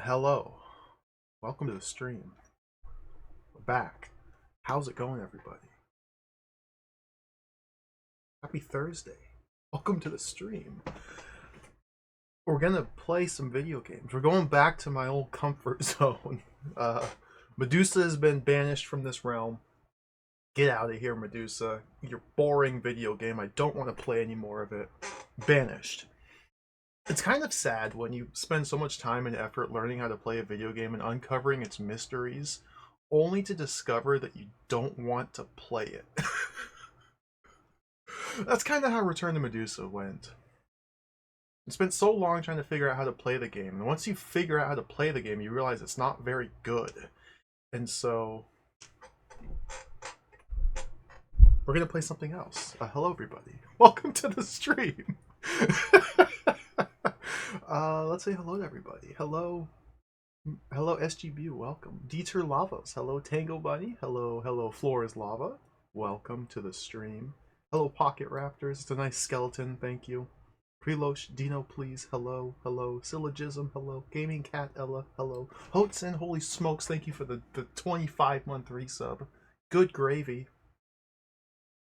Hello. Welcome to the stream. We're back. How's it going, everybody? Happy Thursday. Welcome to the stream. We're gonna play some video games. We're going back to my old comfort zone. Medusa has been banished from this realm. Get out of here, Medusa. Your boring video game. I don't want to play any more of it. Banished. It's kind of sad when you spend so much time and effort learning how to play a video game and uncovering its mysteries, only to discover that you don't want to play it. That's kind of how Return to Medusa went. You spent so long trying to figure out how to play the game, and once you figure out how to play the game, you realize it's not very good. And so we're gonna play something else. Hello, everybody. Welcome to the stream. Let's say hello to everybody. Hello, SGBU. Welcome. Dieter Lavas. Hello, Tango Bunny. Hello, Floor is Lava. Welcome to the stream. Hello, Pocket Raptors. It's a nice skeleton. Thank you. Prelosh Dino, please. Hello. Syllogism. Hello. Gaming Cat Ella. Hello. Hotson. Holy smokes. Thank you for the 25-month resub. Good gravy.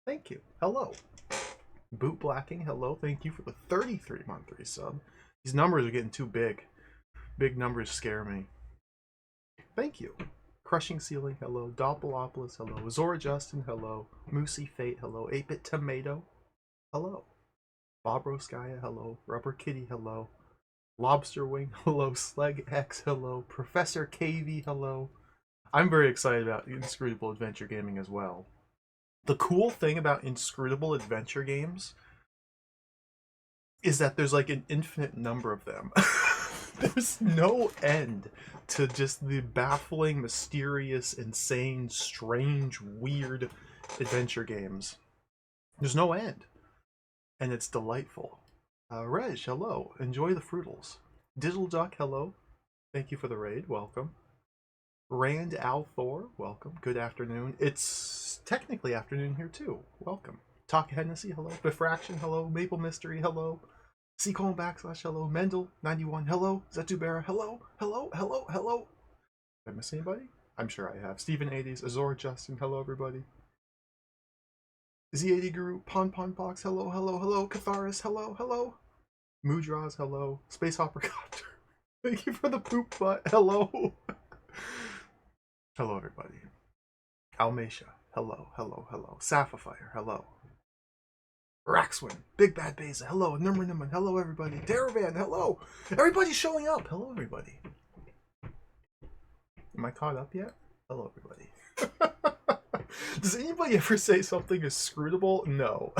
Thank you. Hello. Boot Blacking. Hello. Thank you for the 33-month resub. These numbers are getting too big. Big numbers scare me. Thank you. Crushing Ceiling, hello. Doppelopoulos, hello. Zora Justin, hello. Moosey Fate, hello. 8-Bit Tomato, hello. Bobroskaya, hello. Rubber Kitty, hello. Lobster Wing, hello. Sleg X, hello. Professor KV, hello. I'm very excited about Inscrutable Adventure Gaming as well. The cool thing about Inscrutable Adventure games is that there's like an infinite number of them. There's no end to just the baffling, mysterious, insane, strange, weird adventure games. There's no end. And it's delightful. Reg, hello. Enjoy the Fruitals. Digital Duck, hello. Thank you for the raid. Welcome. Rand Al Thor, welcome. Good afternoon. It's technically afternoon here too. Welcome. Talk Hennessy, hello. Bifraction, hello. Maple Mystery, hello. C:// hello. Mendel 91, hello. Zetubera, hello. Did I miss anybody? I'm sure I have. Steven 80s, Azor Justin, hello everybody. Z80 Guru, Pon Box, hello. Catharis, hello. Mudras, hello. Space Hopper Copter. Thank you for the poop butt, hello. Hello everybody. Almacia, hello. Sapphire, hello. Raxwin, Big Bad Beza, hello. Number, hello everybody. Daravan, hello. Everybody's showing up. Hello everybody. Am I caught up yet? Hello everybody. Does anybody ever say something is scrutable? No.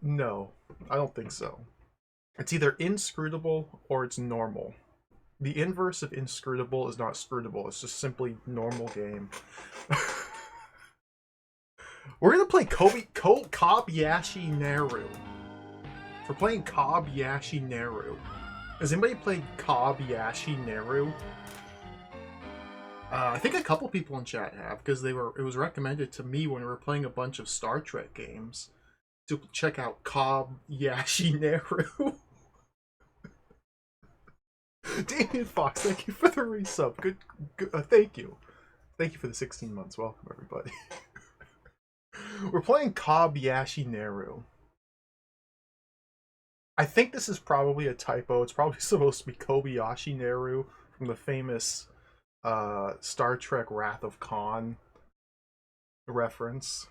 No, I don't think so. It's either inscrutable or it's normal. The inverse of inscrutable is not scrutable. It's just simply normal game. We're gonna play Kobayashi Naru. We're playing Kobayashi Naru. Has anybody played Kobayashi Naru? I think a couple people in chat have, because it was recommended to me when we were playing a bunch of Star Trek games to check out Kobayashi Naru. Damien Fox, thank you for the resub. Good thank you. Thank you for the 16 months. Welcome everybody. We're playing Kobayashi Naru. I think this is probably a typo. It's probably supposed to be Kobayashi Naru from the famous Star Trek Wrath of Khan reference.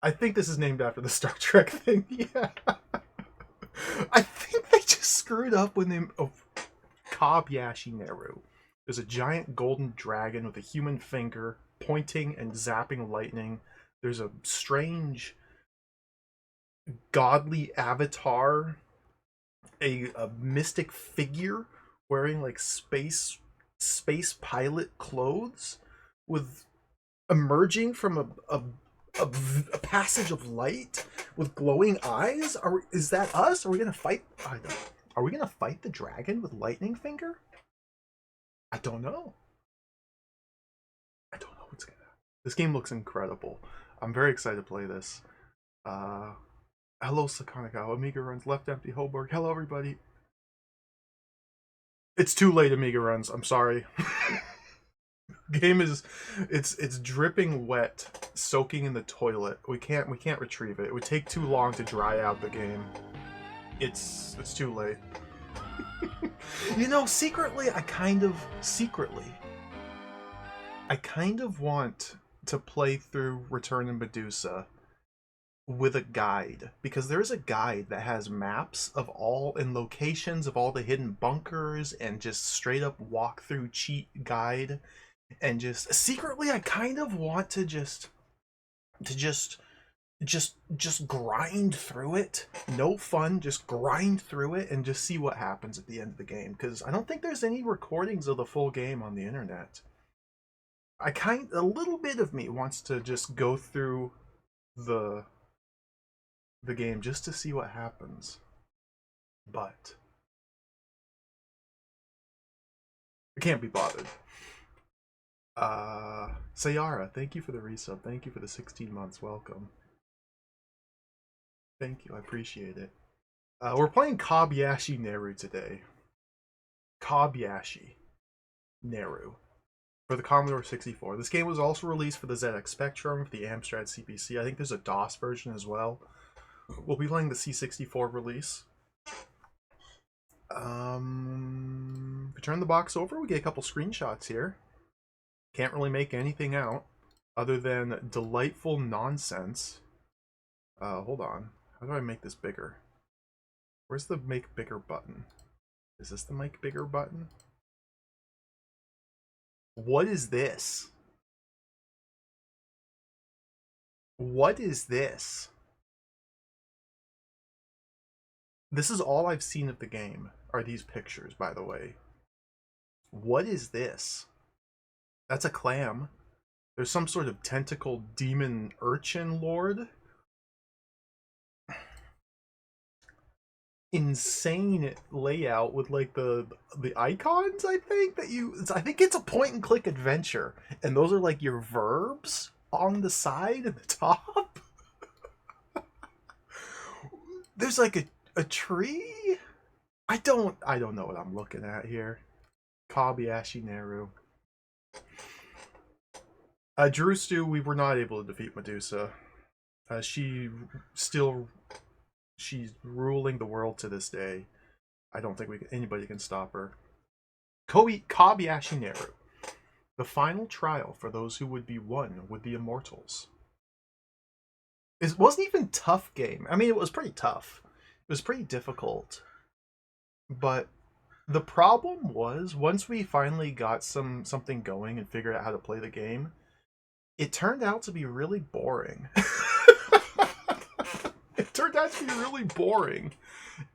I think this is named after the Star Trek thing. Yeah. I think they just screwed up with the name of Kobayashi Naru. There's a giant golden dragon with a human finger pointing and zapping lightning. There's a strange godly avatar, a mystic figure wearing like space pilot clothes, with emerging from a passage of light with glowing eyes. Is that us? Are we gonna fight? Are we gonna fight the dragon with lightning finger? I don't know. What's gonna happen. This game looks incredible. I'm very excited to play this. Hello, Sakanaka. Amiga runs left empty Hoburg. Hello, everybody. It's too late, Amiga runs. I'm sorry. Game is, it's dripping wet, soaking in the toilet. We can't retrieve it. It would take too long to dry out the game. It's too late. You know, I kind of want to play through Return of Medusa with a guide, because there is a guide that has maps of all and locations of all the hidden bunkers and just straight up walkthrough cheat guide. And just secretly I kind of want to just grind through it. No fun, just grind through it and just see what happens at the end of the game, because I don't think there's any recordings of the full game on the internet. A little bit of me wants to just go through the game just to see what happens. But I can't be bothered. Sayara, thank you for the resub. Thank you for the 16 months. Welcome. Thank you. I appreciate it. We're playing Kobayashi Naru today. Kobayashi Naru for the Commodore 64. This game was also released for the ZX Spectrum, for the Amstrad CPC. I think there's a DOS version as well. We'll be playing the C64 release. If we turn the box over, we get a couple screenshots here. Can't really make anything out other than delightful nonsense. Hold on. How do I make this bigger? Where's the make bigger button? Is this the make bigger button? What is this? What is this? This is all I've seen of the game, are these pictures, by the way. What is this? That's a clam. There's some sort of tentacle demon urchin lord. Insane layout with like the icons. I think it's a point and click adventure, and those are like your verbs on the side and the top. There's like a tree. I don't know what I'm looking at here. Kobayashi Naru. Drew Stew, we were not able to defeat Medusa. She's ruling the world to this day. I don't think anybody can stop her. Kobayashi Naru. The final trial for those who would be one with the immortals. It wasn't even a tough game. I mean, it was pretty tough. It was pretty difficult. But the problem was, once we finally got something going and figured out how to play the game, it turned out to be really boring. It turned out to be really boring.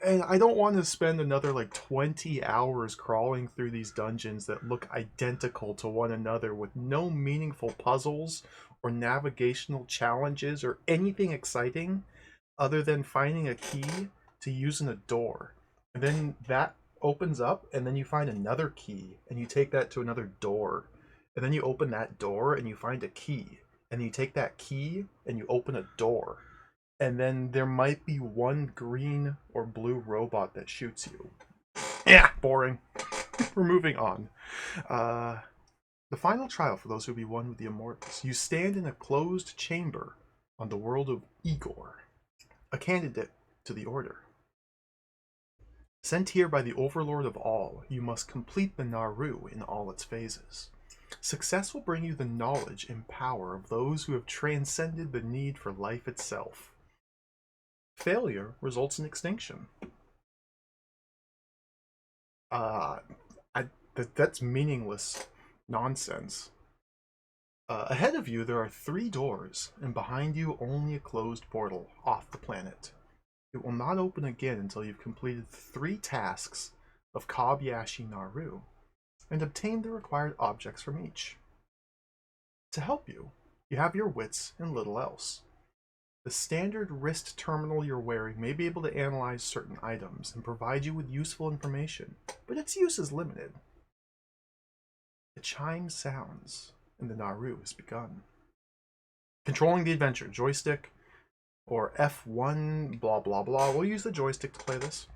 And I don't want to spend another like 20 hours crawling through these dungeons that look identical to one another with no meaningful puzzles or navigational challenges or anything exciting other than finding a key to use in a door. And then that opens up, and then you find another key, and you take that to another door. And then you open that door, and you find a key. And you take that key, and you open a door. And then there might be one green or blue robot that shoots you. Yeah, boring. We're moving on. The final trial for those who be one with the immortals. You stand in a closed chamber on the world of Igor, a candidate to the order. Sent here by the overlord of all, you must complete the Naru in all its phases. Success will bring you the knowledge and power of those who have transcended the need for life itself. Failure results in extinction. That's meaningless nonsense. Ahead of you, there are 3 doors, and behind you, only a closed portal off the planet. It will not open again until you've completed 3 tasks of Kobayashi Naru and obtained the required objects from each. To help you, you have your wits and little else. The standard wrist terminal you're wearing may be able to analyze certain items and provide you with useful information, but its use is limited. The chime sounds, and the Naru has begun. Controlling the adventure, joystick or F1, blah, blah, blah. We'll use the joystick to play this.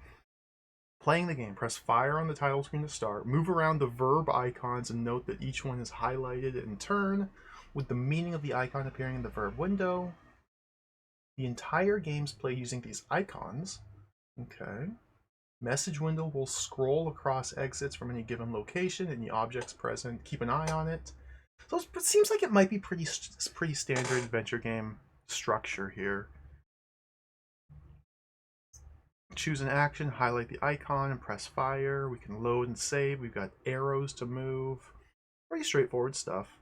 Playing the game, press fire on the title screen to start. Move around the verb icons and note that each one is highlighted in turn, with the meaning of the icon appearing in the verb window. The entire game's played using these icons. Okay. Message window will scroll across exits from any given location and the objects present. Keep an eye on it. So it seems like it might be pretty standard adventure game structure here. Choose an action, highlight the icon, and press fire. We can load and save. We've got arrows to move. Pretty straightforward stuff.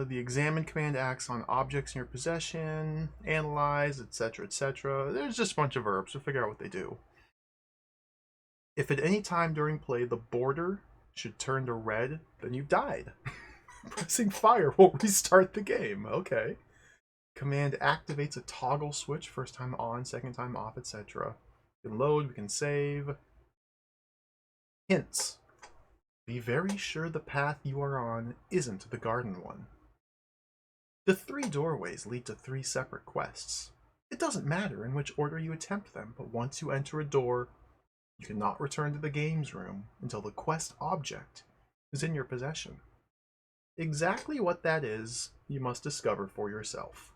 The examine command acts on objects in your possession, analyze, etc., etc. There's just a bunch of verbs, so figure out what they do. If at any time during play the border should turn to red, then you've died. Pressing fire will restart the game. Okay. Command activates a toggle switch, first time on, second time off, etc. We can load, we can save. Hints. Be very sure the path you are on isn't the garden one. The 3 doorways lead to 3 separate quests. It doesn't matter in which order you attempt them, but once you enter a door, you cannot return to the games room until the quest object is in your possession. Exactly what that is, you must discover for yourself.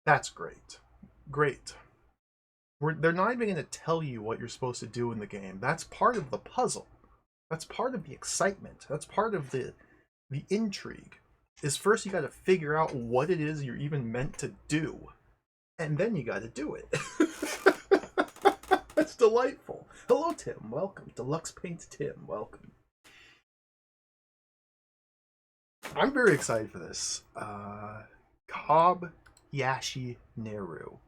That's great. Great. They're not even going to tell you what you're supposed to do in the game. That's part of the puzzle. That's part of the excitement. That's part of the intrigue. Is first you got to figure out what it is you're even meant to do. And then you got to do it. That's delightful. Hello, Tim. Welcome. Deluxe Paint Tim. Welcome. I'm very excited for this. Kobayashi Naru.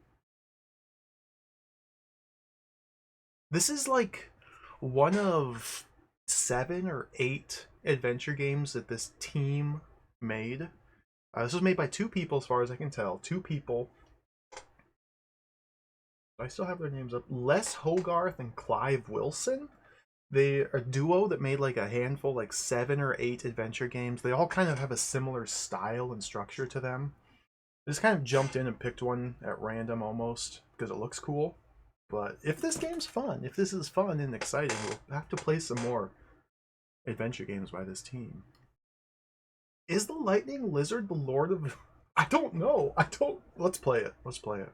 This is like one of 7 or 8 adventure games that this team made. This was made by 2 people as far as I can tell. 2 people. I still have their names up. Les Hogarth and Clive Wilson. They're a duo that made like a handful, like 7 or 8 adventure games. They all kind of have a similar style and structure to them. I just kind of jumped in and picked one at random almost because it looks cool. But if this game's fun, if this is fun and exciting, we'll have to play some more adventure games by this team. Is the Lightning Lizard the Lord of... I don't know. Let's play it. Let's play it.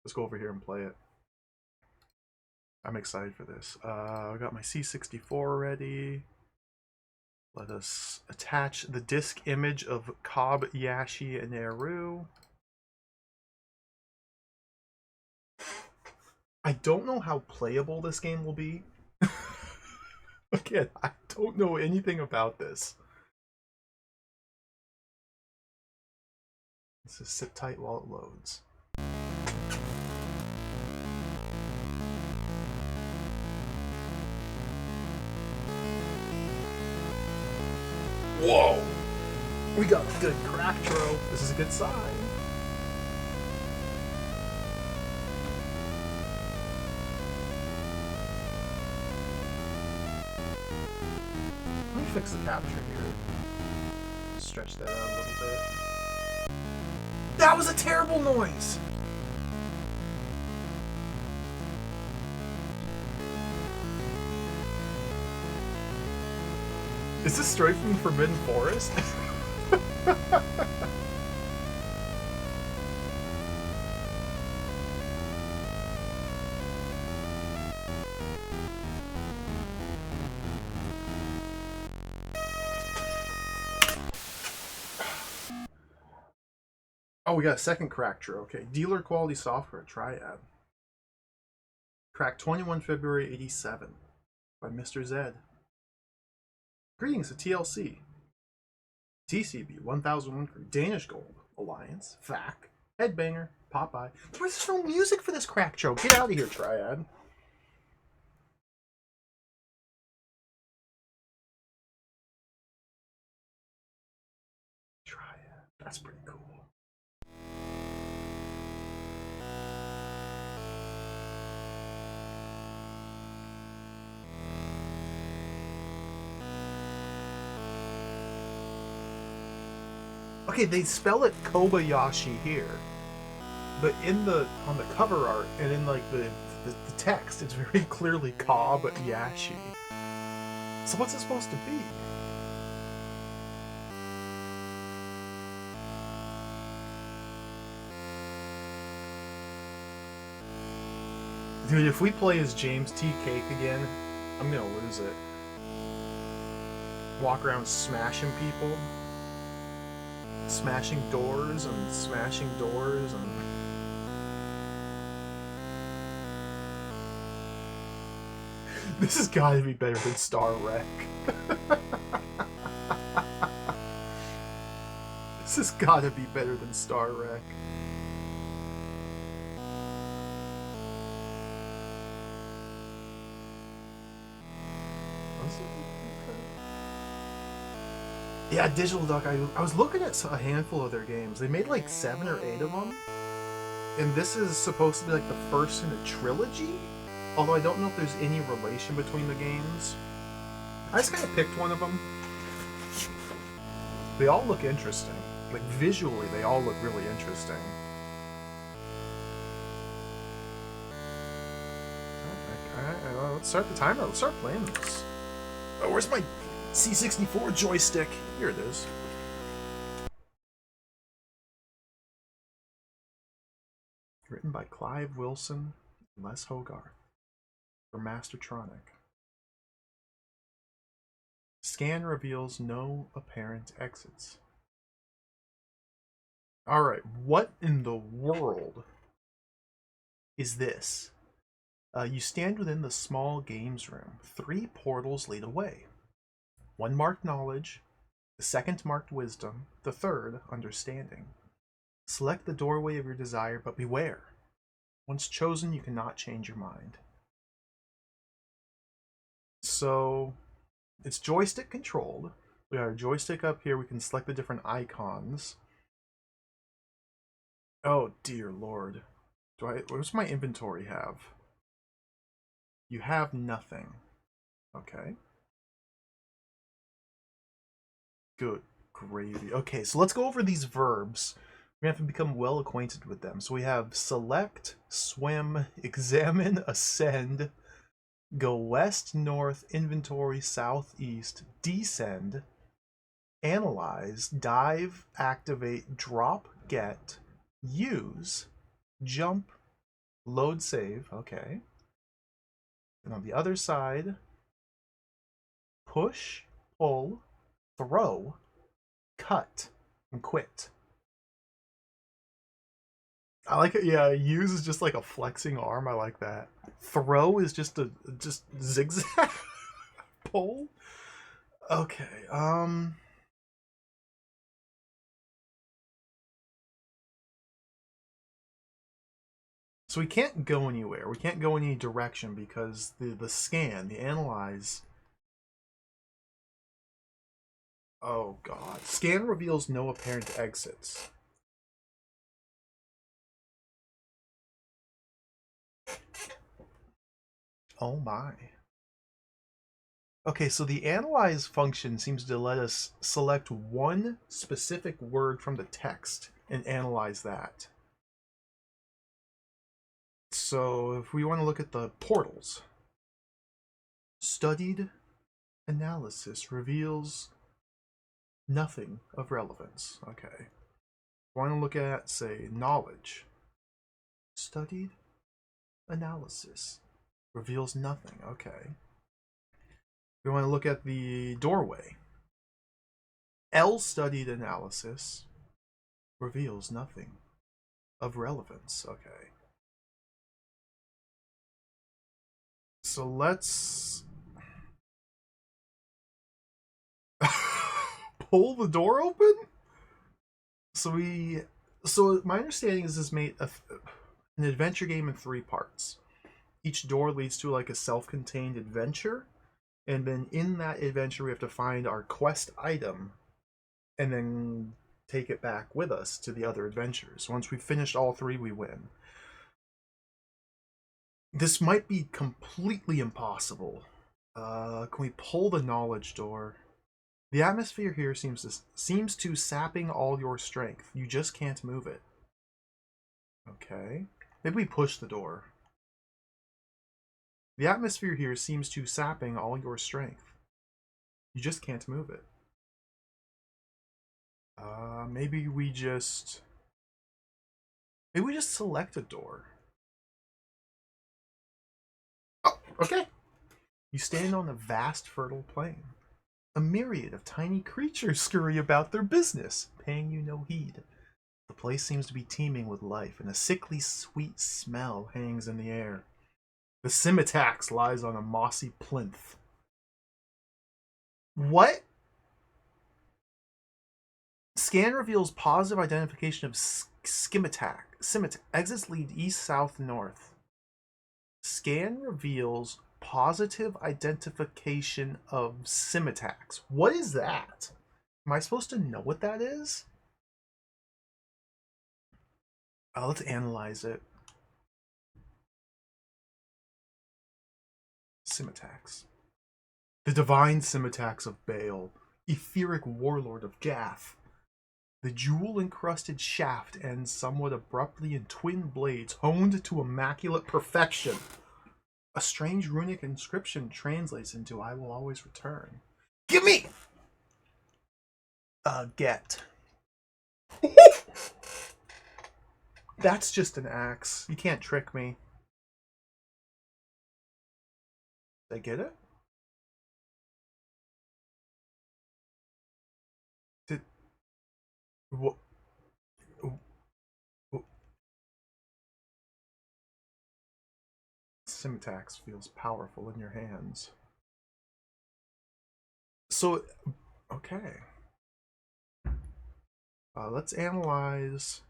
Let's go over here and play it. I'm excited for this. I got my C64 ready. Let us attach the disk image of Kobayashi and Naru. I don't know how playable this game will be. Again, I don't know anything about this. Let's just sit tight while it loads. Whoa! We got a good crack tro. This is a good sign. Let me fix the capture here. Stretch that out a little bit. That was a terrible noise! Is this straight from the Forbidden Forest? Oh, we got a second crack tro. Okay, dealer quality software, Triad. Cracked 21 February 87 by Mr. Zed. Greetings to TLC, TCB 1001 Crew, Danish Gold Alliance, FAC, Headbanger, Popeye. There's no music for this crack tro. Get out of here, Triad. Triad. That's pretty cool. Okay, they spell it Kobayashi here, but on the cover art and in like the text, it's very clearly Kobayashi. So what's it supposed to be? Dude, if we play as James T. Cake again, I'm gonna lose it. Walk around smashing people. Smashing doors and smashing doors and... This has gotta be better than Star Wreck. This has gotta be better than Star Wreck. Yeah, Digital Duck, I was looking at a handful of their games. They made like 7 or 8 of them. And this is supposed to be like the first in a trilogy? Although I don't know if there's any relation between the games. I just kind of picked one of them. They all look interesting. Like, visually, they all look really interesting. Alright, let's start the timer. Let's start playing this. Oh, where's my C64 joystick? Here it is. Written by Clive Wilson and Les Hogarth for Mastertronic. Scan reveals no apparent exits. Alright, what in the world is this? You stand within the small games room. 3 portals lead away. 1 marked knowledge, the 2nd marked wisdom, the 3rd understanding. Select the doorway of your desire, but beware. Once chosen, you cannot change your mind. So, it's joystick controlled. We got our joystick up here. We can select the different icons. Oh, dear lord. What's my inventory have? You have nothing. Okay. Good gravy. Okay, so let's go over these verbs. We have to become well acquainted with them. So we have select, swim, examine, ascend, go west, north, inventory, southeast, descend, analyze, dive, activate, drop, get, use, jump, load, save. Okay. And on the other side, push, pull, throw, cut, and quit. I like it. Yeah, use is just like a flexing arm. I like that. Throw is just zigzag. Pull. Okay. So we can't go anywhere. We can't go any direction because the scan, the analyze. Oh god. Scan reveals no apparent exits. Oh my. Okay, so the analyze function seems to let us select one specific word from the text and analyze that. So if we want to look at the portals, studied analysis reveals nothing of relevance. Okay. We want to look at, say, knowledge. Studied analysis reveals nothing. Okay. We want to look at the doorway. L studied analysis reveals nothing of relevance. Okay. So let's pull the door open. So my understanding is this made an adventure game in 3 parts. Each door leads to like a self-contained adventure, and then in that adventure we have to find our quest item and then take it back with us to the other adventures. Once we've finished all 3, we win. This might be completely impossible. Can we pull the knowledge door? The atmosphere here seems to sapping all your strength. You just can't move it. Okay. Maybe we push the door. The atmosphere here seems to sapping all your strength. You just can't move it. Maybe we just select a door. Oh, okay. You stand on a vast fertile plain. A myriad of tiny creatures scurry about their business, paying you no heed. The place seems to be teeming with life, and a sickly sweet smell hangs in the air. The Scimitax lies on a mossy plinth. What? Scan reveals positive identification of Scimitax. Exits lead east, south, north. Scan reveals positive identification of Scimitax. What is that? Am I supposed to know what that is? Let's analyze it. Scimitax. The divine Scimitax of Baal, etheric warlord of Gath. The jewel-encrusted shaft ends somewhat abruptly in twin blades honed to immaculate perfection. A strange runic inscription translates into "I will always return." Give me! Get. That's just an axe. You can't trick me. Did I get it? Did... What? Scimitax feels powerful in your hands. So, okay. Let's analyze.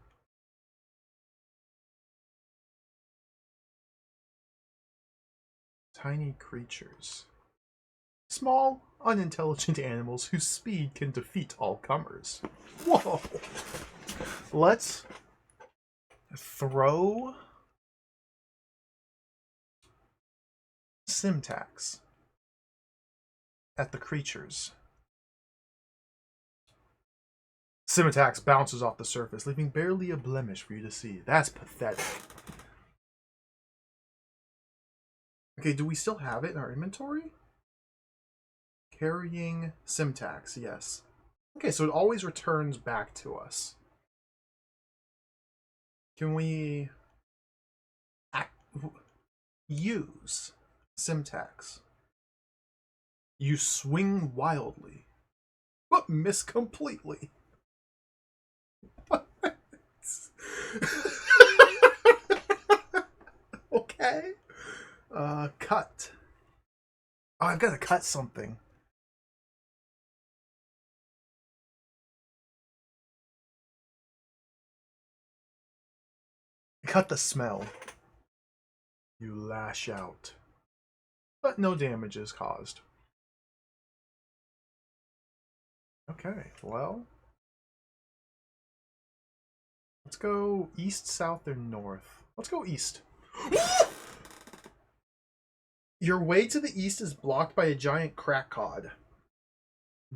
Tiny creatures. Small, unintelligent animals whose speed can defeat all comers. Whoa! Let's throw Scimitax at the creatures. Scimitax bounces off the surface, leaving barely a blemish for you to see. That's pathetic. Okay, do we still have it in our inventory? Carrying Scimitax, yes. Okay, so it always returns back to us. Can we use Scimitax? You swing wildly, but miss completely. Okay. Cut. Oh, I've got to cut something. Cut the smell. You lash out, but no damage is caused. Okay, well, let's go east, south, or north. Let's go east. Your way to the east is blocked by a giant crackcod,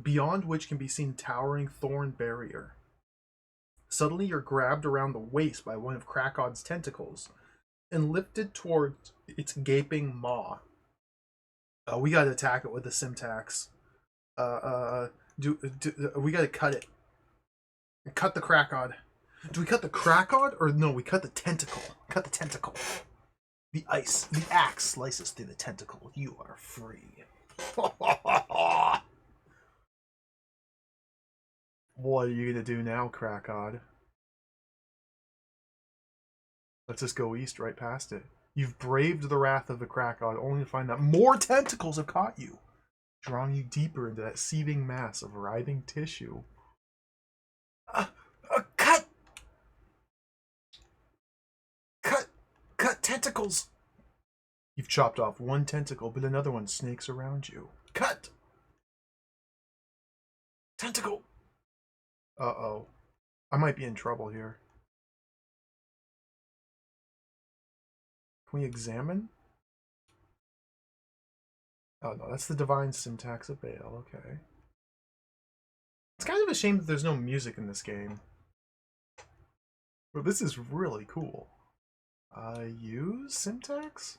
beyond which can be seen towering thorn barrier. Suddenly, you're grabbed around the waist by one of Krakod's tentacles and lifted towards its gaping maw. We gotta attack it with the Scimitax. We gotta cut it. Cut the Krakod. Do we cut the Krakod or no? We cut the tentacle. Cut the tentacle. The axe slices through the tentacle. You are free. What are you gonna do now, Krakod? Let's just go east right past it. You've braved the wrath of the Krakod only to find that more tentacles have caught you, drawing you deeper into that seething mass of writhing tissue. Cut! Cut! Cut tentacles! You've chopped off one tentacle, but another one snakes around you. Cut! Tentacle! Uh-oh. I might be in trouble here. Can we examine? Oh no, that's the divine Scimitax of Baal, okay. It's kind of a shame that there's no music in this game. But this is really cool. Use syntax?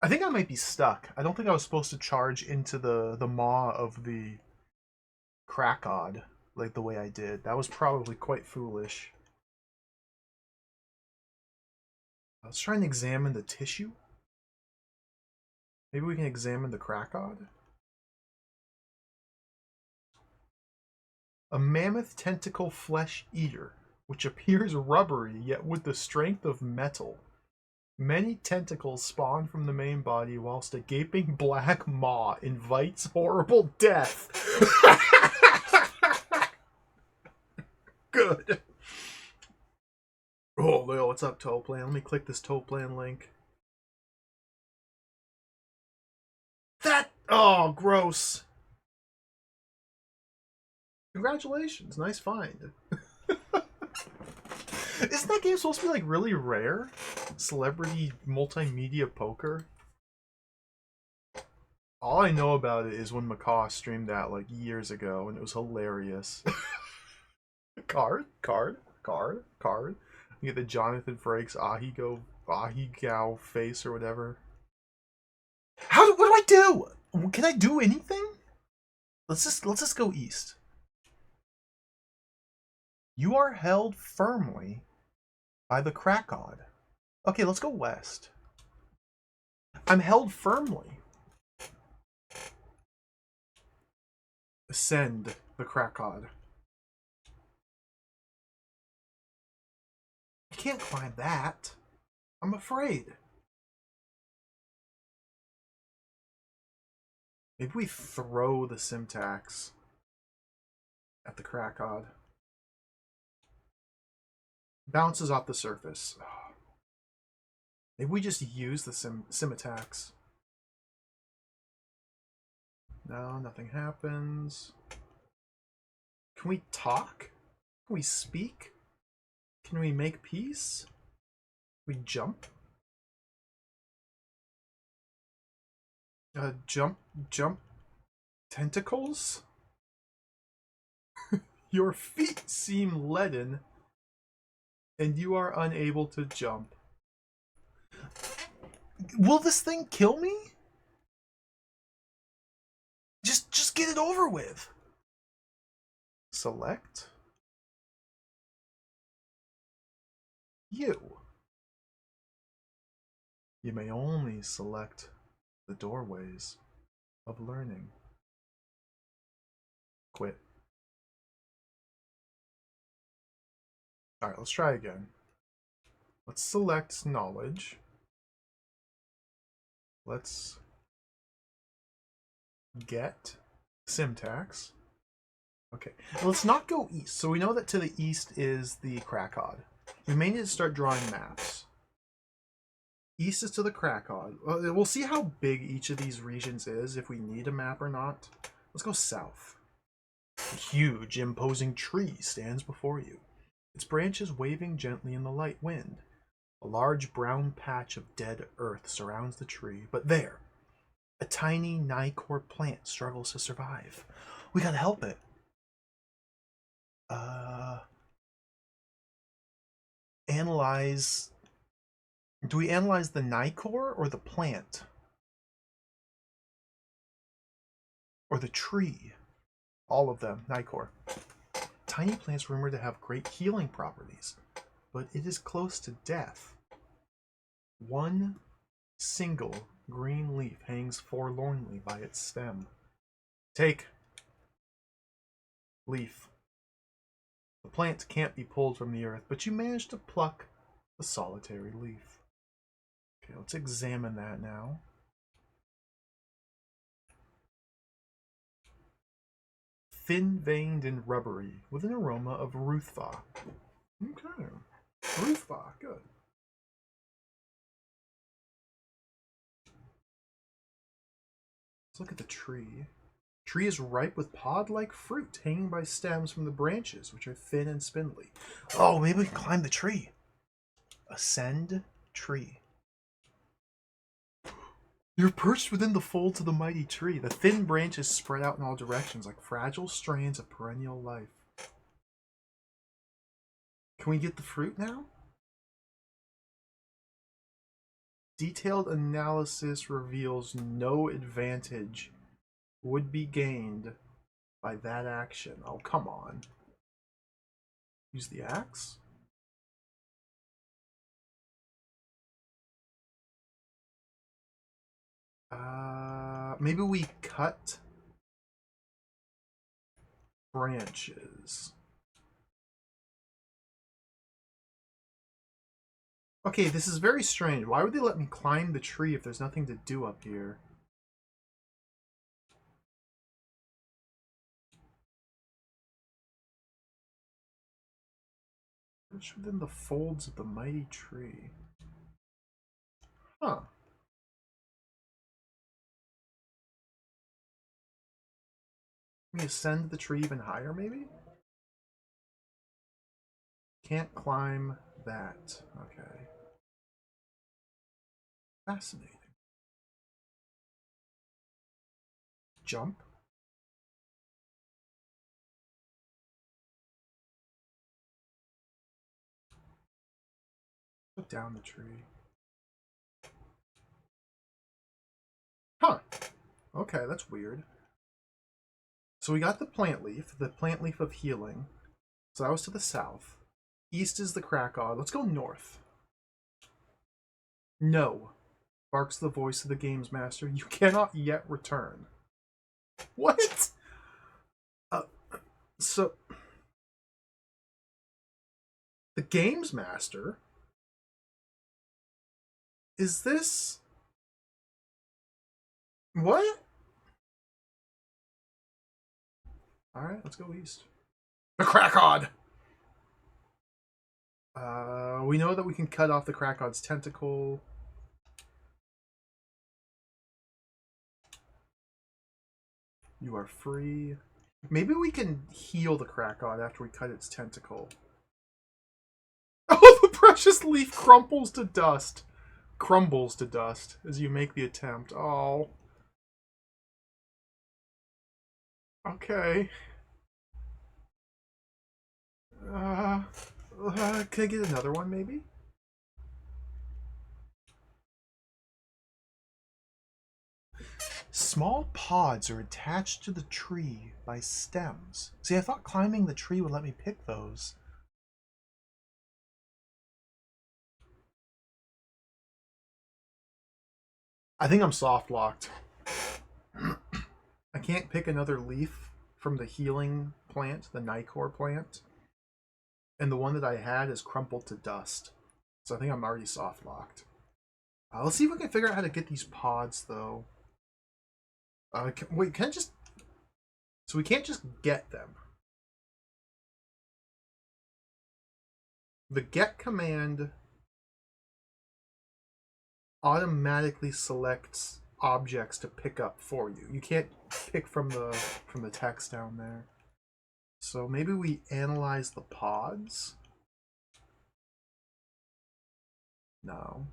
I think I might be stuck. I don't think I was supposed to charge into the maw of the Krakod like the way I did. That was probably quite foolish. Let's try and examine the tissue. Maybe we can examine the Krakod. A mammoth tentacle flesh eater, which appears rubbery yet with the strength of metal. Many tentacles spawn from the main body whilst a gaping black maw invites horrible death. Good. Oh, Leo, what's up, Toplan? Let me click this Toplan link. That... Oh, gross. Congratulations. Nice find. Isn't that game supposed to be, like, really rare? Celebrity multimedia poker? All I know about it is when Macaw streamed that, like, years ago, and it was hilarious. Card. You get the Jonathan Frakes Ahigao face or whatever. What do I do? Can I do anything? Let's just go east. You are held firmly by the Krakod. Okay, let's go west. I'm held firmly. Ascend the Krakod. I can't climb that. I'm afraid. Maybe we throw the syntax at the Krakod. Bounces off the surface. Maybe we just use the sim attacks. No, nothing happens. Can we talk? Can we speak? Can we make peace? We jump? Jump. Tentacles? Your feet seem leaden, and you are unable to jump. Will this thing kill me? Just get it over with. Select. You. You may only select the doorways of learning. Quit. Alright, let's try again. Let's select knowledge. Let's get syntax. Okay, let's not go east. So we know that to the east is the Krakod. We may need to start drawing maps. East is to the Krakod. We'll see how big each of these regions is, if we need a map or not. Let's go south. A huge, imposing tree stands before you, its branches waving gently in the light wind. A large brown patch of dead earth surrounds the tree, but there, a tiny Nicor plant struggles to survive. We gotta help it. Analyze. Do we analyze the Nicor or the plant? Or the tree? All of them, Nicor. Tiny plants rumored to have great healing properties, but it is close to death. One single green leaf hangs forlornly by its stem. Take. Leaf. The plant can't be pulled from the earth, but you manage to pluck the solitary leaf. Okay, let's examine that now. Thin-veined and rubbery, with an aroma of Ruthva. Okay. Ruthva, good. Let's look at the tree. Tree is ripe with pod-like fruit hanging by stems from the branches, which are thin and spindly. Oh, maybe we can climb the tree. Ascend tree. You're perched within the folds of the mighty tree. The thin branches spread out in all directions like fragile strands of perennial life. Can we get the fruit now? Detailed analysis reveals no advantage would be gained by that action. Oh, come on. Use the axe? Maybe we cut branches. Okay, this is very strange. Why would they let me climb the tree if there's nothing to do up here? It's within the folds of the mighty tree. Huh. Can we ascend the tree even higher, maybe? Can't climb that. Okay. Fascinating. Jump? Put down the tree. Huh. Okay, that's weird. So we got the plant leaf of healing. So that was to the south. East is the Krakow. Let's go north. No, barks the voice of the games master. You cannot yet return. What? So the games master? Is this what? Alright, let's go east. The Krakod! We know that we can cut off the Krakod's tentacle. You are free. Maybe we can heal the Krakod after we cut its tentacle. Oh, the precious leaf crumbles to dust. Crumbles to dust as you make the attempt. Oh. Okay. Can I get another one, maybe? Small pods are attached to the tree by stems. See, I thought climbing the tree would let me pick those. I think I'm soft locked. I can't pick another leaf from the healing plant, the Nicor plant. And the one that I had is crumpled to dust. So I think I'm already soft locked. Let's see if we can figure out how to get these pods, though. Wait, can I just... So we can't just get them. The get command automatically selects objects to pick up for you. You can't pick from the text down there. So maybe we analyze the pods? No.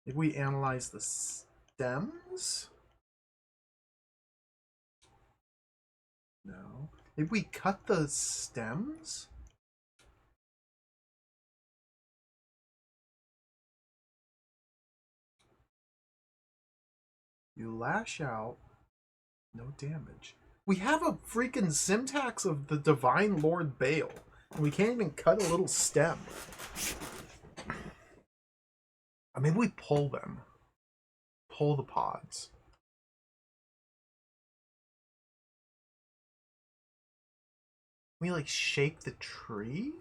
Maybe we analyze the stems? No. Maybe we cut the stems? You lash out. No damage. We have a freaking syntax of the Divine Lord Baal. And we can't even cut a little stem. Maybe we pull them. Pull the pods. We like shake the tree?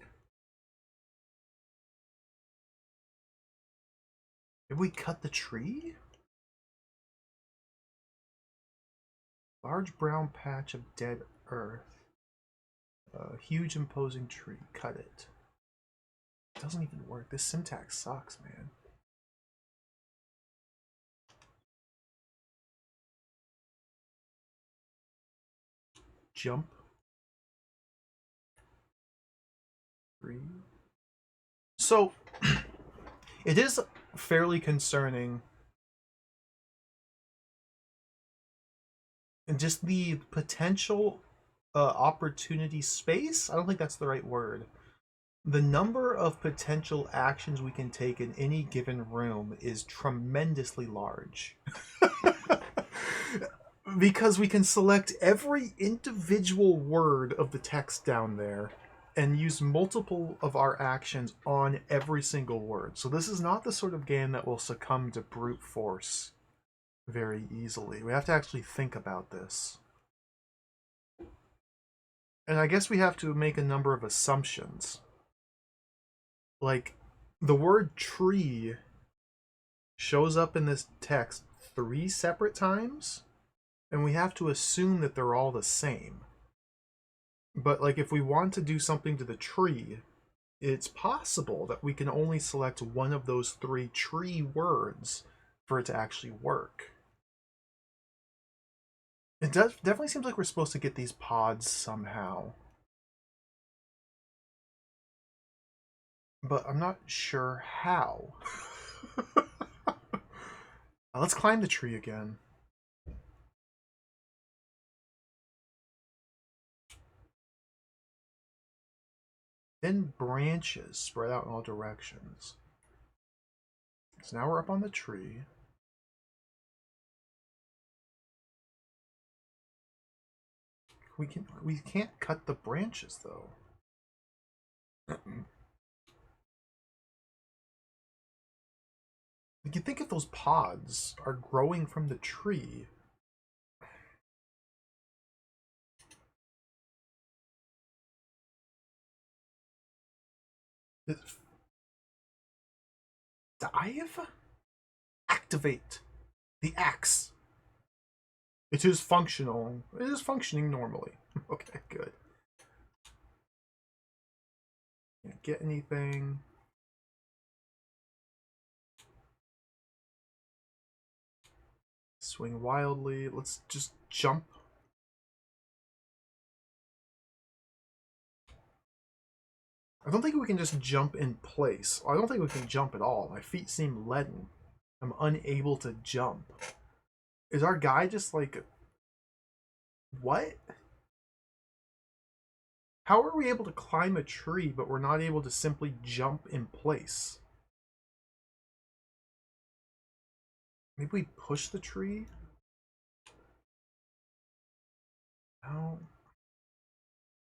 Did we cut the tree? Large brown patch of dead earth. A huge imposing tree. Cut it. It doesn't even work. This syntax sucks, man. Jump. Tree. So, it is fairly concerning and just the potential opportunity space. I don't think that's the right word. The number of potential actions we can take in any given room is tremendously large. Because we can select every individual word of the text down there and use multiple of our actions on every single word. So this is not the sort of game that will succumb to brute force very easily. We have to actually think about this. And I guess we have to make a number of assumptions. Like, the word tree shows up in this text 3 separate times, and we have to assume that they're all the same. But like, if we want to do something to the tree, it's possible that we can only select one of those 3 tree words for it to actually work. It definitely seems like we're supposed to get these pods somehow. But I'm not sure how. Let's climb the tree again. Thin branches spread out in all directions. So now we're up on the tree. We can't cut the branches though. You think if those pods are growing from the tree, dive? Activate the axe. It is functional. It is functioning normally. Okay, good. Can't get anything. Swing wildly. Let's just jump. I don't think we can just jump in place. I don't think we can jump at all. My feet seem leaden. I'm unable to jump. Is our guy just like... What? How are we able to climb a tree, but we're not able to simply jump in place? Maybe we push the tree? No.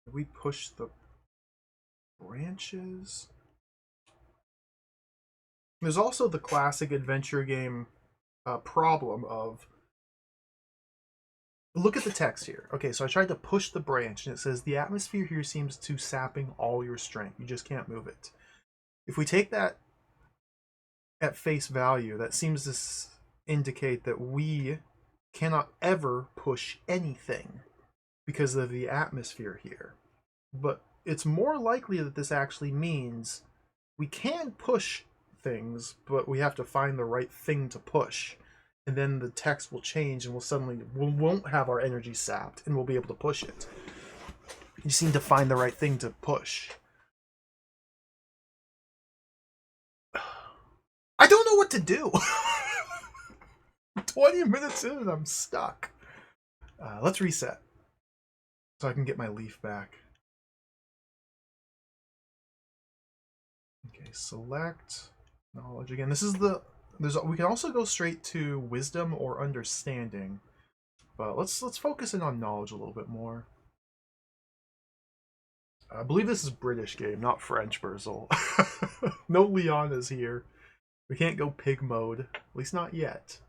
Maybe we push the branches? There's also the classic adventure game problem of... Look at the text here. Okay, so I tried to push the branch, and it says, the atmosphere here seems to sapping all your strength. You just can't move it. If we take that at face value, that seems to indicate that we cannot ever push anything because of the atmosphere here. But it's more likely that this actually means we can push things, but we have to find the right thing to push. And then the text will change, and we won't have our energy sapped, and we'll be able to push it. You seem to find the right thing to push. I don't know what to do. 20 minutes in and I'm stuck. Let's reset so I can get my leaf back. Okay, select knowledge again. This is we can also go straight to wisdom or understanding, but let's focus in on knowledge a little bit more. I believe this is British game, not French, Burzel. No Leon is here. We can't go pig mode, at least not yet.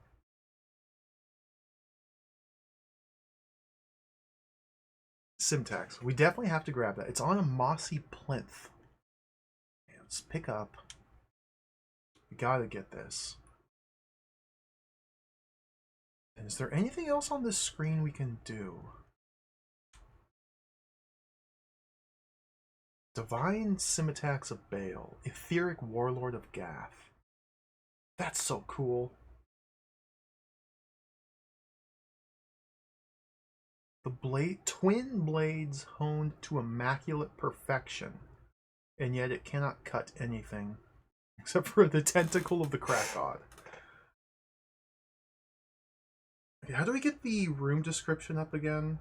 Simtax. We definitely have to grab that. It's on a mossy plinth. Let's pick up. We gotta get this. And is there anything else on this screen we can do? Divine Simitax of Baal. Etheric Warlord of Gath. That's so cool. The twin blades honed to immaculate perfection, and yet it cannot cut anything except for the tentacle of the crack god. Okay, how do we get the room description up again?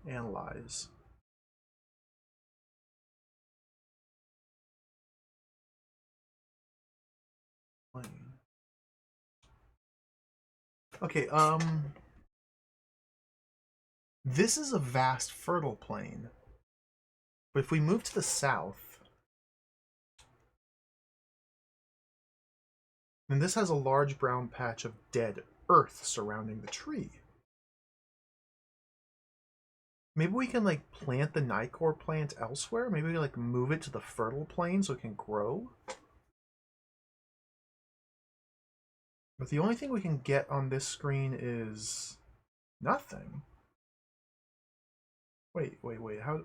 Analyze. Plane. Okay, this is a vast fertile plain. But if we move to the south, then this has a large brown patch of dead earth surrounding the tree. Maybe we can like plant the Nicor plant elsewhere? Maybe we like move it to the fertile plain so it can grow? But the only thing we can get on this screen is nothing. Wait, how do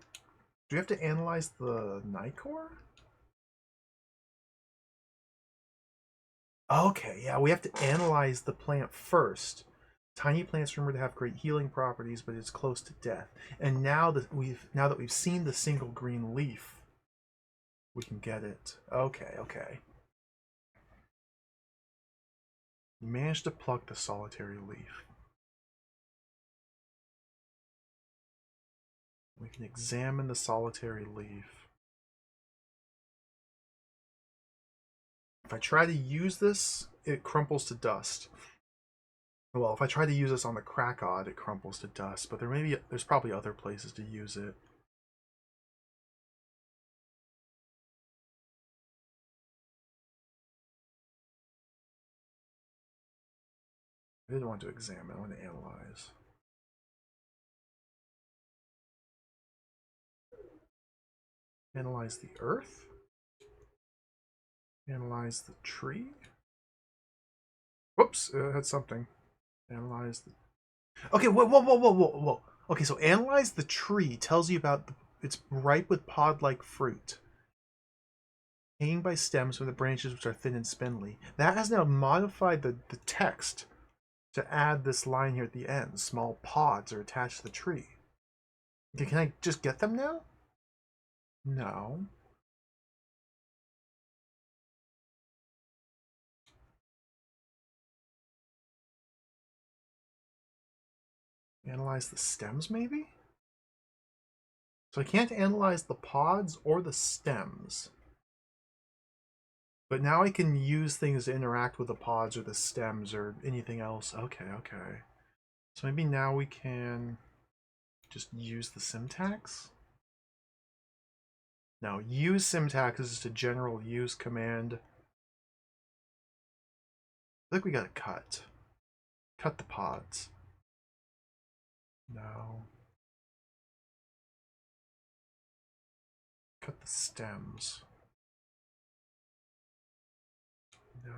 we have to analyze the Nicor? Okay, yeah, we have to analyze the plant first. Tiny plants rumored to have great healing properties, but it's close to death. And now that we've seen the single green leaf, we can get it. Okay. We managed to pluck the solitary leaf. We can examine the solitary leaf. If I try to use this, it crumples to dust. Well, if I try to use this on the Krakod, it crumples to dust, but there's probably other places to use it. I didn't want to examine, I want to analyze. Analyze the earth. Analyze the tree. Whoops, it had something. Analyze the... Okay, whoa. Okay, so analyze the tree tells you about it's ripe with pod-like fruit. Hanging by stems from the branches which are thin and spindly. That has now modified the text to add this line here at the end. Small pods are attached to the tree. Okay, can I just get them now? No. Analyze the stems, maybe? So I can't analyze the pods or the stems. But now I can use things to interact with the pods or the stems or anything else. Okay. So maybe now we can just use the syntax? No, use syntax is just a general use command. I think we gotta cut. Cut the pods. No. Cut the stems. No.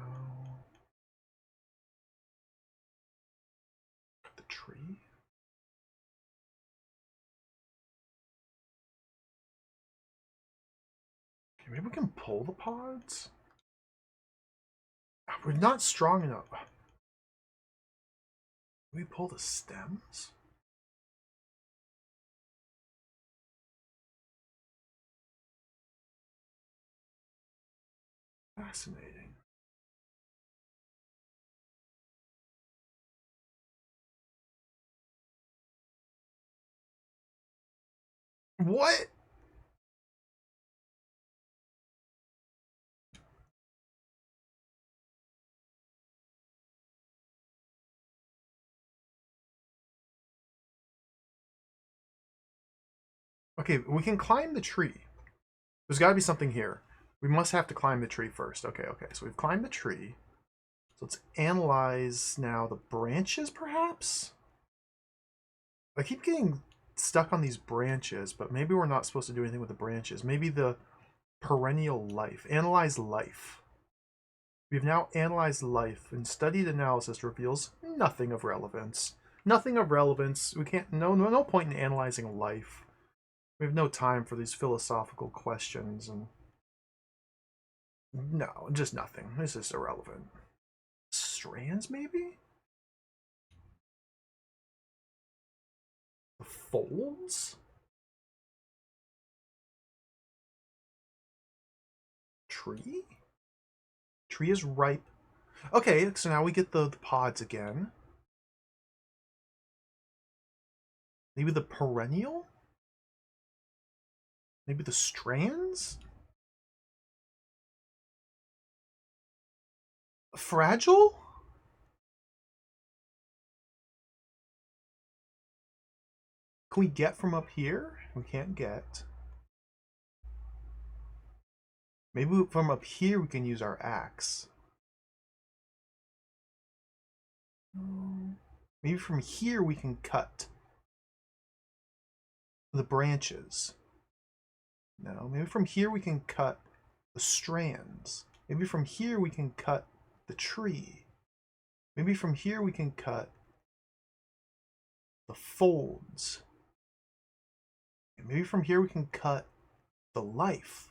Cut the tree. Okay, maybe we can pull the pods? We're not strong enough. Can we pull the stems? Fascinating. What? Okay, we can climb the tree. There's got to be something here. We must have to climb the tree first. Okay. So we've climbed the tree. So let's analyze now the branches, perhaps? I keep getting stuck on these branches, but maybe we're not supposed to do anything with the branches. Maybe the perennial life. Analyze life. We've now analyzed life, and studied analysis reveals nothing of relevance. Nothing of relevance. We can't. No point in analyzing life. We have no time for these philosophical questions, and no, just nothing. This is irrelevant. Strands, maybe? The folds? Tree? Tree is ripe. Okay, so now we get the pods again. Maybe the perennial? Maybe the strands? Fragile? Can we get from up here? We can't get. Maybe from up here we can use our axe. Maybe from here we can cut the branches. No, maybe from here we can cut the strands. Maybe from here we can cut the tree. Maybe from here we can cut the folds. And maybe from here we can cut the life.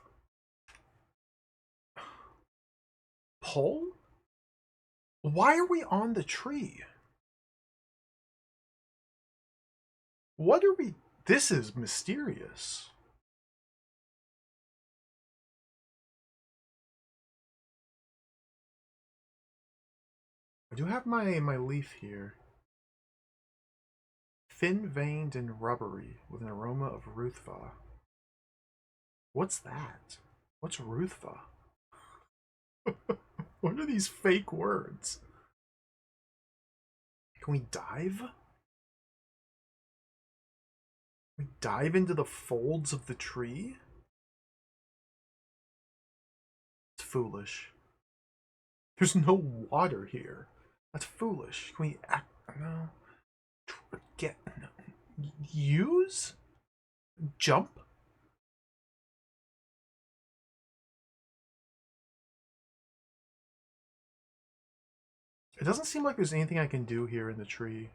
Pull? Why are we on the tree? What are we... This is mysterious. I do have my leaf here. Thin-veined and rubbery, with an aroma of Ruthva. What's that? What's Ruthva? What are these fake words? Can we dive? We dive into the folds of the tree? It's foolish. There's no water here. That's foolish. Can we act? No. Get. Use? Jump? It doesn't seem like there's anything I can do here in the tree.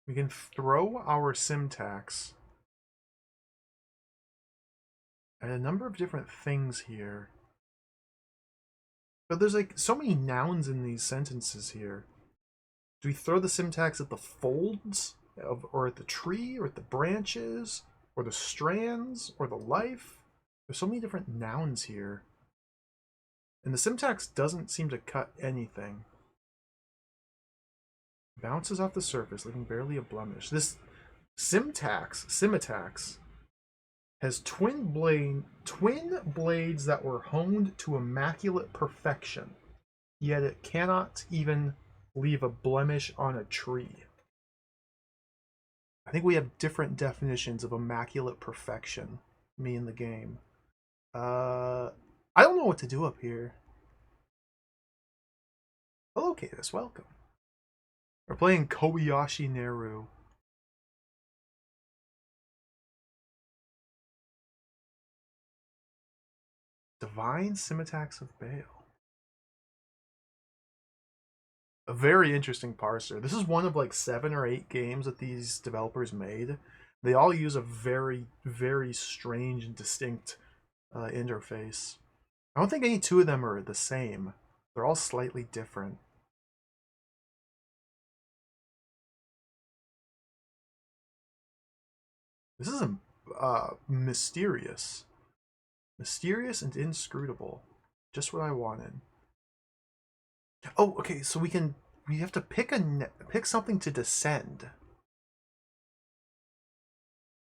We can throw our syntax at a number of different things here. But there's like so many nouns in these sentences here. Do we throw the syntax at the folds of, or at the tree, or at the branches, or the strands, or the life? There's so many different nouns here. And the syntax doesn't seem to cut anything. Bounces off the surface, leaving barely a blemish. This Simitax, has twin blades that were honed to immaculate perfection, yet it cannot even leave a blemish on a tree. I think we have different definitions of immaculate perfection, me and the game. I don't know what to do up here. Hello, Cadus, welcome. We're playing Kobayashi Naru. Divine Simitax of Baal. A very interesting parser. This is one of like 7 or 8 games that these developers made. They all use a very, very strange and distinct interface. I don't think any two of them are the same. They're all slightly different. This is a mysterious. Mysterious and inscrutable. Just what I wanted. Oh, okay, so we have to pick something to descend.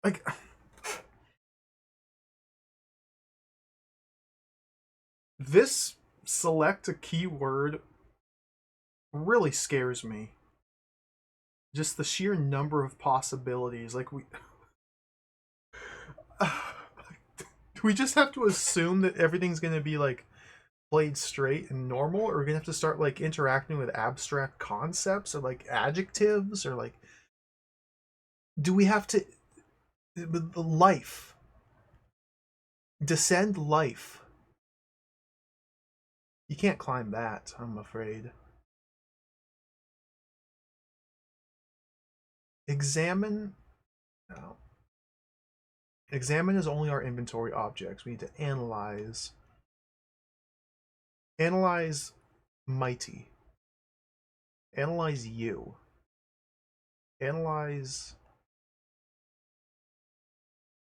Like this select a keyword really scares me. Just the sheer number of possibilities. Like we just have to assume that everything's gonna be like played straight and normal, or we're gonna have to start like interacting with abstract concepts or like adjectives, or like do we have to life descend life? You can't climb that, I'm afraid. Examine. No. Examine is only our inventory objects. We need to analyze. Analyze mighty. Analyze you. Analyze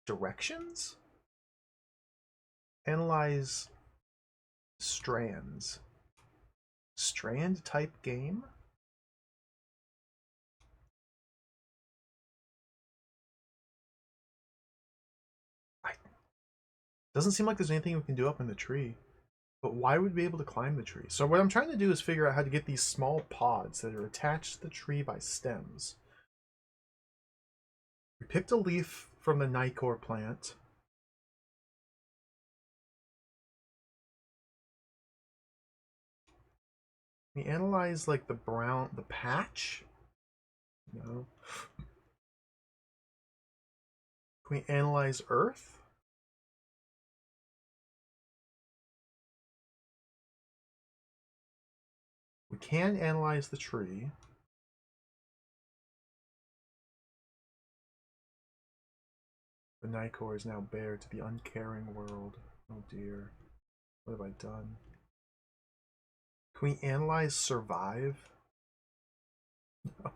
directions. Analyze strands. Strand type game. Doesn't seem like there's anything we can do up in the tree. But why would we be able to climb the tree? So what I'm trying to do is figure out how to get these small pods that are attached to the tree by stems. We picked a leaf from the Nicor plant. We analyze like the patch? No. Can we analyze earth? We can analyze the tree. The Nicor is now bare to the uncaring world. Oh dear. What have I done? Can we analyze survive? No.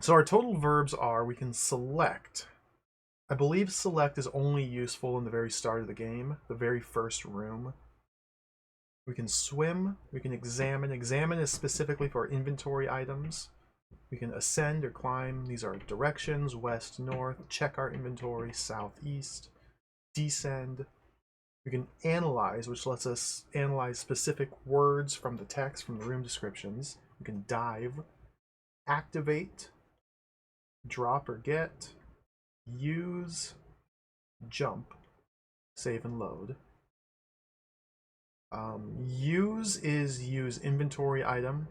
So our total verbs are, we can select. I believe select is only useful in the very start of the game, the very first room. We can swim, we can examine. Examine is specifically for inventory items. We can ascend or climb. These are directions, west, north. Check our inventory, south, east. Descend. We can analyze, which lets us analyze specific words from the text, from the room descriptions. We can dive. Activate. Drop or get. Use. Jump. Save and load. Use is use inventory item.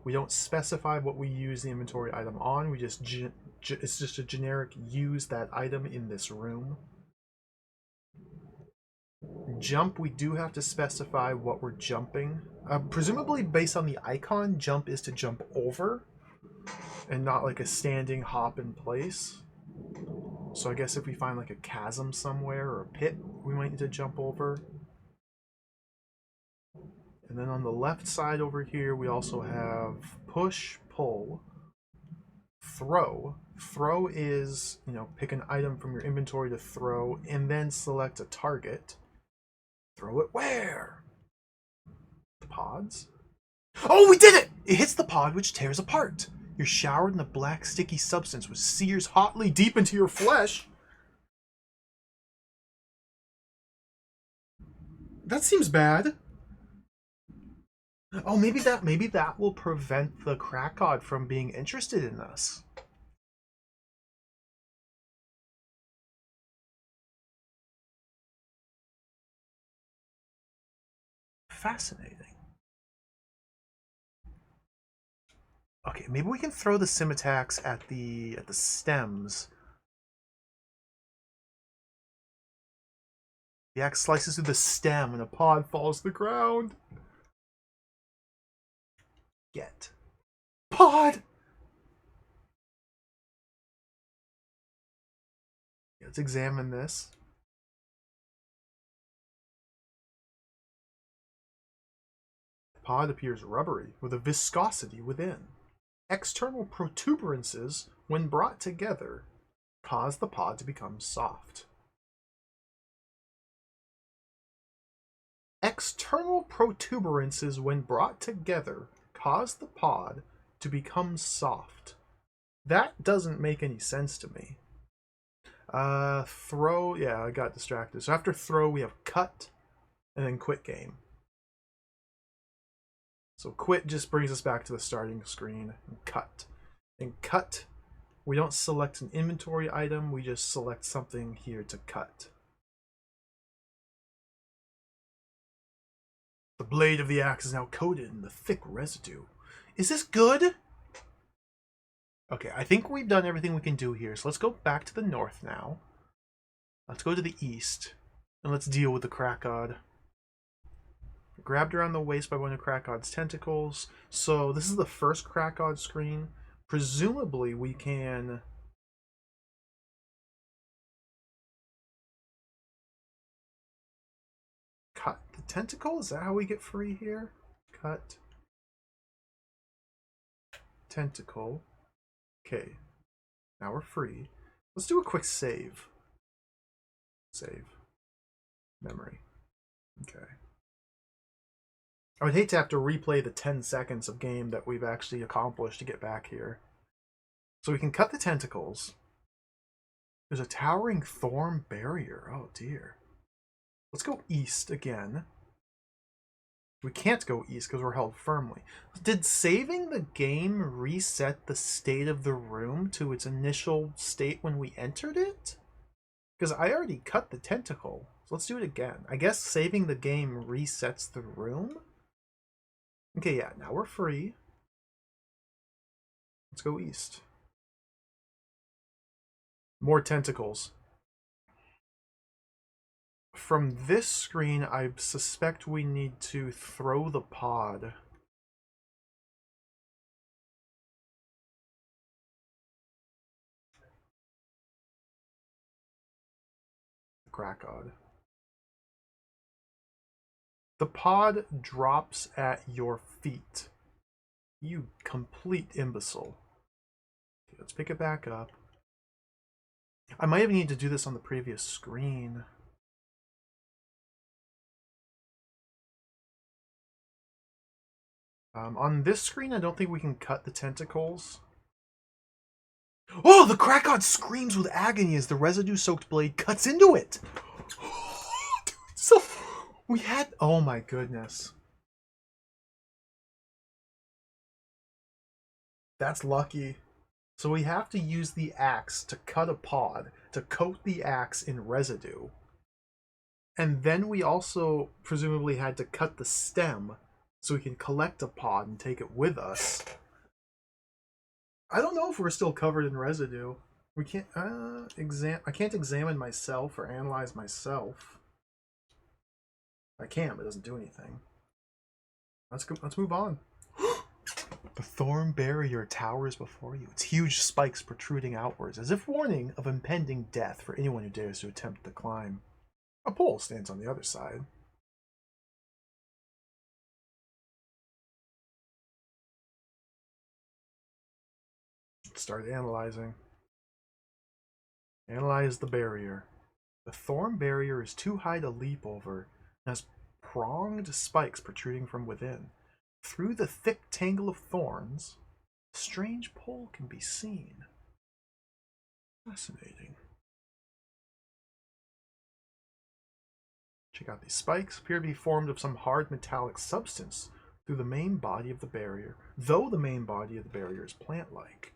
We don't specify what we use the inventory item on. We just it's just a generic use that item in this room. Jump, we do have to specify what we're jumping. Presumably based on the icon, jump is to jump over and not like a standing hop in place. So I guess if we find like a chasm somewhere or a pit, we might need to jump over. And then on the left side over here, we also have push, pull, throw. Throw is, pick an item from your inventory to throw and then select a target. Throw it where? The pods? Oh, we did it! It hits the pod, which tears apart. You're showered in a black, sticky substance which sears hotly deep into your flesh. That seems bad. Oh, maybe that will prevent the Krakod from being interested in us. Fascinating. Okay, maybe we can throw the Simitax at the stems. The axe slices through the stem and a pod falls to the ground. Get. Pod! Let's examine this. The pod appears rubbery, with a viscosity within. External protuberances, when brought together, cause the pod to become soft. External protuberances, when brought together, cause the pod to become soft. That doesn't make any sense to me. Throw, yeah, I got distracted. So after throw, we have cut, and then quit game. So quit just brings us back to the starting screen. And cut. And cut, we don't select an inventory item, we just select something here to cut. The blade of the axe is now coated in the thick residue. Is this good? Okay, I think we've done everything we can do here. So let's go back to the north now. Let's go to the east. And let's deal with the Krakod. Grabbed around the waist by one of Krakod's tentacles. So this is the first Krakod screen. Presumably we can... cut the tentacle? Is that how we get free here? Cut. Tentacle. Okay. Now we're free. Let's do a quick save. Save. Memory. Okay. I would hate to have to replay the 10 seconds of game that we've actually accomplished to get back here. So we can cut the tentacles. There's a towering thorn barrier. Oh dear. Let's go east again. We can't go east because we're held firmly. Did saving the game reset the state of the room to its initial state when we entered it? Because I already cut the tentacle. So let's do it again. I guess saving the game resets the room? Okay, yeah, now we're free. Let's go east. More tentacles. From this screen, I suspect we need to throw the pod. Krakod. The pod drops at your feet. You complete imbecile. Okay, let's pick it back up. I might have needed to do this on the previous screen. On this screen, I don't think we can cut the tentacles. Oh, the Krakod screams with agony as the residue-soaked blade cuts into it! So, we had... Oh my goodness. That's lucky. So we have to use the axe to cut a pod, to coat the axe in residue. And then we also presumably had to cut the stem so we can collect a pod and take it with us. I don't know if we're still covered in residue. We can't I can't examine myself or analyze myself. I can, but it doesn't do anything. Let's move on. The thorn barrier towers before you, its huge spikes protruding outwards, as if warning of impending death for anyone who dares to attempt the climb. A pole stands on the other side. Start analyzing. Analyze the barrier. The thorn barrier is too high to leap over and has pronged spikes protruding from within. Through the thick tangle of thorns, a strange pole can be seen. Fascinating. Check out these spikes. Appear to be formed of some hard metallic substance through the main body of the barrier, though the main body of the barrier is plant-like.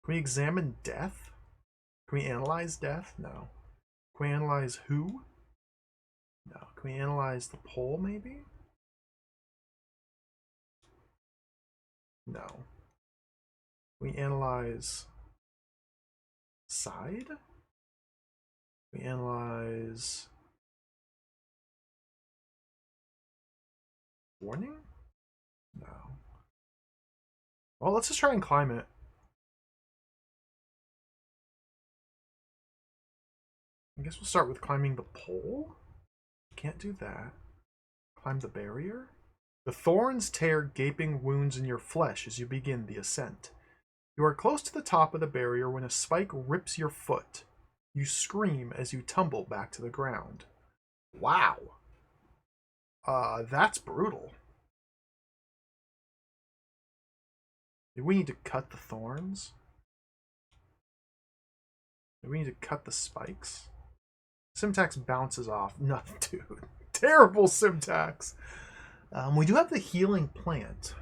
Can we examine death? Can we analyze death? No. Can we analyze who? No. Can we analyze the pole, maybe? No. Can we analyze side? Can we analyze warning? No. Well, let's just try and climb it. I guess we'll start with climbing the pole. Can't do that. Climb the barrier. The thorns tear gaping wounds in your flesh as you begin the ascent. You are close to the top of the barrier when a spike rips your foot. You scream as you tumble back to the ground. Wow. That's brutal. Do we need to cut the thorns? Do we need to cut the spikes? Syntax bounces off. No, dude. Terrible syntax. We do have the healing plant.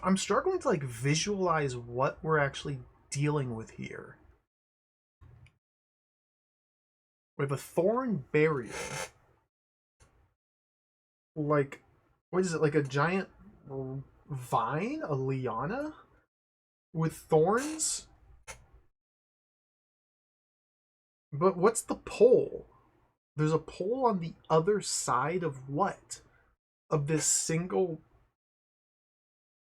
I'm struggling to like visualize what we're actually dealing with here. We have a thorn barrier. Like, what is it? Like a giant vine? A liana? With thorns? But what's the pole? There's a pole on the other side of what? Of this single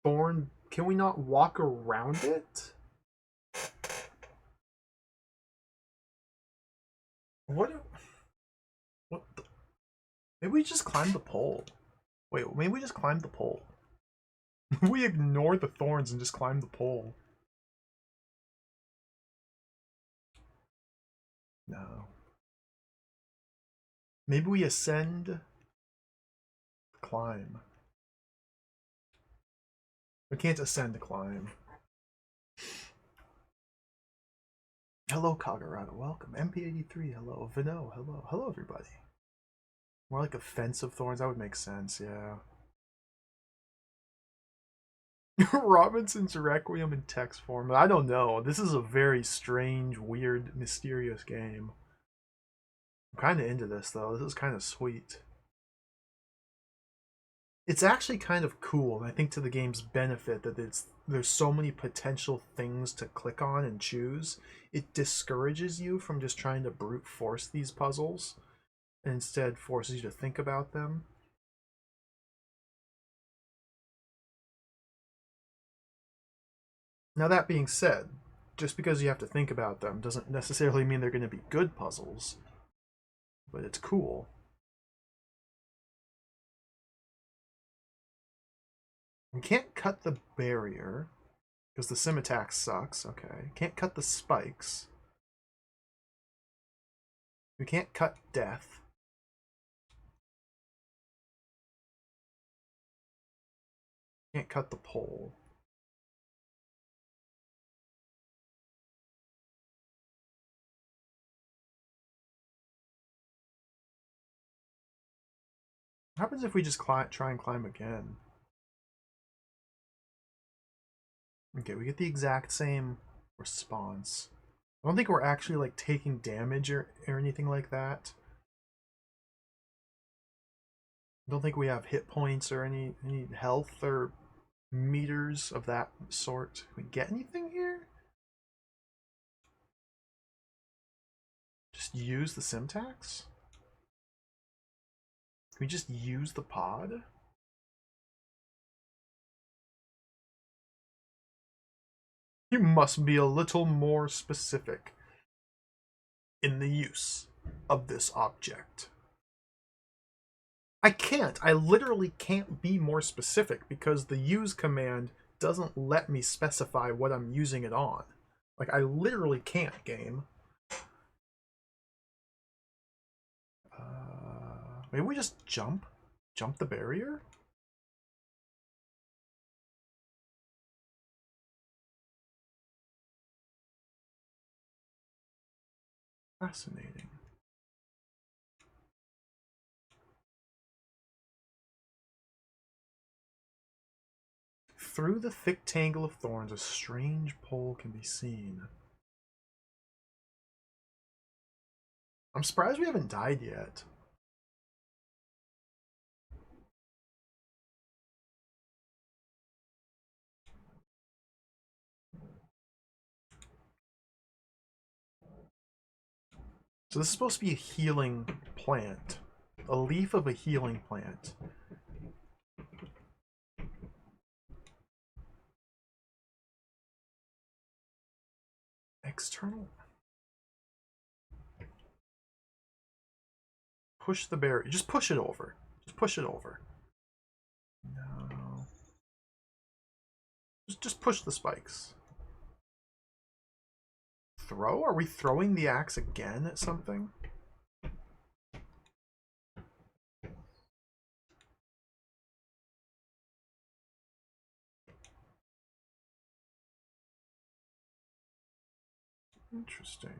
thorn? Can we not walk around it? What the? Maybe we just climb the pole. Wait, maybe we just climb the pole. We ignore the thorns and just climb the pole. No. Maybe we ascend, climb. I can't ascend to climb. Hello, Kagarada. Welcome. MP83. Hello. Vino. Hello. Hello, everybody. More like offensive thorns. That would make sense. Yeah. Robinson's Requiem in text form. I don't know. This is a very strange, weird, mysterious game. I'm kind of into this, though. This is kind of sweet. It's actually kind of cool, and I think to the game's benefit that there's so many potential things to click on and choose. It discourages you from just trying to brute force these puzzles, and instead forces you to think about them. Now that being said, just because you have to think about them doesn't necessarily mean they're going to be good puzzles, but it's cool. We can't cut the barrier, because the sim attack sucks. Okay. Can't cut the spikes. We can't cut death. Can't cut the pole. What happens if we just try and climb again? Okay, we get the exact same response. I don't think we're actually like taking damage or anything like that. I don't think we have hit points or any health or meters of that sort. Can we get anything here? Just use the Simtax? Can we just use the pod? You must be a little more specific in the use of this object. I can't. I literally can't be more specific because the use command doesn't let me specify what I'm using it on. Like, I literally can't, game. Maybe we just jump? Jump the barrier? Fascinating. Through the thick tangle of thorns, a strange pole can be seen. I'm surprised we haven't died yet. So this is supposed to be a healing plant. A leaf of a healing plant. External? Push the barrier. Just push it over. Just push it over. No. Just push the spikes. Throw? Are we throwing the axe again at something? Interesting.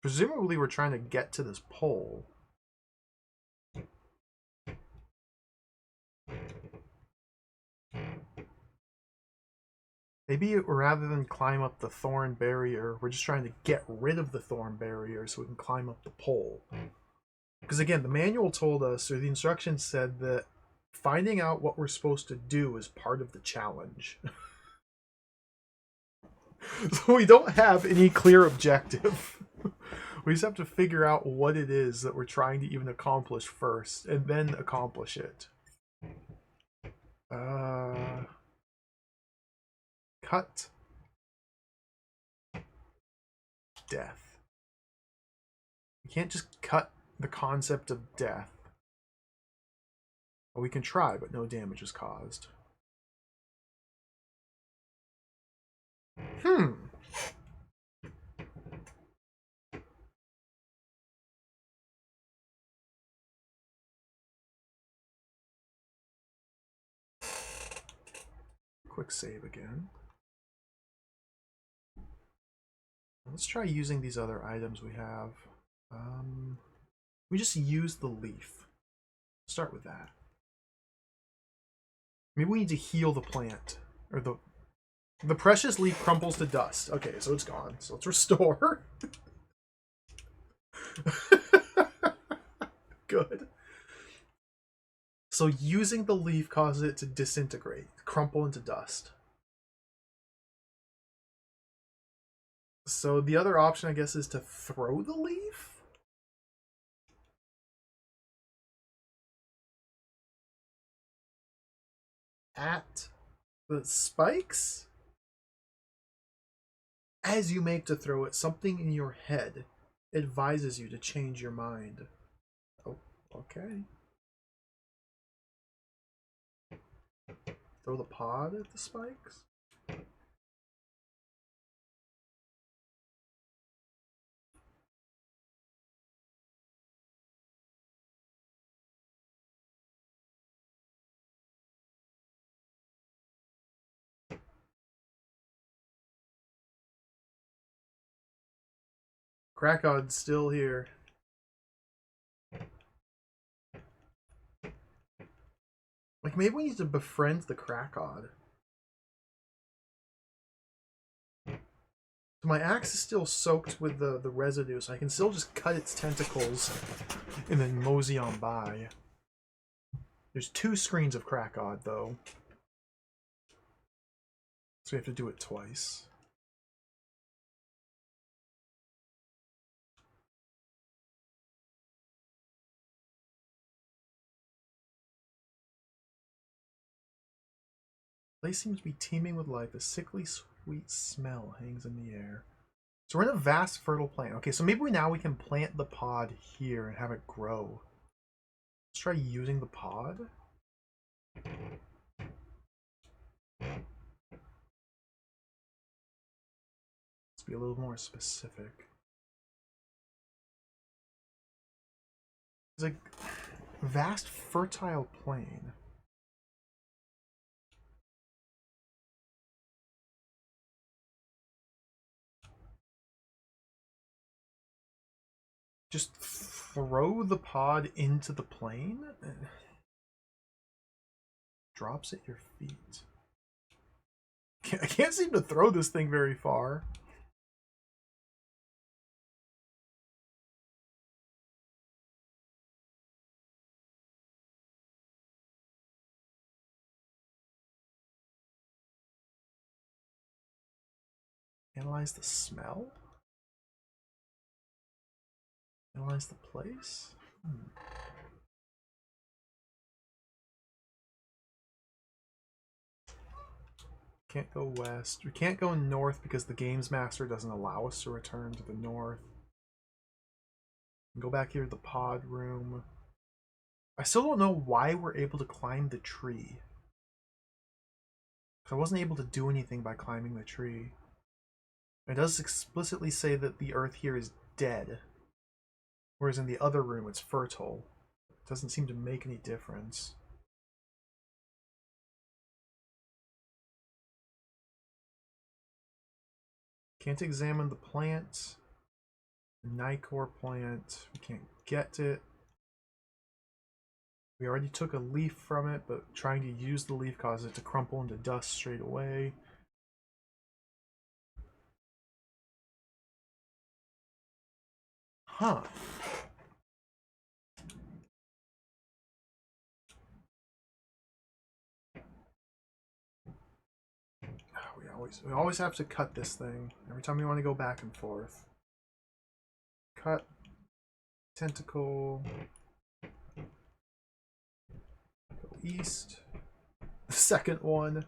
Presumably we're trying to get to this pole. Maybe rather than climb up the thorn barrier, we're just trying to get rid of the thorn barrier so we can climb up the pole. Because again, the manual told us, or the instructions said that finding out what we're supposed to do is part of the challenge. So we don't have any clear objective. We just have to figure out what it is that we're trying to even accomplish first, and then accomplish it. Cut. Death. You can't just cut the concept of death. Well, we can try, but no damage is caused. quick save again. Let's try using these other items we have. We just use the leaf. Start with that. Maybe we need to heal the plant. Or the precious leaf crumbles to dust. Okay, so it's gone. So let's restore. Good. So using the leaf causes it to disintegrate, crumple into dust. So the other option, I guess, is to throw the leaf? At the spikes? As you make to throw it, something in your head advises you to change your mind. Oh, okay. Throw the pod at the spikes? Krakod's still here. Like, maybe we need to befriend the Krakod. My axe is still soaked with the residue, so I can still just cut its tentacles and then mosey on by. There's 2 screens of Krakod, though. So we have to do it twice. The place seems to be teeming with life. A sickly sweet smell hangs in the air. So we're in a vast fertile plain. Okay, so maybe now we can plant the pod here and have it grow. Let's try using the pod. Let's be a little more specific. It's a vast fertile plain. Just throw the pod into the plane? Drops at your feet. I can't seem to throw this thing very far. Analyze the smell? Analyze the place? Can't go west. We can't go north because the Games Master doesn't allow us to return to the north. Go back here to the pod room. I still don't know why we're able to climb the tree. I wasn't able to do anything by climbing the tree. It does explicitly say that the earth here is dead. Whereas in the other room it's fertile. It doesn't seem to make any difference. Can't examine the plant. The Nicor plant. We can't get it. We already took a leaf from it, but trying to use the leaf causes it to crumple into dust straight away. Huh. We always have to cut this thing every time we want to go back and forth. Cut. Tentacle. Go east. The second one.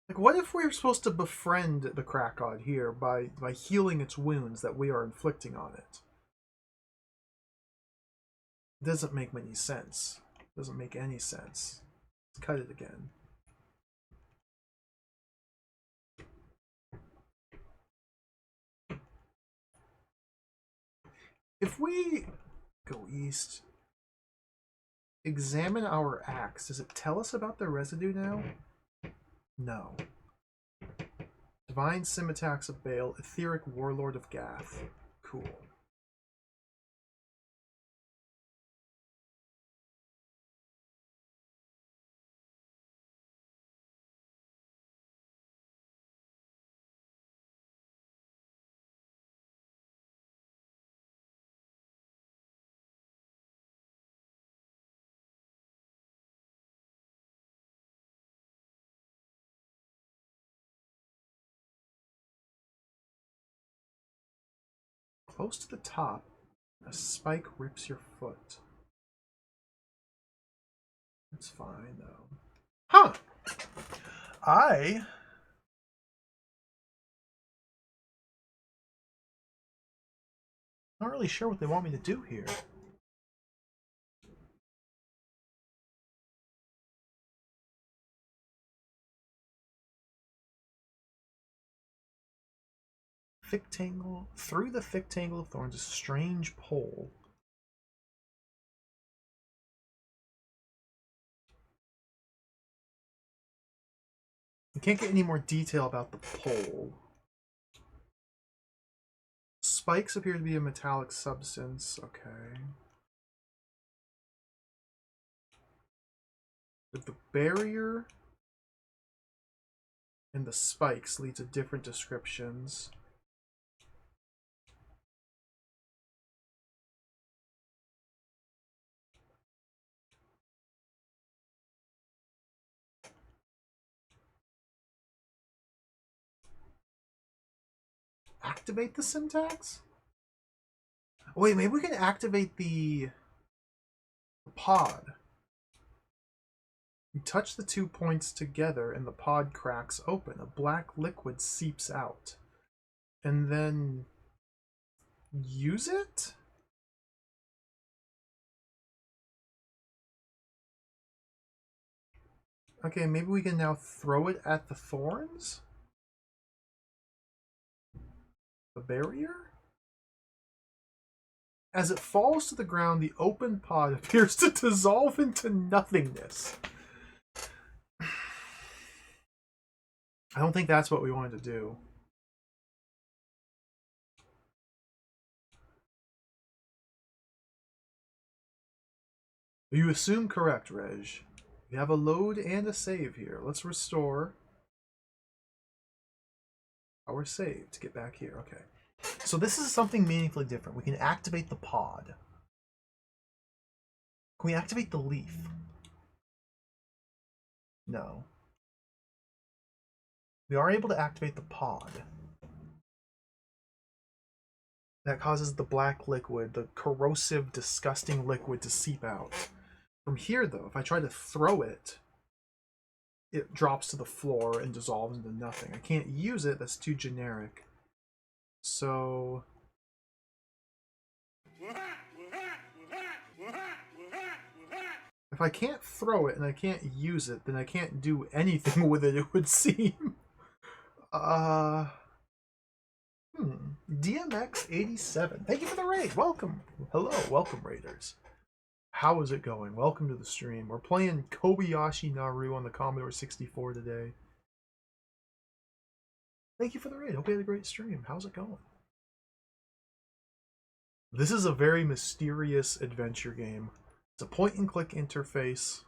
Like, what if we were supposed to befriend the Krakod here by healing its wounds that we are inflicting on it? It doesn't make any sense. It doesn't make any sense. Let's cut it again. If we go east, examine our axe, does it tell us about the residue now? No. Divine Scimitar of Bale, Etheric Warlord of Gath. Cool. Close to the top, a spike rips your foot. That's fine, though. Huh! Not really sure what they want me to do here. Thick tangle. Through the thick tangle of thorns, a strange pole. I can't get any more detail about the pole. Spikes appear to be a metallic substance. Okay. But the barrier and the spikes lead to different descriptions. Activate the syntax? Wait, maybe we can activate the pod. You touch the 2 points together and the pod cracks open. A black liquid seeps out. And then use it? Okay, maybe we can now throw it at the thorns? The barrier? As it falls to the ground, the open pod appears to dissolve into nothingness. I don't think that's what we wanted to do. You assume correct, Reg. We have a load and a save here. Let's restore our save to get back here. Okay. So this is something meaningfully different. We can activate the pod. Can we activate the leaf? No. We are able to activate the pod. That causes the black liquid, the corrosive, disgusting liquid to seep out. From here, though, if I try to throw it, it drops to the floor and dissolves into nothing. I can't use it, that's too generic. So... if I can't throw it and I can't use it, then I can't do anything with it, it would seem. DMX87. Thank you for the raid. Welcome. Hello. Welcome, raiders. How is it going? Welcome to the stream. We're playing Kobayashi Naru on the Commodore 64 today. Thank you for the raid. Hope you had a great stream. How's it going? This is a very mysterious adventure game. It's a point-and-click interface.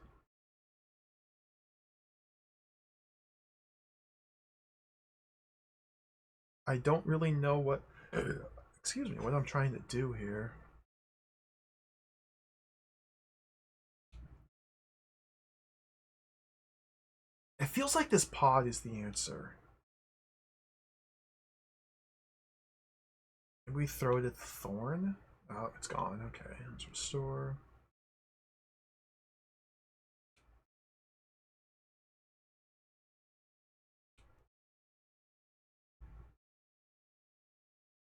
I don't really know what... excuse me, what I'm trying to do here. It feels like this pod is the answer. Maybe we throw it at the thorn? Oh, it's gone. Okay, let's restore.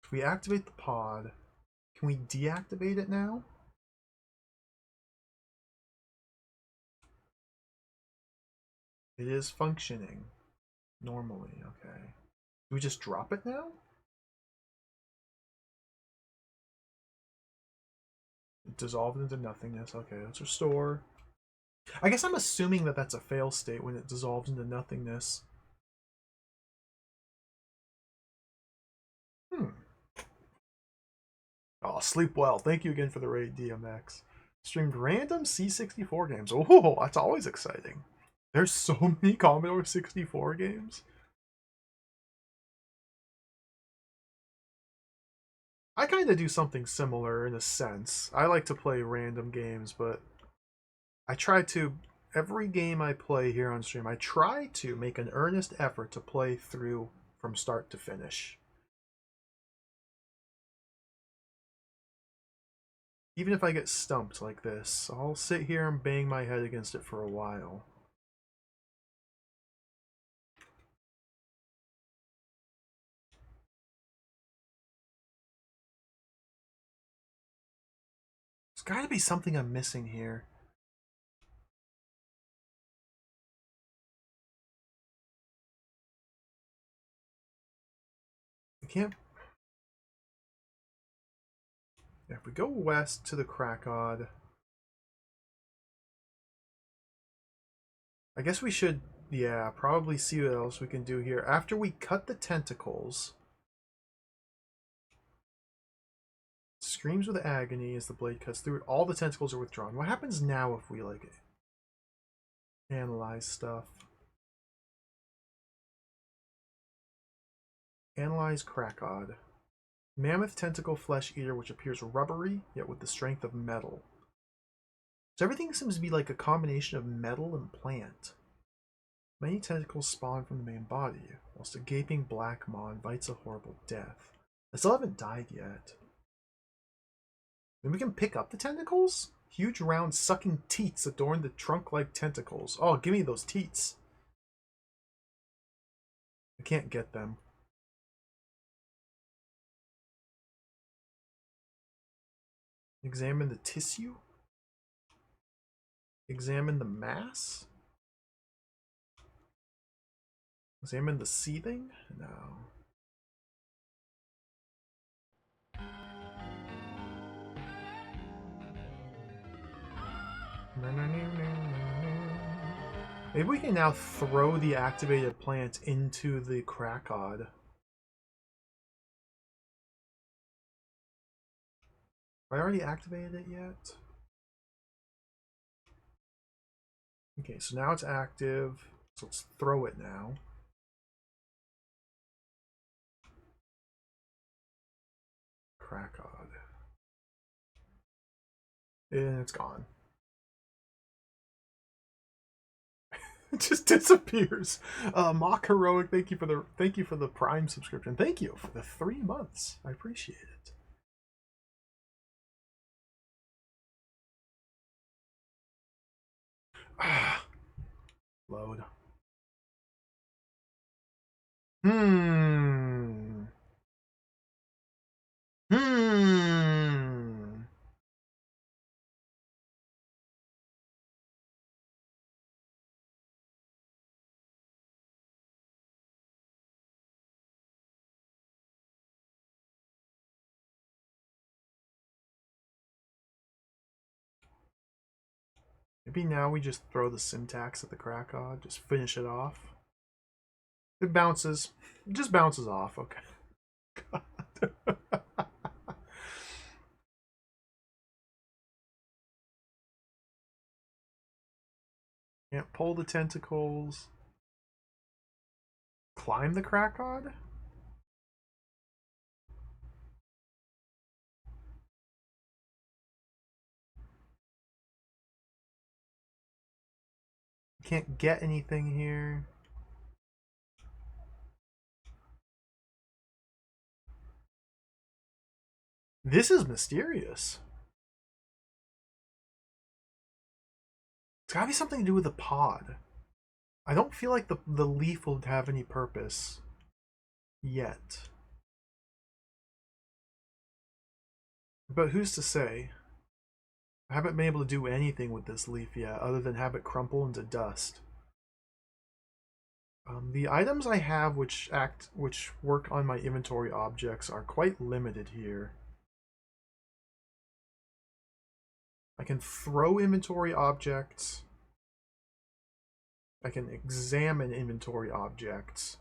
If we activate the pod, can we deactivate it now? It is functioning normally, okay. Do we just drop it now? It dissolved into nothingness. Okay, let's restore. I guess I'm assuming that that's a fail state when it dissolves into nothingness. Hmm. Oh, sleep well. Thank you again for the raid, DMX. Streamed random C64 games. Oh, that's always exciting. There's so many Commodore 64 games. I kind of do something similar in a sense. I like to play random games, but I try to, every game I play here on stream, I try to make an earnest effort to play through from start to finish. Even if I get stumped like this, I'll sit here and bang my head against it for a while. There's gotta be something I'm missing here. I can't... If we go west to the Krakod, I guess we should, yeah, probably see what else we can do here. After we cut the tentacles, screams with agony as the blade cuts through it. All the tentacles are withdrawn. What happens now if we, like, analyze stuff? Analyze Krakod. Mammoth tentacle flesh eater which appears rubbery, yet with the strength of metal. So everything seems to be like a combination of metal and plant. Many tentacles spawn from the main body, whilst a gaping black maw invites a horrible death. I still haven't died yet. Then we can pick up the tentacles? Huge round sucking teats adorn the trunk-like tentacles. Oh, give me those teats. I can't get them. Examine the tissue? Examine the mass? Examine the seething? No. Maybe we can now throw the activated plant into the Krakod. Have I already activated it yet? Okay, so now it's active. So let's throw it now. Krakod. And it's gone. It just disappears. Mock Heroic, thank you for the Prime subscription. Thank you for the 3 months. I appreciate it. Load. Hmm. Maybe now we just throw the syntax at the Krakod, just finish it off. It bounces. It just bounces off, okay. God. Can't pull the tentacles. Climb the Krakod? Can't get anything here. This is mysterious. It's gotta be something to do with the pod. I don't feel like the leaf will have any purpose yet. But who's to say? I haven't been able to do anything with this leaf yet, other than have it crumple into dust. The items I have which work on my inventory objects are quite limited here. I can throw inventory objects. I can examine inventory objects.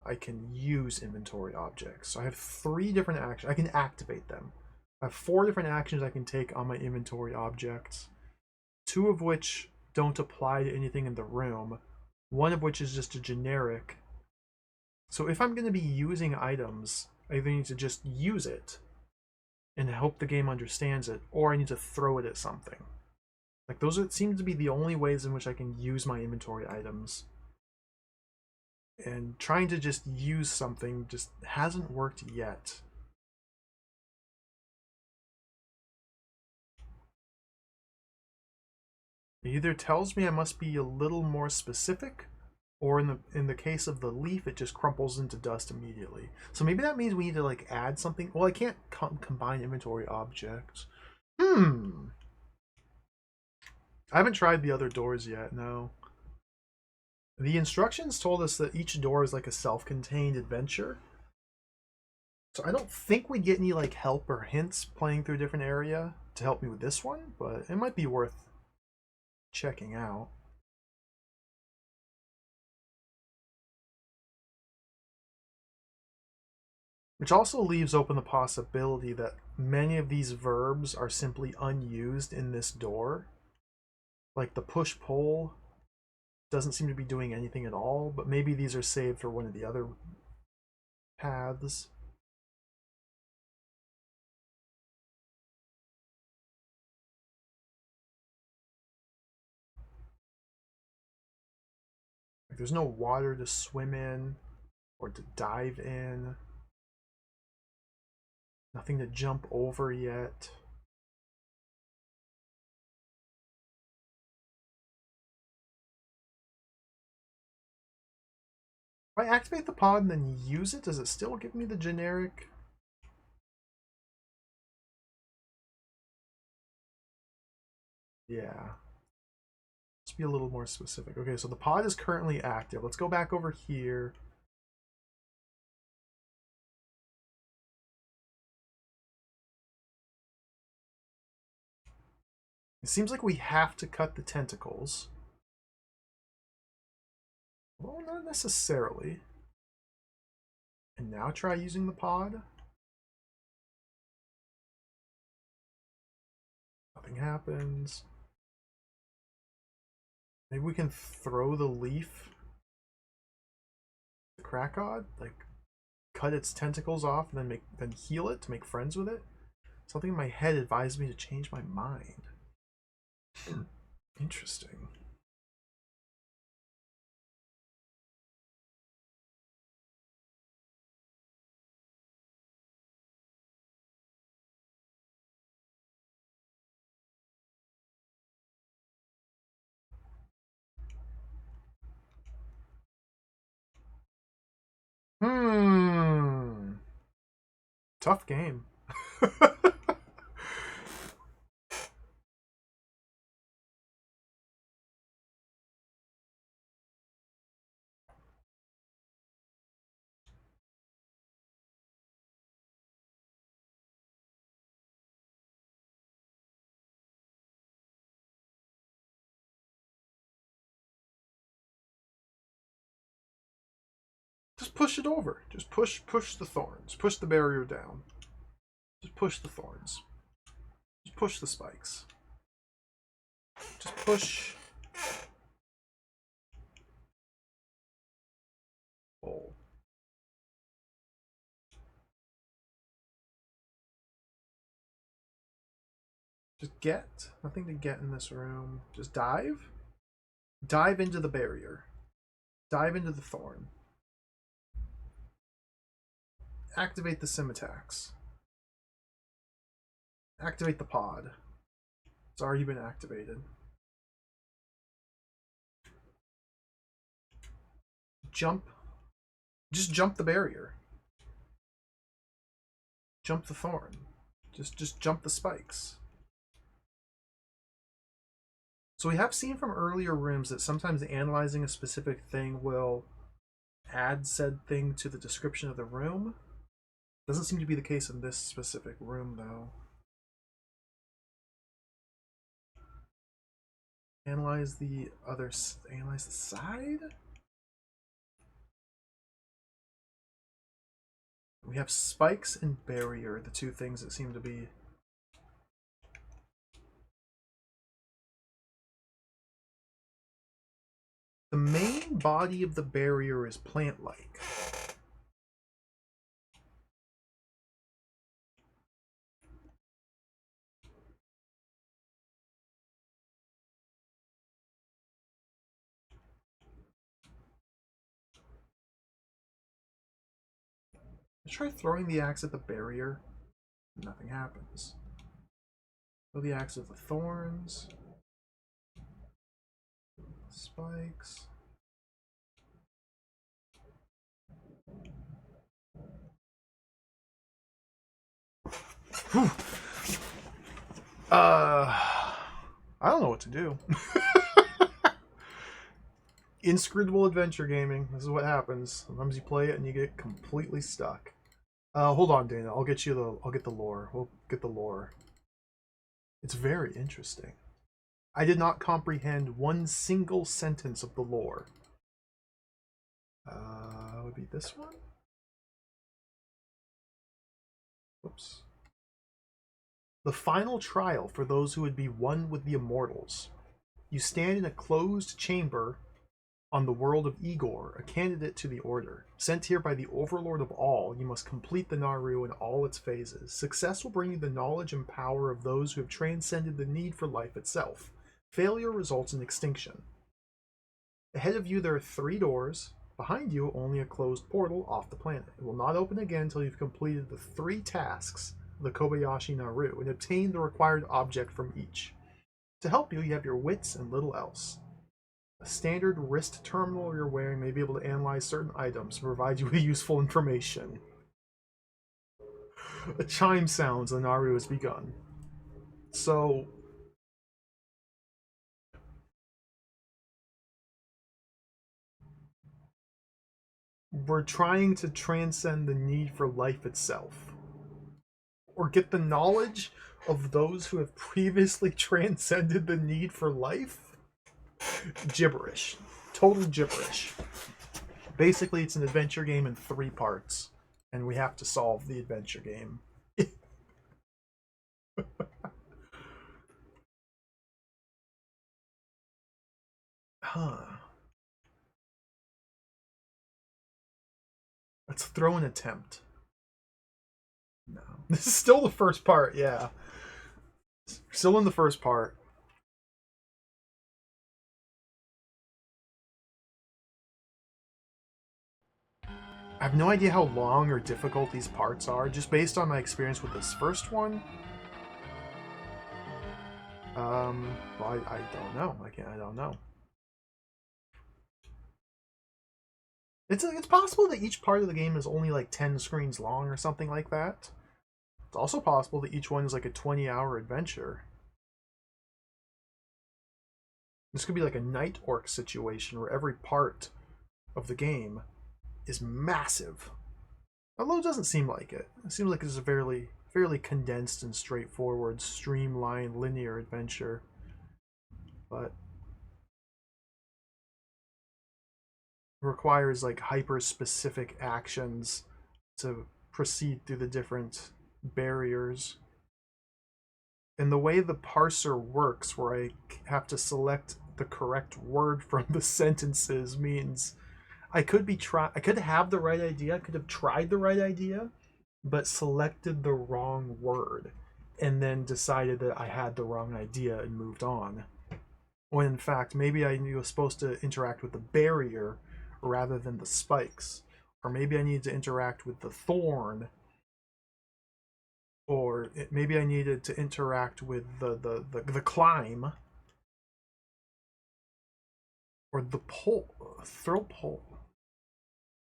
I can use inventory objects. So I have 3 different actions. I can activate them. I have 4 different actions I can take on my inventory objects, 2 of which don't apply to anything in the room, 1 of which is just a generic. So if I'm going to be using items, I either need to just use it and hope the game understands it, or I need to throw it at something. Like, those seem to be the only ways in which I can use my inventory items. And trying to just use something just hasn't worked yet. It either tells me I must be a little more specific, or in the case of the leaf, it just crumples into dust immediately. So maybe that means we need to like add something. Well, I can't combine inventory objects. I haven't tried the other doors yet, no. The instructions told us that each door is like a self-contained adventure. So I don't think we get any like help or hints playing through a different area to help me with this one, but it might be worth checking out. Which also leaves open the possibility that many of these verbs are simply unused in this door. Like the push-pull doesn't seem to be doing anything at all, but maybe these are saved for one of the other paths. Like there's no water to swim in or to dive in. Nothing to jump over yet. If I activate the pod and then use it, does it still give me the generic? Yeah. Let's be a little more specific. Okay, so the pod is currently active. Let's go back over here. It seems like we have to cut the tentacles. Well, not necessarily. And now try using the pod. Nothing happens. Maybe we can throw the leaf. The Krakod? Like, cut its tentacles off and then heal it to make friends with it? Something in my head advised me to change my mind. Interesting. Tough game. Just push it over. Just push the thorns. Push the barrier down. Just push the thorns. Just push the spikes. Just push. Oh. Just get. Nothing to get in this room. Just dive. Dive into the barrier. Dive into the thorn. Activate the sim attacks. Activate the pod. It's already been activated. Jump. Just jump the barrier. Jump the thorn. Just jump the spikes. So we have seen from earlier rooms that sometimes analyzing a specific thing will add said thing to the description of the room. Doesn't seem to be the case in this specific room, though. Analyze the other. Analyze the side. We have spikes and barrier, the two things that seem to be. The main body of the barrier is plant-like. Let's try throwing the axe at the barrier. Nothing happens. Throw the axe at the thorns. Spikes. Whew. I don't know what to do. Inscrutable adventure gaming. This is what happens. Sometimes you play it and you get completely stuck. Hold on, Dana. I'll get the lore. We'll get the lore. It's very interesting. I did not comprehend one single sentence of the lore. Would be this one? Oops. The final trial for those who would be one with the immortals. You stand in a closed chamber on the world of Igor, a candidate to the Order. Sent here by the Overlord of all, you must complete the Naru in all its phases. Success will bring you the knowledge and power of those who have transcended the need for life itself. Failure results in extinction. Ahead of you there are 3 doors. Behind you, only a closed portal off the planet. It will not open again until you've completed the 3 tasks of the Kobayashi Naru and obtained the required object from each. To help you, you have your wits and little else. A standard wrist terminal you're wearing may be able to analyze certain items and provide you with useful information. A chime sounds, the Naru has begun. So, we're trying to transcend the need for life itself. Or get the knowledge of those who have previously transcended the need for life? Gibberish. Total gibberish. Basically, it's an adventure game in 3 parts, and we have to solve the adventure game. Huh. Let's throw an attempt. No. This is still the first part, yeah. Still in the first part. I have no idea how long or difficult these parts are, just based on my experience with this first one. Well, I don't know. I don't know. It's possible that each part of the game is only like 10 screens long or something like that. It's also possible that each one is like a 20-hour adventure. This could be like a Night Orc situation where every part of the game is massive. Although it doesn't seem like it. It seems like it's a fairly condensed and straightforward, streamlined, linear adventure. But it requires like hyper-specific actions to proceed through the different barriers. And the way the parser works, where I have to select the correct word from the sentences, means I could have the right idea, I could have tried the right idea, but selected the wrong word, and then decided that I had the wrong idea and moved on. When in fact, maybe I was supposed to interact with the barrier rather than the spikes. Or maybe I needed to interact with the thorn. Or maybe I needed to interact with the climb. Or the pole. Throw pole.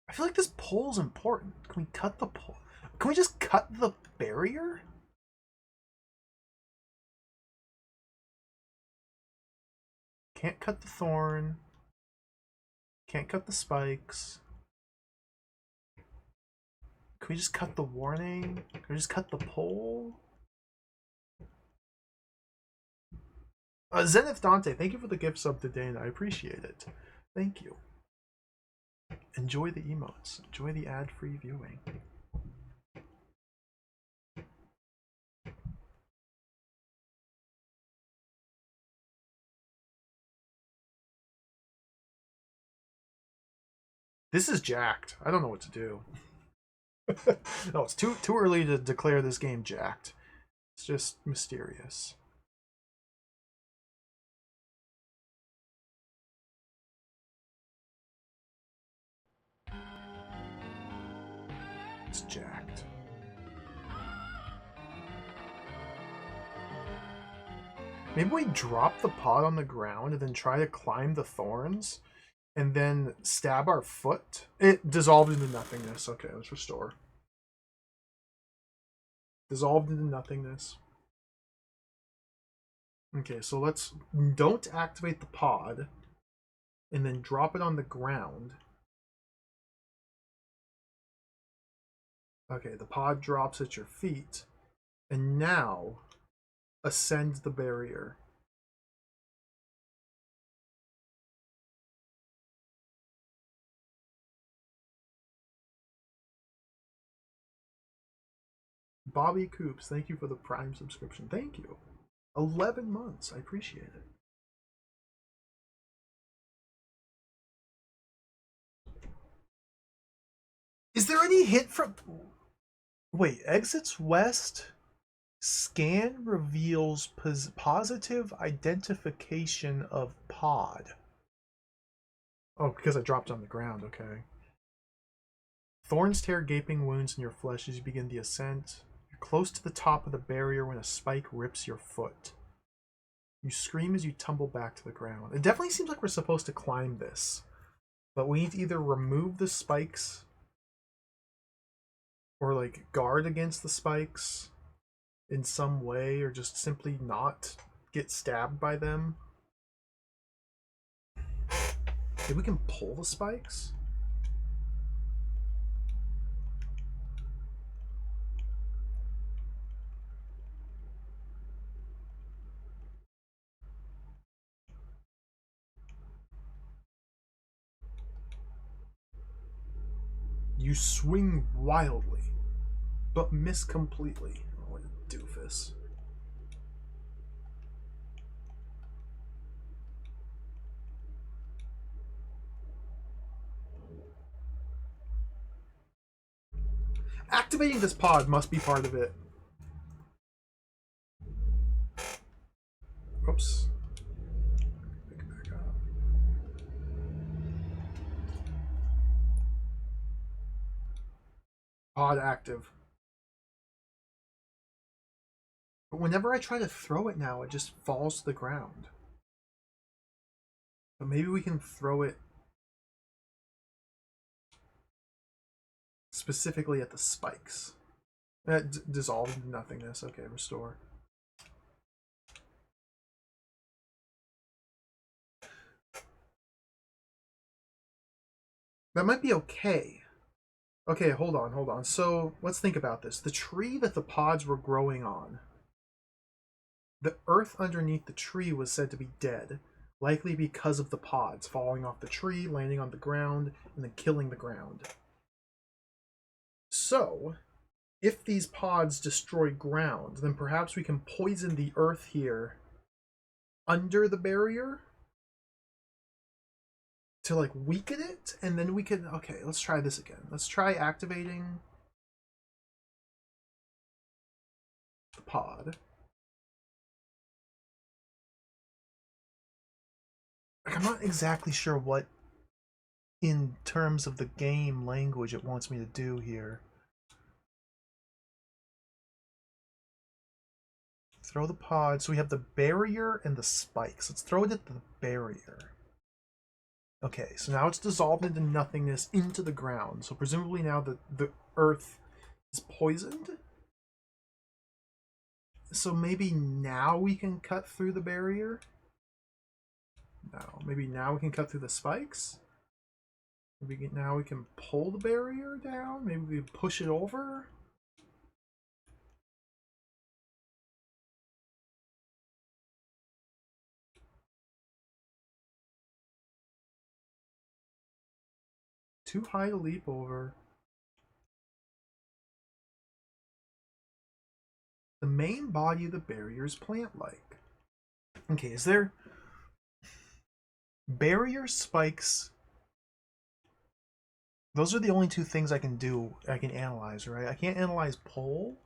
I feel like this pole's important. Can we cut the pole? Can we just cut the barrier? Can't cut the thorn. Can't cut the spikes. Can we just cut the warning? Can we just cut the pole? Zenith Dante, thank you for the gift sub to Dana. I appreciate it. Thank you. Enjoy the emotes. Enjoy the ad-free viewing. This is jacked. I don't know what to do. No, it's too early to declare this game jacked. It's just mysterious. It's jacked. Maybe we drop the pod on the ground and then try to climb the thorns and then stab our foot. It dissolved into nothingness. Okay, let's restore. Dissolved into nothingness. Okay, so don't activate the pod and then drop it on the ground. Okay, the pod drops at your feet, and now ascend the barrier. Bobby Coops, thank you for the Prime subscription. Thank you. 11 months. I appreciate it. Is there any hint from... Wait, exits west. Scan reveals positive identification of pod. Oh, because I dropped on the ground. Okay. Thorns tear gaping wounds in your flesh as you begin the ascent. You're close to the top of the barrier when a spike rips your foot. You scream as you tumble back to the ground. It definitely seems like we're supposed to climb this. But we need to either remove the spikes or like guard against the spikes in some way, or just simply not get stabbed by them. Maybe we can pull the spikes? You swing wildly, but miss completely. Oh, what a doofus. Activating this pod must be part of it. Oops. Pick it back up. Pod active. But whenever I try to throw it now, it just falls to the ground. But maybe we can throw it specifically at the spikes. Dissolved into nothingness. Okay, restore. That might be okay. Okay, hold on. So let's think about this. The tree that the pods were growing on, the earth underneath the tree was said to be dead, likely because of the pods falling off the tree, landing on the ground, and then killing the ground. So, if these pods destroy ground, then perhaps we can poison the earth here under the barrier to like weaken it, and then we can... Okay, let's try this again. Let's try activating the pod. Like, I'm not exactly sure what, in terms of the game language, it wants me to do here. Throw the pod. So we have the barrier and the spikes. Let's throw it at the barrier. Okay, so now it's dissolved into nothingness into the ground. So presumably now the earth is poisoned. So maybe now we can cut through the barrier? No, maybe now we can cut through the spikes? Maybe now we can pull the barrier down? Maybe we push it over? too high to leap over. The main body of the barrier is plant-like. Okay, is there... Barrier spikes... Those are the only two things I can do, I can analyze, right? I can't analyze pole.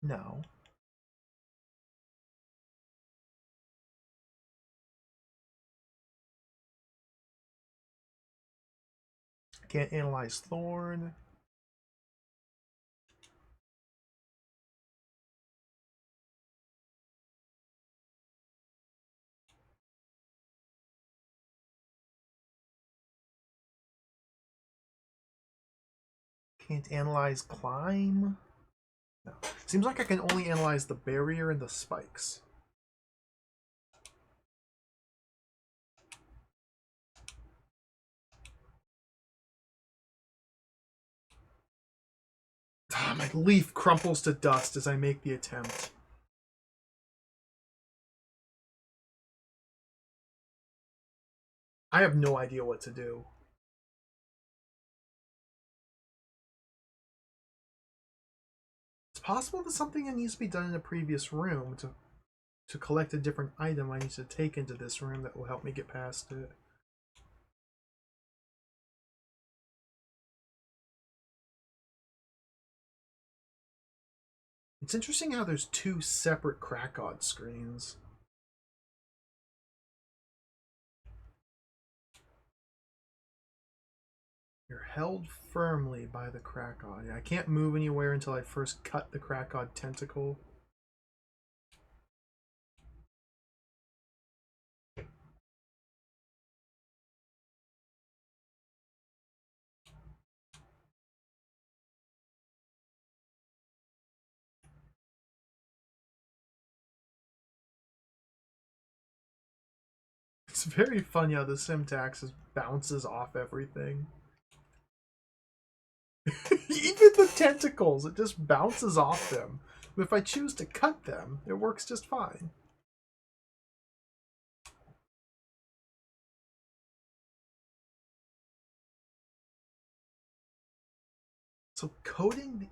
No. I can't analyze thorn. Can't analyze climb. No. Seems like I can only analyze the barrier and the spikes. Ah, my leaf crumples to dust as I make the attempt. I have no idea what to do. It's possible that something that needs to be done in a previous room to collect a different item I need to take into this room that will help me get past it. It's interesting how there's two separate Krakod screens. You're held firmly by the Krakod. I can't move anywhere until I first cut the Krakod tentacle. It's very funny how the syntax bounces off everything. Even the tentacles, it just bounces off them. But if I choose to cut them, it works just fine. So coding the...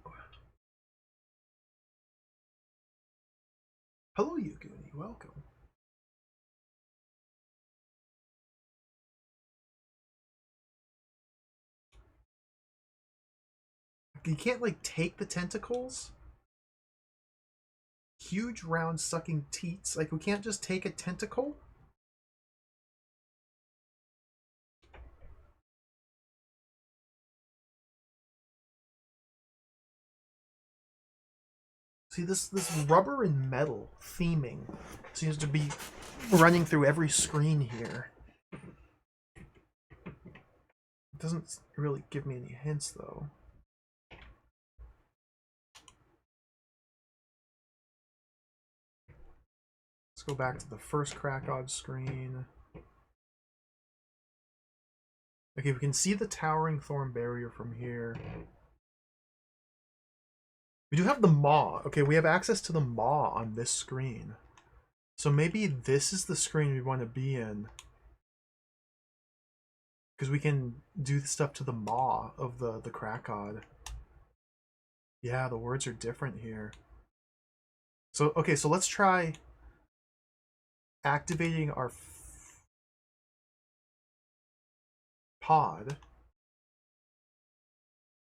Hello, Yuguni. Welcome. You can't, like, take the tentacles? Huge, round, sucking teats. Like, we can't just take a tentacle? See, this rubber and metal theming seems to be running through every screen here. It doesn't really give me any hints, though. Let's go back to the first Krakod screen. Okay, we can see the towering thorn barrier from here. We do have the maw. Okay, we have access to the maw on this screen. So maybe this is the screen we want to be in. Because we can do stuff to the maw of the Krakod. Yeah, the words are different here. So, okay, so let's try activating our pod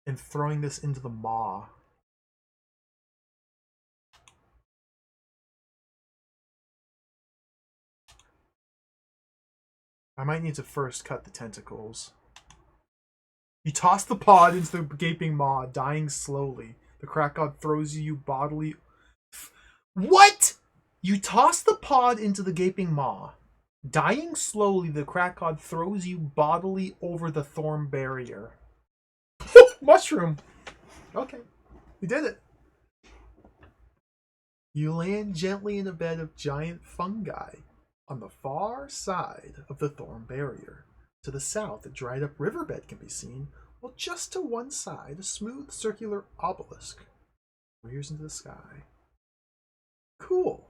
and throwing this into the maw. I might need to first cut the tentacles. You toss the pod into the gaping maw, dying slowly. The Krakod throws you bodily... What?! You toss the pod into the gaping maw. Dying slowly, the Krakod throws you bodily over the thorn barrier. Mushroom! Okay, we did it. You land gently in a bed of giant fungi on the far side of the thorn barrier. To the south, a dried up riverbed can be seen, while just to one side, a smooth circular obelisk rears into the sky. Cool.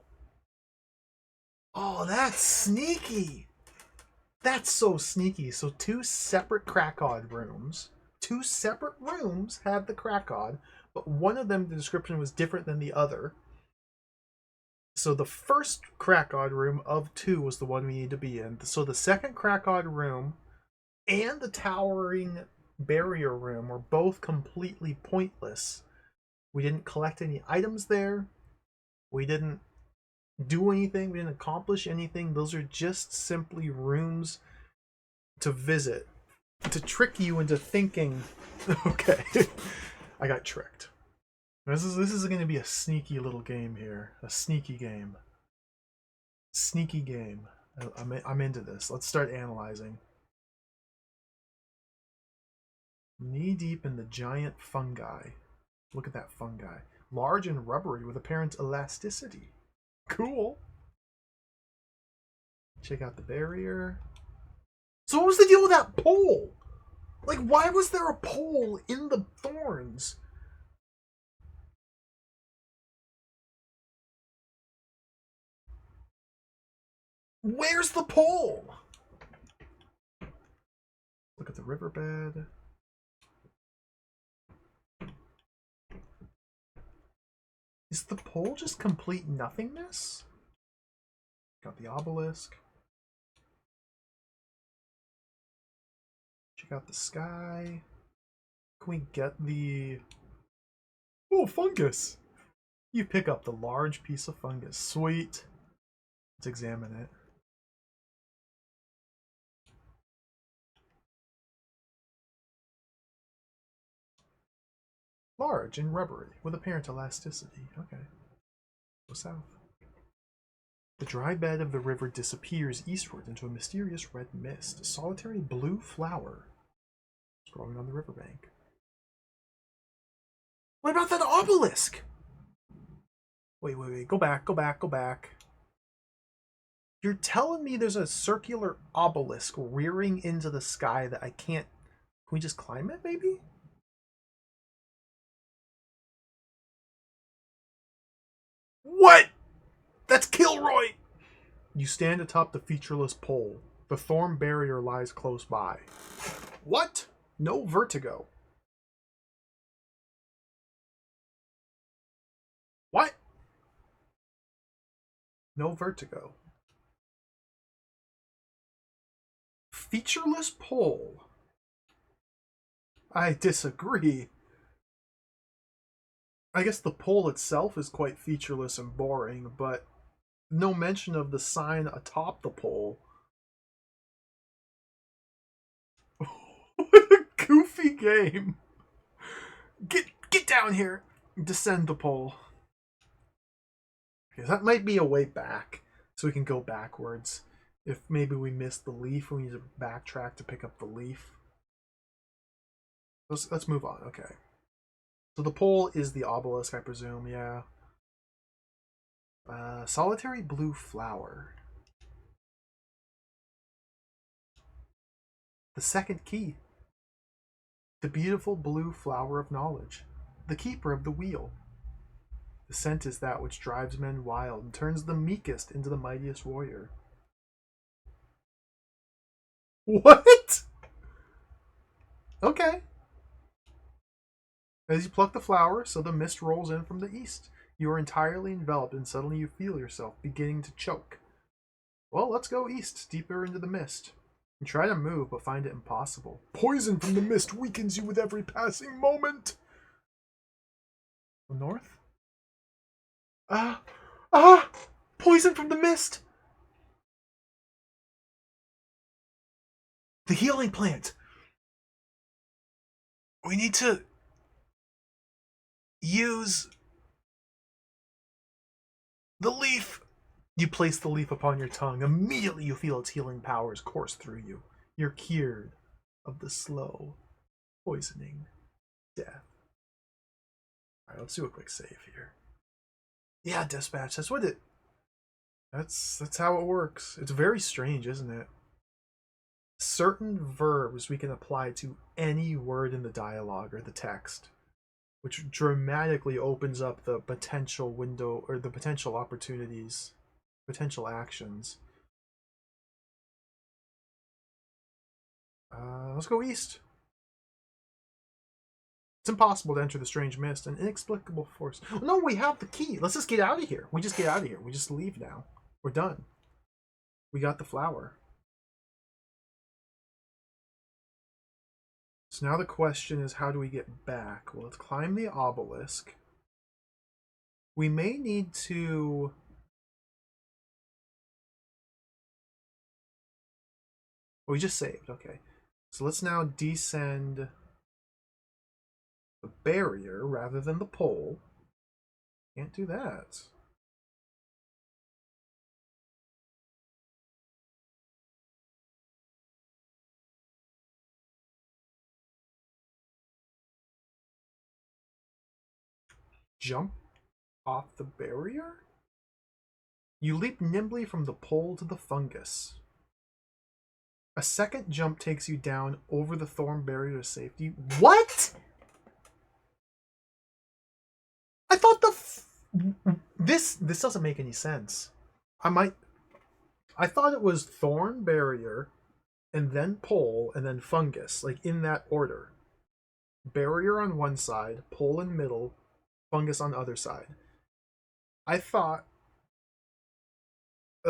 Oh, that's sneaky. That's so sneaky. So two separate Krakod rooms. Two separate rooms had the Krakod, but one of them, the description was different than the other. So the first Krakod room of two was the one we need to be in. So the second Krakod room and the towering barrier room were both completely pointless. We didn't collect any items there. We didn't do anything. We didn't accomplish anything. Those are just simply rooms to visit, to trick you into thinking. Okay, I got tricked. This is going to be a sneaky little game here. A sneaky game. Sneaky game. I'm into this. Let's start analyzing. Knee deep in the giant fungi. Look at that fungi. Large and rubbery with apparent elasticity. Cool. Check out the barrier. So what was the deal with that pole? Like, why was there a pole in the thorns? Where's the pole? Look at the riverbed. Is the pole just complete nothingness? Got the obelisk. Check out the sky. Can we get the... Oh, fungus! You pick up the large piece of fungus. Sweet. Let's examine it. Large and rubbery, with apparent elasticity. Okay. Go south. The dry bed of the river disappears eastward into a mysterious red mist. A solitary blue flower is growing on the riverbank. What about that obelisk? Wait. Go back. You're telling me there's a circular obelisk rearing into the sky that I can't... Can we just climb it, maybe? What? That's Kilroy! You stand atop the featureless pole. The thorn barrier lies close by. What? No vertigo. What? No vertigo. Featureless pole. I disagree. I guess the pole itself is quite featureless and boring, but no mention of the sign atop the pole. What a goofy game. Get down here. Descend the pole. Okay, that might be a way back, so we can go backwards. If maybe we missed the leaf, we need to backtrack to pick up the leaf. Let's move on. Okay. So the pole is the obelisk, I presume. Yeah. Solitary blue flower. The second key. The beautiful blue flower of knowledge. The keeper of the wheel. The scent is that which drives men wild and turns the meekest into the mightiest warrior. What? Okay. As you pluck the flower, so the mist rolls in from the east. You are entirely enveloped, and suddenly you feel yourself beginning to choke. Well, let's go east, deeper into the mist. You try to move, but find it impossible. Poison from the mist weakens you with every passing moment. North? Poison from the mist! The healing plant! We need to use the leaf. You place the leaf upon your tongue. Immediately you feel its healing powers course through you. You're cured of the slow, poisoning death. Alright, let's do a quick save here. Yeah, dispatch, that's what it... That's how it works. It's very strange, isn't it? Certain verbs we can apply to any word in the dialogue or the text, which dramatically opens up the potential window or the potential opportunities, potential actions. Let's go east. It's impossible to enter the strange mist. An inexplicable force. Oh, no, we have the key. Let's just get out of here. We just get out of here. We just leave now. We're done. We got the flower. So now the question is, how do we get back? Well, let's climb the obelisk. We may need to... Oh, we just saved. Okay. So let's now descend the barrier rather than the pole. Can't do that. Jump off the barrier? You leap nimbly from the pole to the fungus. A second jump takes you down over the thorn barrier to safety. What? I thought this doesn't make any sense. I thought it was thorn barrier and then pole and then fungus, like in that order. Barrier on one side, pole in middle, fungus on the other side. I thought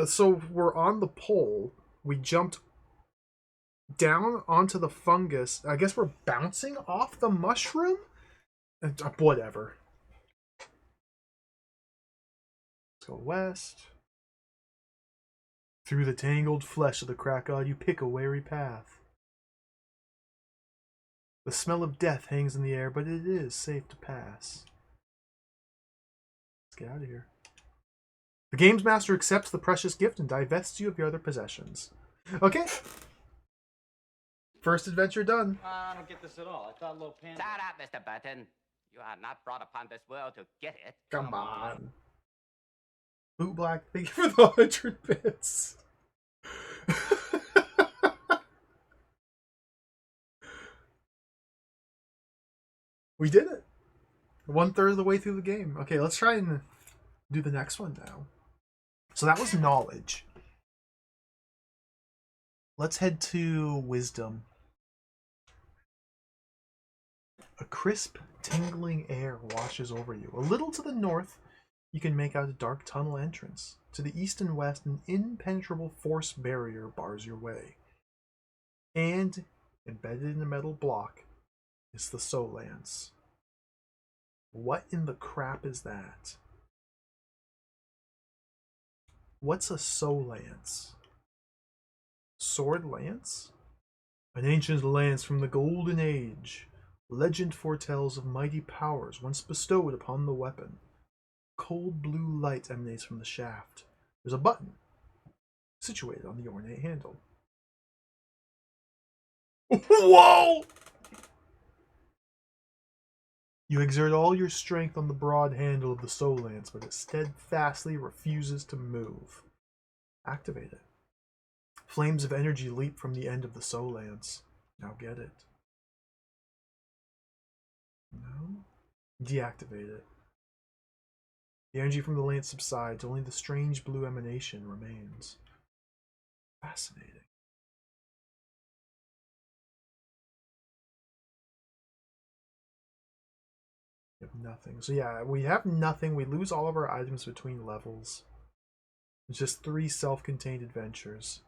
so we're on the pole, we jumped down onto the fungus. I guess we're bouncing off the mushroom? Whatever. Let's go west. Through the tangled flesh of the Krakow, you pick a wary path. The smell of death hangs in the air, but it is safe to pass. Let's get out of here. The games master accepts the precious gift and divests you of your other possessions. Okay. First adventure done. I don't get this at all. I thought Low Panda... Shut up, Mr. Burton. You are not brought upon this world to get it. Come on. Boot Black, thank you for the 100 bits. We did it. 1/3 of the way through the game. Okay, let's try and do the next one now. So that was knowledge. Let's head to wisdom. A crisp, tingling air washes over you. A little to the north, you can make out a dark tunnel entrance. To the east and west, an impenetrable force barrier bars your way. And, embedded in a metal block, is the Soul Lance. What in the crap is that? What's a Soul Lance? Sword Lance? An ancient lance from the Golden Age. Legend foretells of mighty powers once bestowed upon the weapon. Cold blue light emanates from the shaft. There's a button situated on the ornate handle. Whoa! You exert all your strength on the broad handle of the Soul Lance, but it steadfastly refuses to move. Activate it. Flames of energy leap from the end of the Soul Lance. Now get it. No? Deactivate it. The energy from the lance subsides, only the strange blue emanation remains. Fascinating. We have nothing. So yeah, we have nothing. We lose all of our items between levels. It's just 3 self-contained adventures.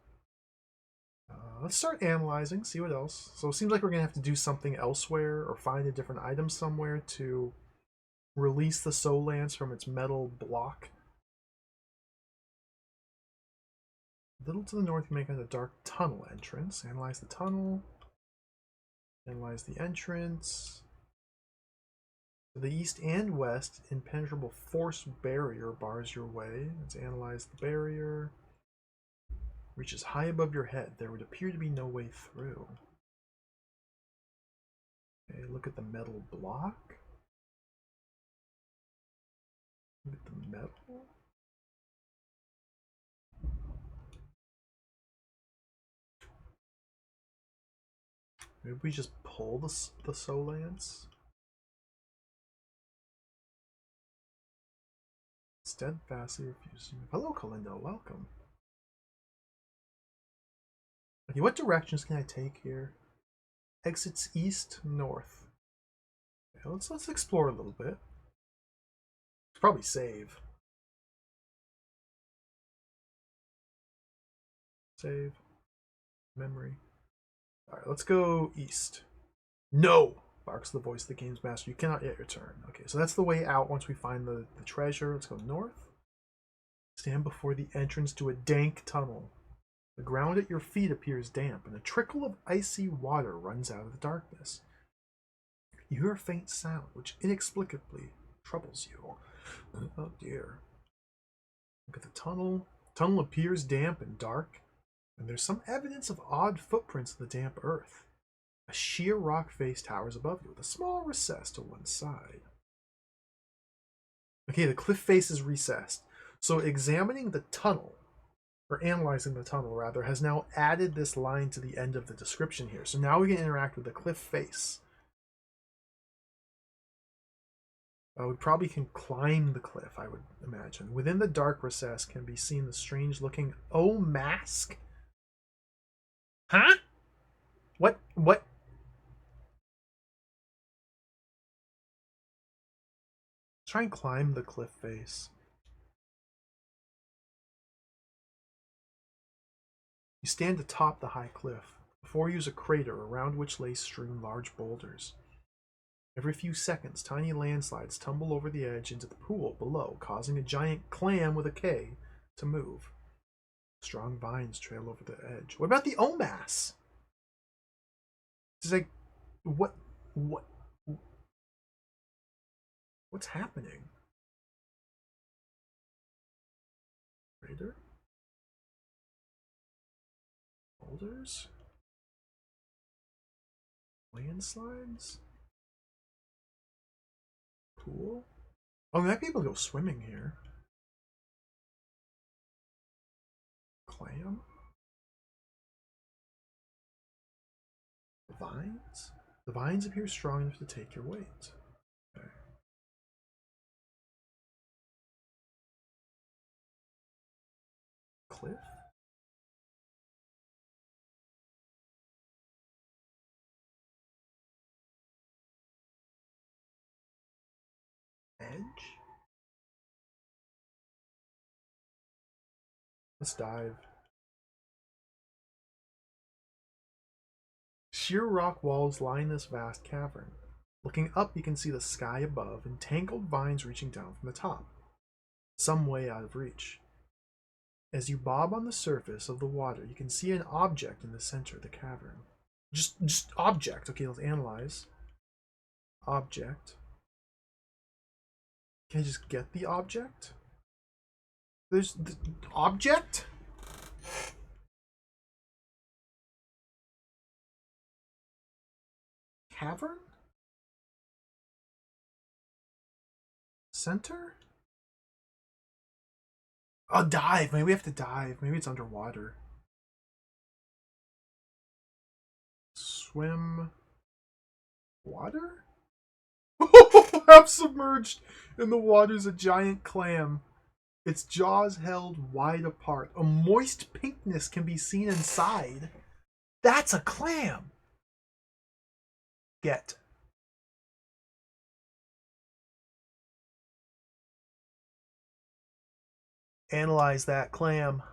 Let's start analyzing, see what else. So it seems like we're going to have to do something elsewhere or find a different item somewhere to release the Soul Lance from its metal block. A little to the north, you make out a dark tunnel entrance. Analyze the tunnel. Analyze the entrance. To the east and west, impenetrable force barrier bars your way. Let's analyze the barrier. Reaches high above your head. There would appear to be no way through. Okay, look at the metal block. Look at the metal. Maybe we just pull the Soul Lance? Steadfastly refusing. Hello, Kalindo. Welcome. Okay, what directions can I take here? Exits east, north. Okay, let's explore a little bit. Probably save. Save. Memory. Alright, let's go east. No! Barks the voice of the game's master. You cannot yet return. Okay, so that's the way out once we find the treasure. Let's go north. Stand before the entrance to a dank tunnel. The ground at your feet appears damp, and a trickle of icy water runs out of the darkness. You hear a faint sound, which inexplicably troubles you. Oh dear. Look at the tunnel. The tunnel appears damp and dark, and there's some evidence of odd footprints in the damp earth. A sheer rock face towers above you, with a small recess to one side. Okay, the cliff face is recessed. So examining the tunnel, or analyzing the tunnel rather, has now added this line to the end of the description here. So now we can interact with the cliff face. We probably can climb the cliff, I would imagine. Within the dark recess can be seen the strange-looking mask. Huh? What? Let's try and climb the cliff face. You stand atop the high cliff. Before you is a crater around which lay strewn large boulders. Every few seconds, tiny landslides tumble over the edge into the pool below, causing a giant clam with a K to move. Strong vines trail over the edge. What about the Omas? It's like, what's happening? Crater? Boulders? Landslides? Pool? Oh, we might be able to go swimming here. Clam? The vines? The vines appear strong enough to take your weight. Okay. Cliff? Edge? Let's dive. Sheer rock walls line this vast cavern. Looking up, you can see the sky above and tangled vines reaching down from the top, some way out of reach. As you bob on the surface of the water, you can see an object in the center of the cavern. Just object. Okay, let's analyze. Object. Can I just get the object? There's the object? Cavern? Center? Oh, dive. Maybe we have to dive. Maybe it's underwater. Swim. Water? I'm submerged in the water's a giant clam. Its jaws held wide apart. A moist pinkness can be seen inside. That's a clam! Get. Analyze that clam.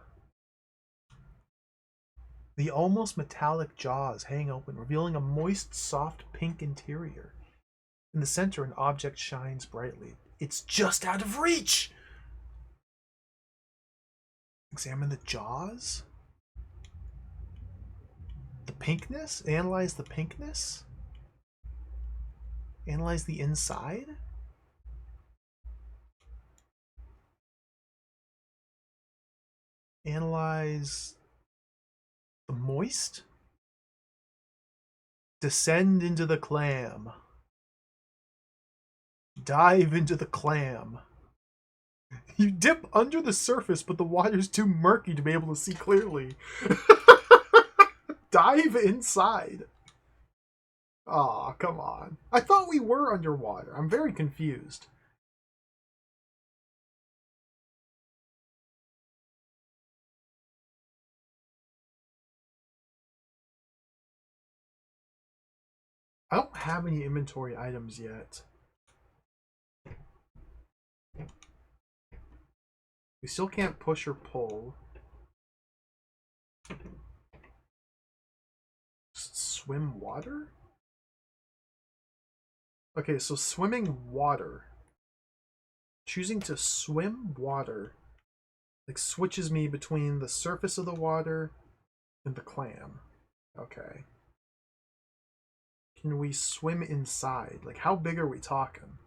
The almost metallic jaws hang open, revealing a moist, soft pink interior. In the center, an object shines brightly. It's just out of reach! Examine the jaws. The pinkness? Analyze the pinkness? Analyze the inside? Analyze the moist? Descend into the clam. Dive into the clam. You dip under the surface, but the water's too murky to be able to see clearly. Dive inside. Aw, come on. I thought we were underwater. I'm very confused. I don't have any inventory items yet. We still can't push or pull. Swim water? Okay, so swimming water. Choosing to swim water like switches me between the surface of the water and the clam. Okay. Can we swim inside? Like, how big are we talking?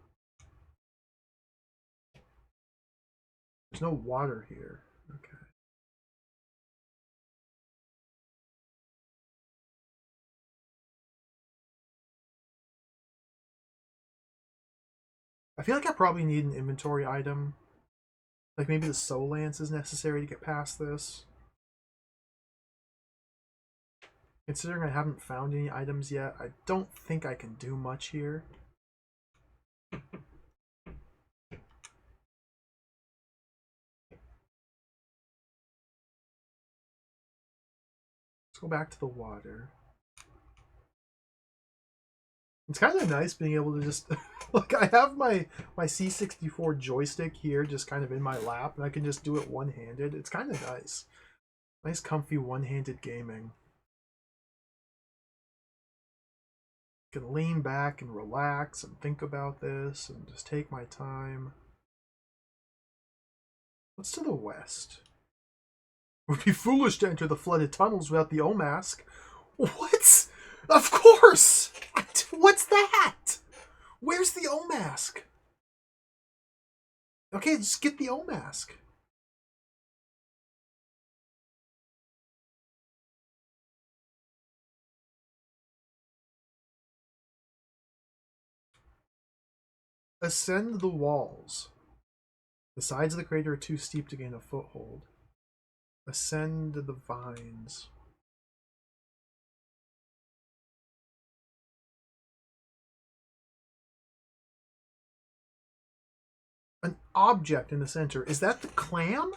There's no water here. Okay. I feel like I probably need an inventory item. Like maybe the soul lance is necessary to get past this. Considering I haven't found any items yet, I don't think I can do much here. Let's go back to the water. It's kind of nice being able to just like I have my C64 joystick here just kind of in my lap and I can just do it one-handed. It's kind of nice. Nice comfy one-handed gaming. I can lean back and relax and think about this and just take my time. What's to the west? It would be foolish to enter the flooded tunnels without the O-mask. What? Of course! What's that? Where's the O-mask? Okay, just get the O-mask. Ascend the walls. The sides of the crater are too steep to gain a foothold. Ascend the vines. An object in the center. Is that the clam?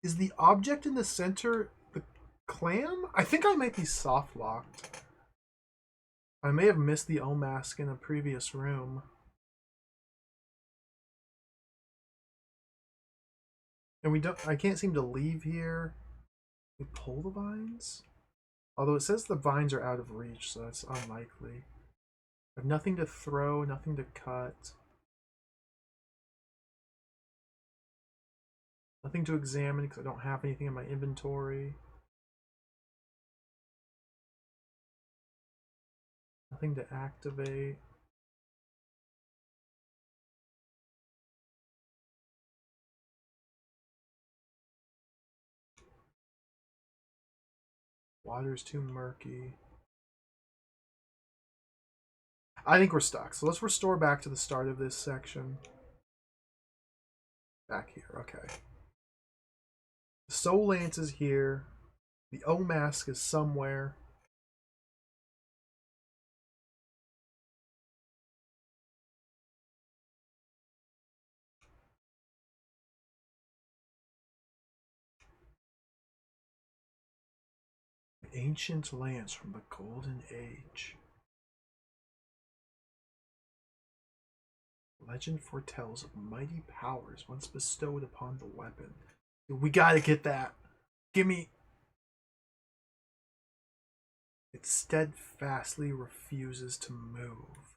Is the object in the center the clam? I think I might be soft locked. I may have missed the O-mask in a previous room. And I can't seem to leave here. We pull the vines? Although it says the vines are out of reach, so that's unlikely. I have nothing to throw, nothing to cut. Nothing to examine because I don't have anything in my inventory. Nothing to activate. Water's too murky. I think we're stuck. So let's restore back to the start of this section. Back here, okay. The Soul Lance is here. The O-mask is somewhere. Ancient lance from the Golden Age. Legend foretells of mighty powers once bestowed upon the weapon. We gotta get that. Gimme. It steadfastly refuses to move.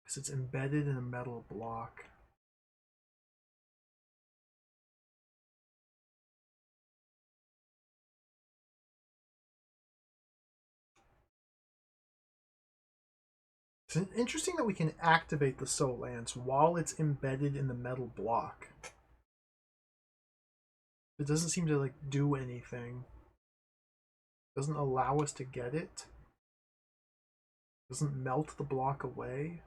Because it's embedded in a metal block. It's interesting that we can activate the Soul Lance while it's embedded in the metal block. It doesn't seem to like do anything. It doesn't allow us to get it. It doesn't melt the block away.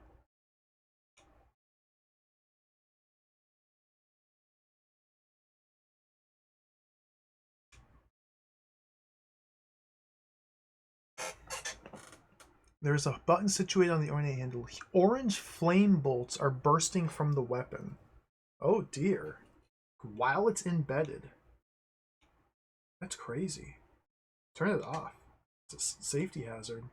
There's a button situated on the ornate handle. Orange flame bolts are bursting from the weapon. Oh dear. While it's embedded. That's crazy. Turn it off. It's a safety hazard.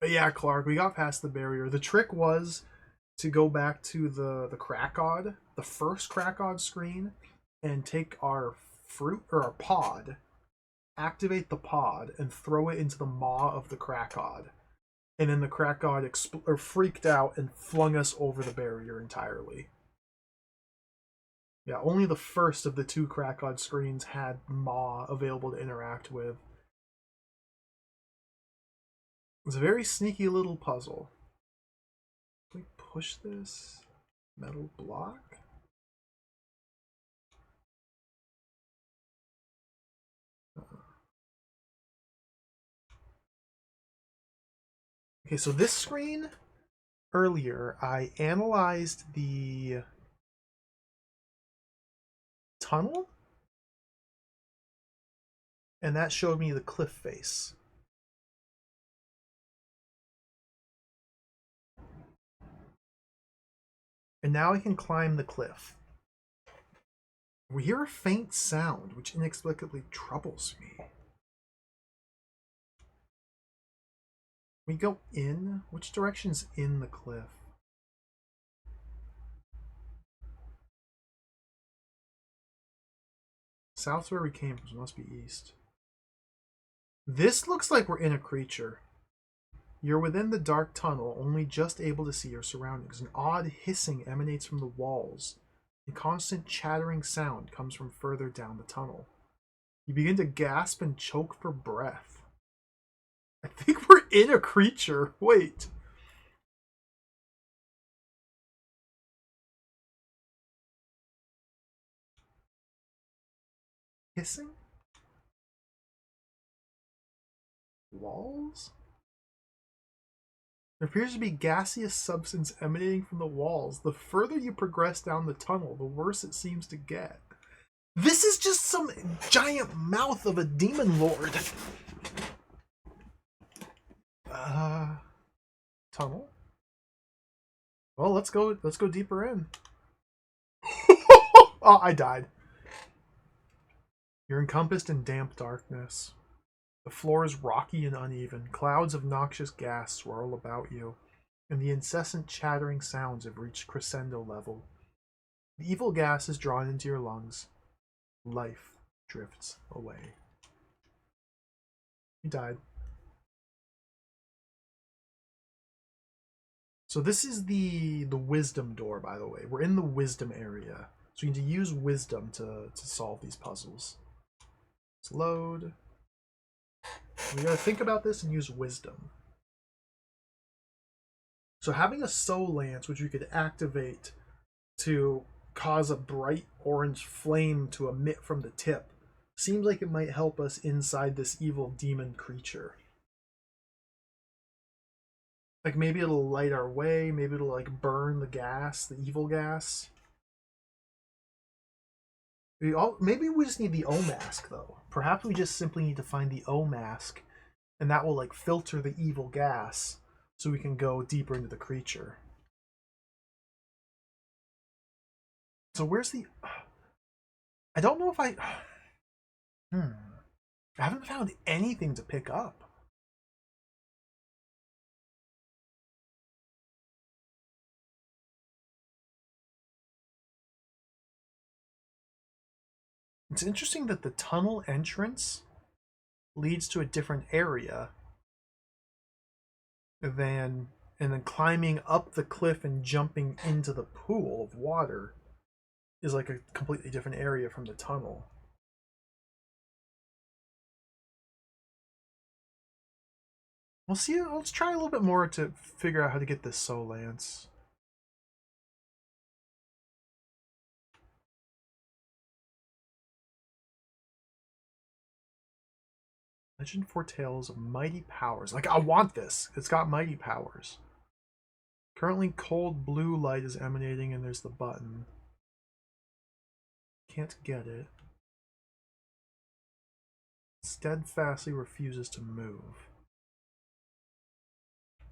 But yeah, Clark, we got past the barrier. The trick was to go back to the Krakod, the first Krakod screen, and take our fruit or our pod, activate the pod, and throw it into the maw of the Krakod. And then the Krakod freaked out and flung us over the barrier entirely. Yeah, only the first of the 2 Krakod screens had maw available to interact with. It's a very sneaky little puzzle. Can we push this metal block? Okay, so this screen, earlier, I analyzed the tunnel, and that showed me the cliff face. And now I can climb the cliff. We hear a faint sound, which inexplicably troubles me. We go in? Which direction's in the cliff? South's where we came from, so it must be east. This looks like we're in a creature. You're within the dark tunnel, only just able to see your surroundings. An odd hissing emanates from the walls. A constant chattering sound comes from further down the tunnel. You begin to gasp and choke for breath. I think we're in a creature. Wait. Hissing? Walls? There appears to be gaseous substance emanating from the walls. The further you progress down the tunnel, the worse it seems to get. This is just some giant mouth of a demon lord. Tunnel? Well, let's go deeper in. Oh, I died. You're encompassed in damp darkness. The floor is rocky and uneven. Clouds of noxious gas swirl about you, and the incessant chattering sounds have reached crescendo level. The evil gas is drawn into your lungs. Life drifts away. He died. So this is the wisdom door, by the way. We're in the wisdom area. So you need to use wisdom to solve these puzzles. Let's load. We gotta think about this and use wisdom. So having a soul lance, which we could activate to cause a bright orange flame to emit from the tip, seems like it might help us inside this evil demon creature. Like maybe it'll light our way, maybe it'll like burn the gas, the evil gas. Maybe we just need the O mask though. Perhaps we just simply need to find the O mask, and that will like filter the evil gas, so we can go deeper into the creature. So where's the? I don't know if I. I haven't found anything to pick up. It's interesting that the tunnel entrance leads to a different area and then climbing up the cliff and jumping into the pool of water is like a completely different area from the tunnel. We'll see. Let's try a little bit more to figure out how to get this soul lance. Legend foretells of mighty powers. Like, I want this. It's got mighty powers. Currently, cold blue light is emanating, and there's the button. Can't get it. Steadfastly refuses to move.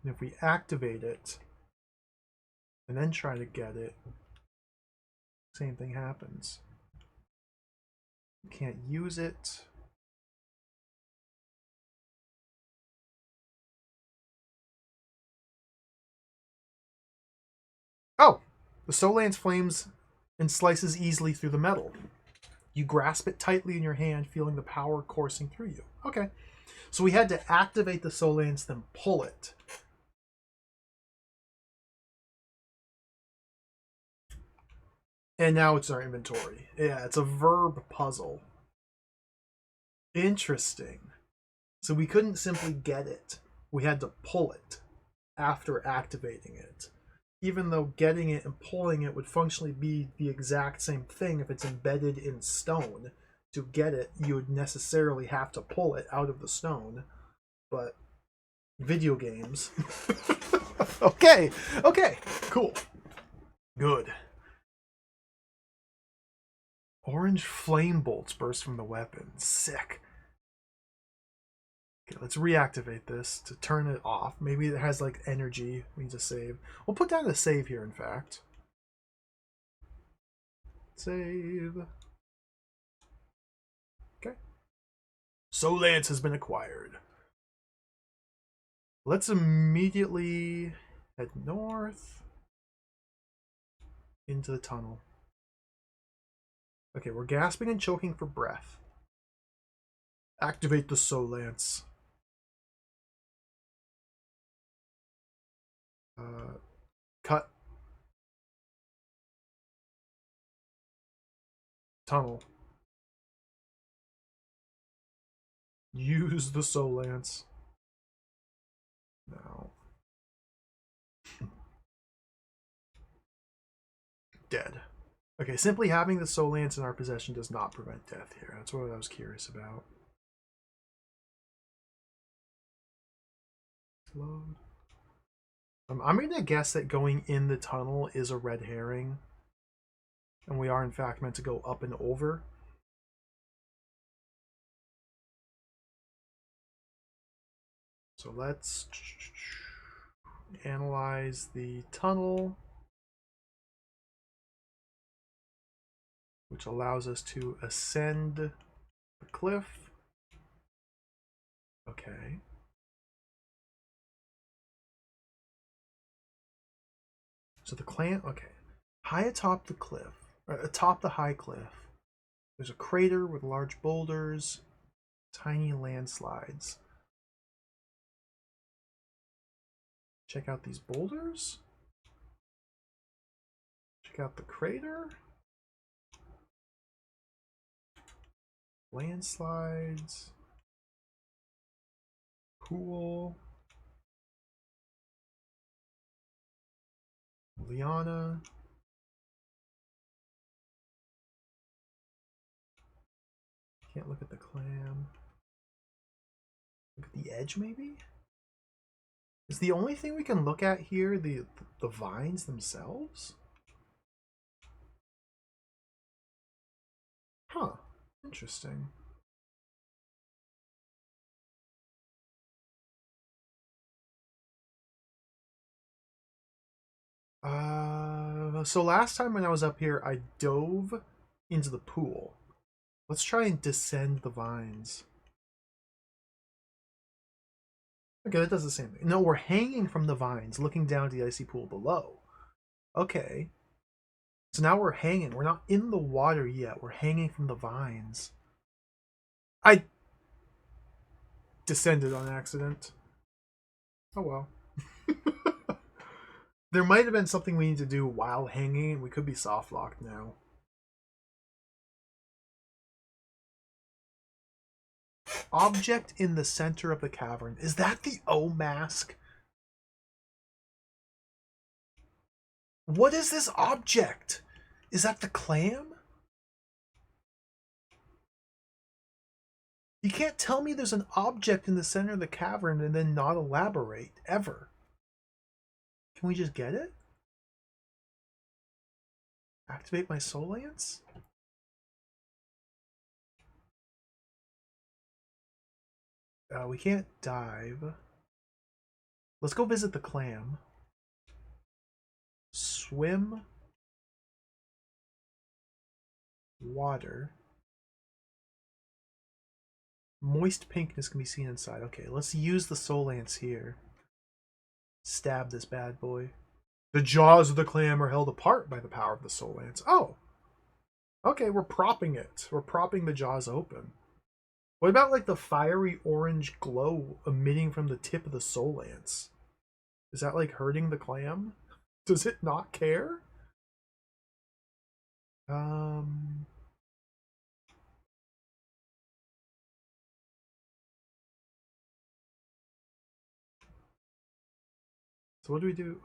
And if we activate it, and then try to get it, same thing happens. Can't use it. Oh! The soul lance flames and slices easily through the metal. You grasp it tightly in your hand, feeling the power coursing through you. Okay. So we had to activate the soul lance, then pull it. And now it's our inventory. Yeah, it's a verb puzzle. Interesting. So we couldn't simply get it. We had to pull it after activating it. Even though getting it and pulling it would functionally be the exact same thing if it's embedded in stone. To get it, you would necessarily have to pull it out of the stone. But video games. Okay, cool. Good. Orange flame bolts burst from the weapon. Sick. Okay, let's reactivate this to turn it off. Maybe it has like energy we need to save. We'll put down a save here, in fact. Save. Okay. Soul Lance has been acquired. Let's immediately head north into the tunnel. Okay, we're gasping and choking for breath. Activate the Soul Lance. Cut. Tunnel. Use the Soul Lance. Now. Dead. Okay, simply having the Soul Lance in our possession does not prevent death here. That's what I was curious about. Load. I'm going to guess that going in the tunnel is a red herring. And we are, in fact, meant to go up and over. So let's analyze the tunnel, which allows us to ascend the cliff. Okay. So the clan, okay. High atop the cliff, or atop the high cliff, there's a crater with large boulders, tiny landslides. Check out these boulders. Check out the crater. Landslides. Pool. Liana. Can't look at the clam. Look at the edge, maybe? Is the only thing we can look at here the vines themselves? Huh. Interesting. So last time when I was up here, I dove into the pool. Let's try and descend the vines. Okay, that does the same thing. No, we're hanging from the vines, looking down to the icy pool below. Okay. So now we're hanging. We're not in the water yet. We're hanging from the vines. I descended on accident. Oh well. There might have been something we need to do while hanging. We could be soft locked now. Object in the center of the cavern. Is that the O mask? What is this object? Is that the clam? You can't tell me there's an object in the center of the cavern and then not elaborate, ever. Can we just get it? Activate my Soul Lance? We can't dive. Let's go visit the clam. Swim. Water. Moist pinkness can be seen inside. Okay, let's use the soul lance here. Stab this bad boy. The jaws of the clam are held apart by the power of the soul lance. Oh! Okay, we're propping it. We're propping the jaws open. What about like the fiery orange glow emitting from the tip of the soul lance? Is that like hurting the clam? Does it not care? So what do we do?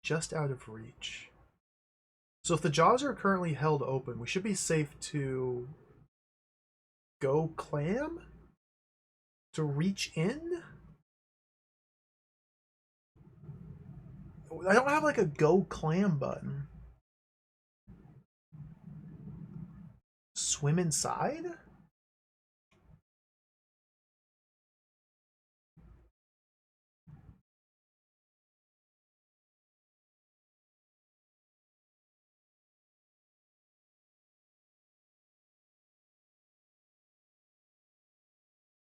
Just out of reach. So if the jaws are currently held open, we should be safe to go clam? To reach in? I don't have like a go clam button. Swim inside?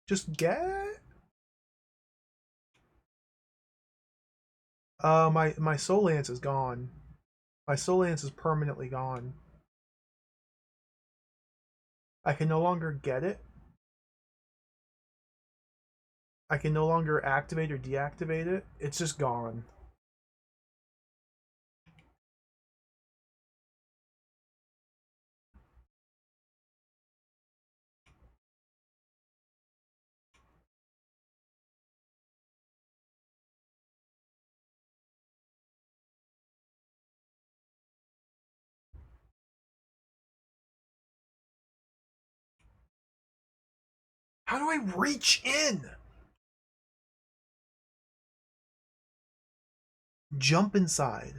Just get? My soul lance is gone. My soul lance is permanently gone. I can no longer get it. I can no longer activate or deactivate it. It's just gone. How do I reach in? Jump inside.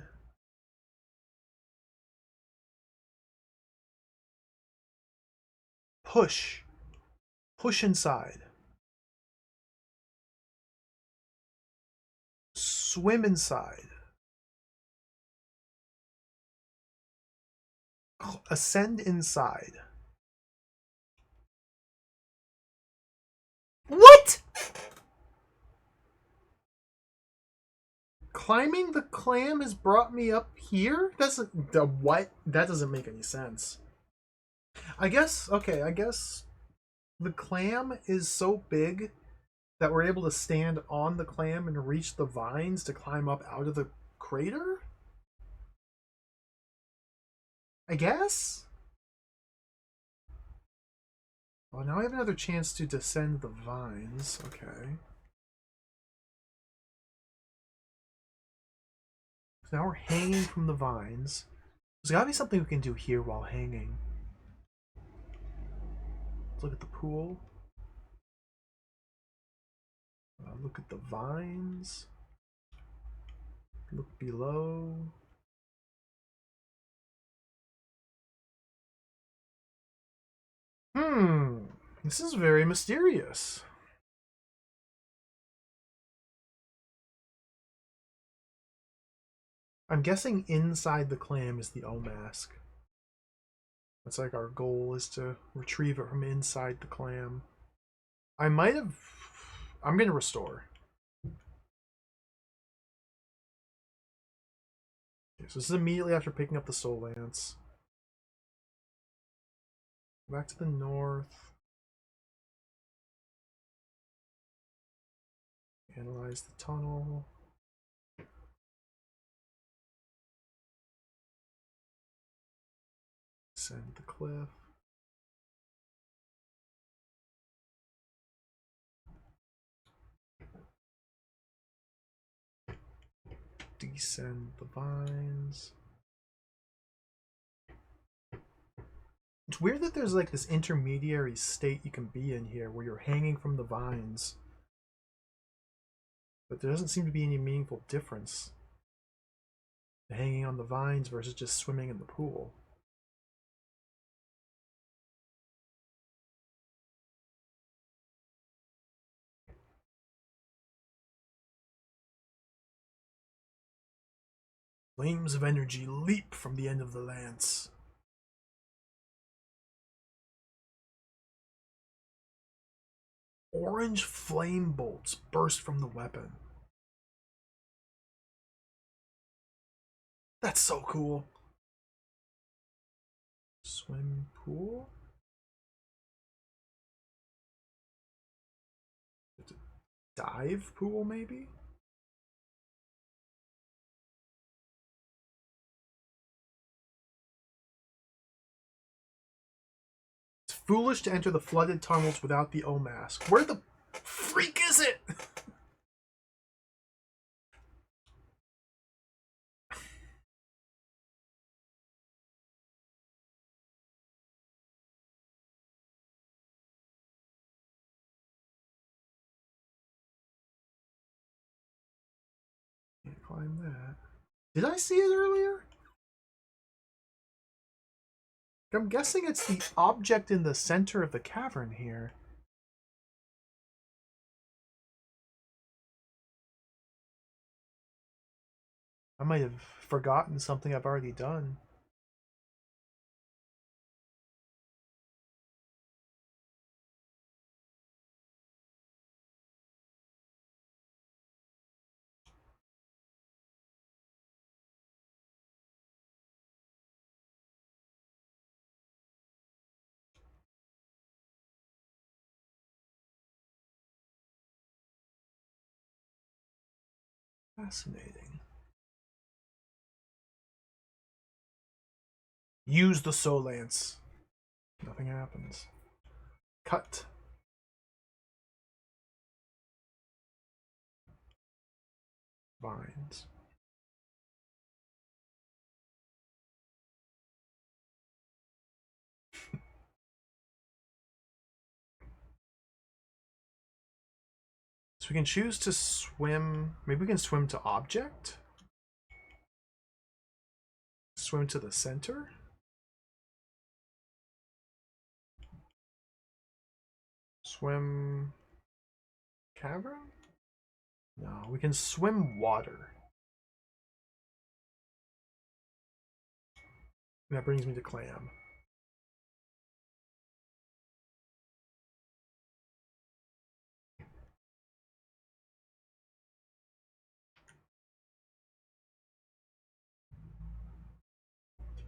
Push. Push inside. Swim inside. Ascend inside. What? Climbing the clam has brought me up here? That's the what? That doesn't make any sense. I guess, okay, I guess the clam is so big that we're able to stand on the clam and reach the vines to climb up out of the crater? I guess? Well, now I have another chance to descend the vines. Okay. So now we're hanging from the vines. There's gotta be something we can do here while hanging. Let's look at the pool. Look at the vines. Look below. This is very mysterious. I'm guessing inside the clam is the O mask. That's like our goal is to retrieve it from inside the clam. I might have... I'm going to restore. Okay, so this is immediately after picking up the soul lance. Back to the north. Analyze the tunnel. Descend the cliff. Descend the vines. It's weird that there's like this intermediary state you can be in here where you're hanging from the vines. But there doesn't seem to be any meaningful difference. Hanging on the vines versus just swimming in the pool. Flames of energy leap from the end of the lance. Orange flame bolts burst from the weapon. That's so cool. Swim pool? Dive pool, maybe? It's foolish to enter the flooded tunnels without the O mask. Where the freak is it? Can't climb that. Did I see it earlier? I'm guessing it's the object in the center of the cavern here. I might have forgotten something I've already done. Fascinating. Use the soul lance. Nothing happens. Cut. Vines. So we can choose to swim. Maybe we can swim to object. Swim to the center. Swim cavern? No, we can swim water. That brings me to clam.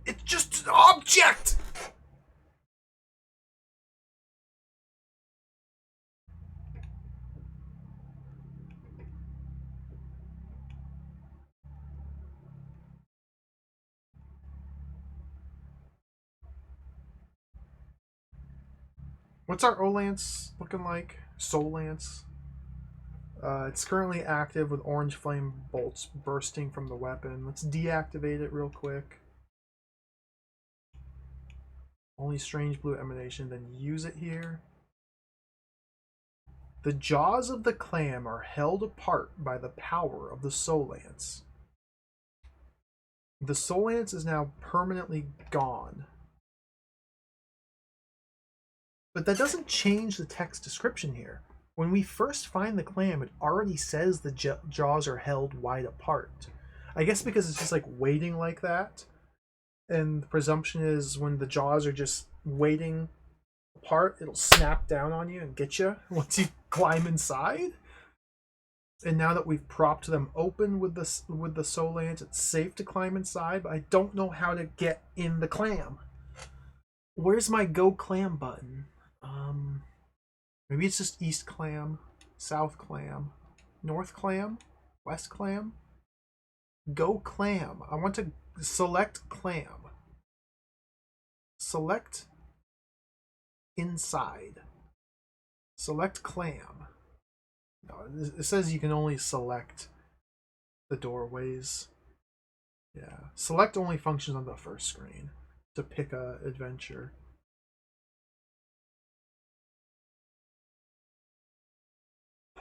It's just an object! What's our O-Lance looking like? Soul Lance. It's currently active with orange flame bolts bursting from the weapon. Let's deactivate it real quick. Only strange blue emanation, then use it here. The jaws of the clam are held apart by the power of the Soul Lance. The Soul Lance is now permanently gone. But that doesn't change the text description here. When we first find the clam, it already says the jaws are held wide apart. I guess because it's just like waiting like that. And the presumption is when the jaws are just waiting apart, it'll snap down on you and get you once you climb inside. And now that we've propped them open with the Soul Lance, it's safe to climb inside, but I don't know how to get in the clam. Where's my Go Clam button? Maybe it's just East Clam, South Clam, North Clam, West Clam. Go Clam. I want to select Clam. Select inside. Select Clam. No, it says you can only select the doorways. Yeah. Select only functions on the first screen to pick a adventure.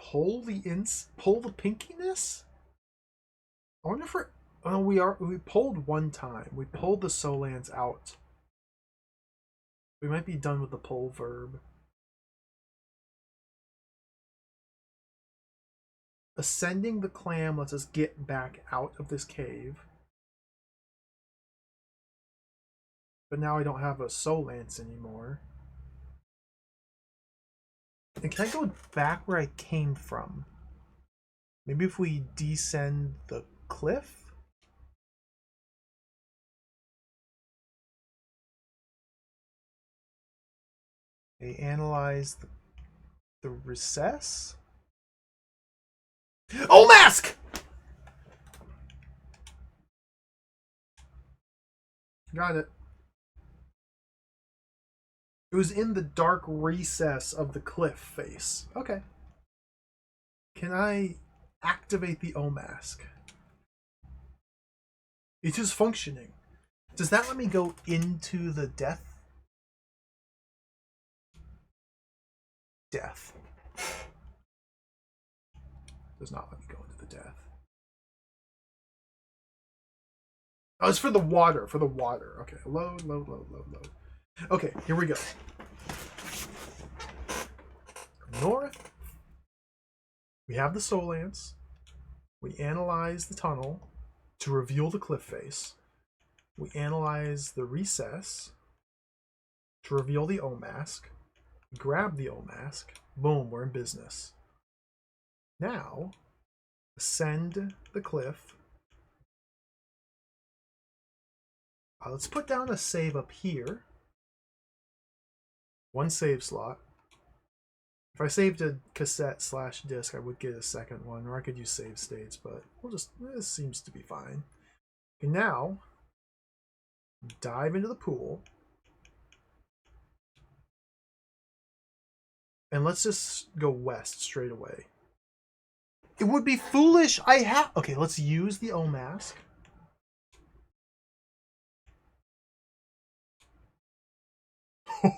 Pull the pinkiness? I wonder if we're... Oh, we pulled one time. We pulled the Soul Lance out. We might be done with the pull verb. Ascending the clam lets us get back out of this cave. But now I don't have a soul lance anymore. And can I go back where I came from? Maybe if we descend the cliff? They analyze the recess? Oh, mask! Got it. It was in the dark recess of the cliff face. Okay. Can I activate the O mask? It is functioning. Does that let me go into the death? Death. Does not let me go into the death. Oh, it's for the water. For the water. Okay. Load, load, load, load, load. Okay, here we go. North. We have the soul lance. We analyze the tunnel to reveal the cliff face. We analyze the recess to reveal the O mask. We grab the O mask. Boom, we're in business. Now, ascend the cliff. Let's put down a save up here. One save slot. If I saved a cassette / disc, I would get a second one, or I could use save states, but we'll just, this seems to be fine. Okay, now, dive into the pool. And let's just go west straight away. It would be foolish. Okay, let's use the O mask.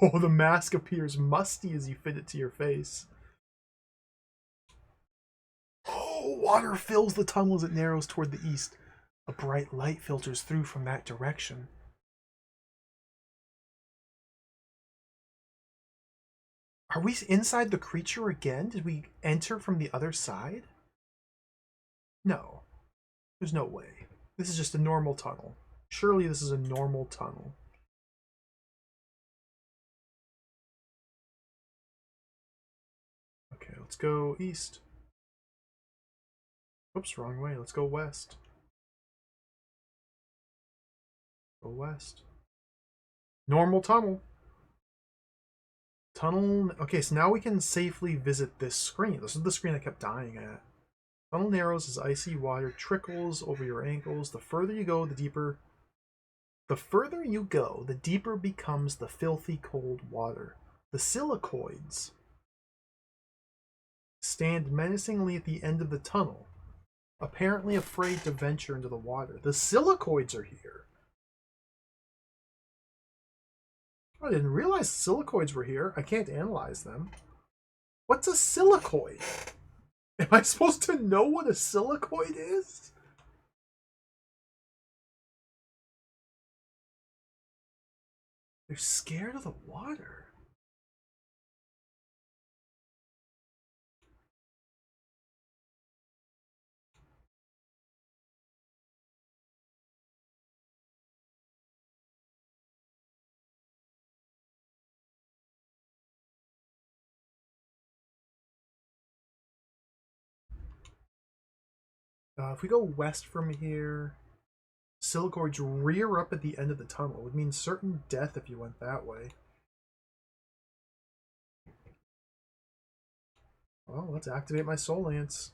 Oh, the mask appears musty as you fit it to your face. Oh, water fills the tunnel as it narrows toward the east. A bright light filters through from that direction. Are we inside the creature again? Did we enter from the other side? No. There's no way. This is just a normal tunnel. Surely this is a normal tunnel. Okay, let's go east. Oops, wrong way. Let's go west. Go west. Normal tunnel. Tunnel. Okay, so now we can safely visit this screen. This is the screen I kept dying at. Tunnel narrows as icy water trickles over your ankles. The further you go, the deeper. The further you go, the deeper becomes the filthy cold water. The silicoids stand menacingly at the end of the tunnel, apparently afraid to venture into the water. The silicoids are here. I didn't realize silicoids were here. I can't analyze them. What's a silicoid? Am I supposed to know what a silicoid is? They're scared of the water. If we go west from here, silicoids rear up at the end of the tunnel. It would mean certain death if you went that way. Well, let's activate my soul lance.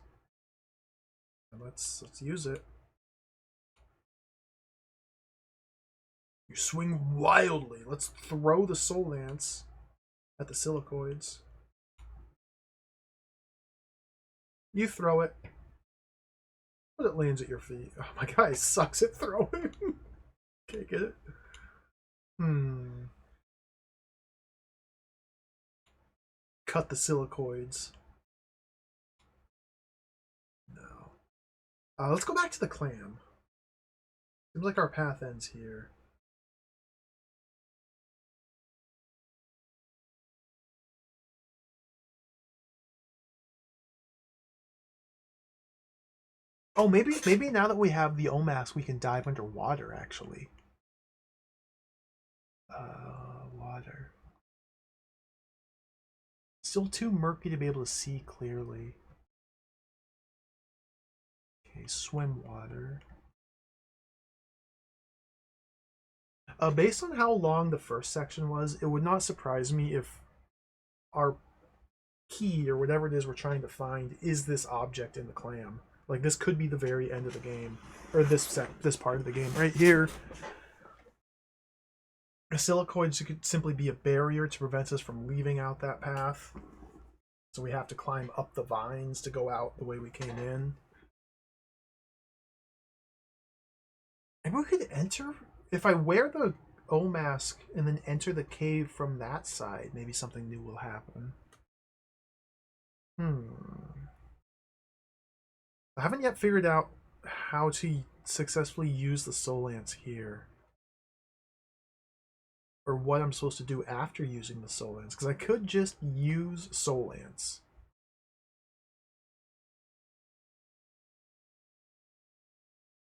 And let's use it. You swing wildly. Let's throw the soul lance at the silicoids. You throw it. But it lands at your feet. Oh, my guy sucks at throwing. Can't get it. Cut the silicoids. No. Let's go back to the clam. Seems like our path ends here. Oh, maybe now that we have the O mask, we can dive underwater, actually. Water. Still too murky to be able to see clearly. Okay, swim water. Based on how long the first section was, it would not surprise me if our key or whatever it is we're trying to find is this object in the clam. Like this could be the very end of the game, or this part of the game right here. A silicoid could simply be a barrier to prevent us from leaving out that path. So we have to climb up the vines to go out the way we came in. Maybe we could enter if I wear the O mask and then enter the cave from that side. Maybe something new will happen. I haven't yet figured out how to successfully use the soul lance here. Or what I'm supposed to do after using the soul lance. Because I could just use soul lance.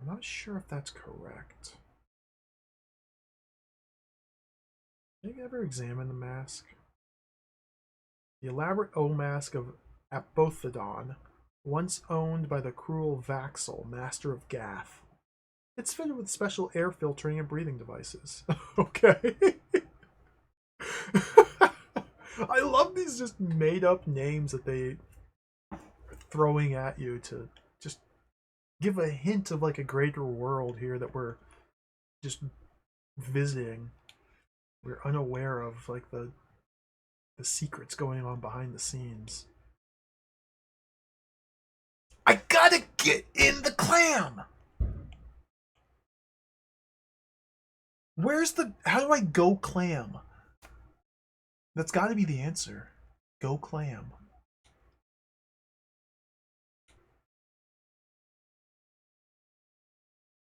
I'm not sure if that's correct. Did you ever examine the mask? The elaborate O mask of Apothodon, once owned by the cruel Vaxel, master of Gath. It's fitted with special air filtering and breathing devices. Okay. I love these just made up names that they are throwing at you to just give a hint of like a greater world here that we're just visiting. We're unaware of like the secrets going on behind the scenes. I gotta get in the clam! Where's the... How do I go clam? That's gotta be the answer. Go clam.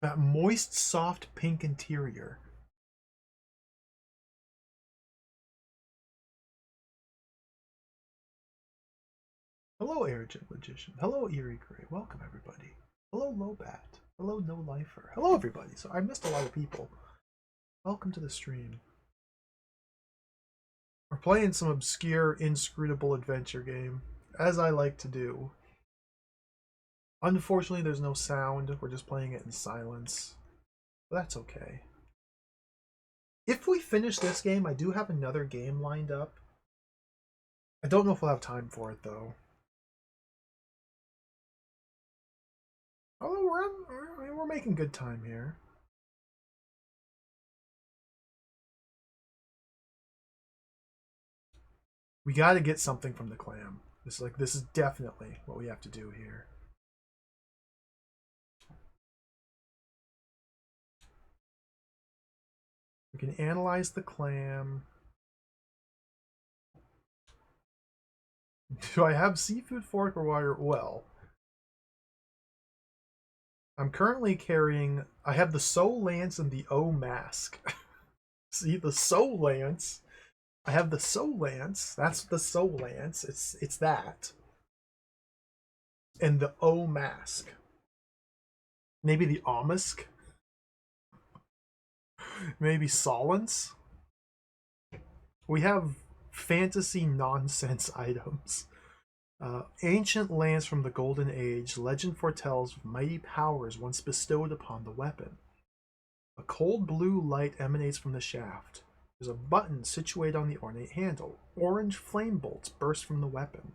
That moist, soft, pink interior. Hello, Arrogant Magician. Hello, Eerie Gray. Welcome, everybody. Hello, Lobat. Hello, No Lifer. Hello, everybody. So I missed a lot of people. Welcome to the stream. We're playing some obscure, inscrutable adventure game, as I like to do. Unfortunately, there's no sound. We're just playing it in silence. But that's okay. If we finish this game, I do have another game lined up. I don't know if we'll have time for it, though. Although we're making good time here. We got to get something from the clam. This is definitely what we have to do here. We can analyze the clam. Do I have seafood fork or wire? Well, I'm currently carrying... I have the soul lance and the O mask. See, the soul lance. I have the soul lance. That's the soul lance. It's that. And the O mask. Maybe the Omusk. Maybe Solence. We have fantasy nonsense items. Ancient lance from the Golden Age, legend foretells of mighty powers once bestowed upon the weapon. A cold blue light emanates from the shaft. There's a button situated on the ornate handle. Orange flame bolts burst from the weapon.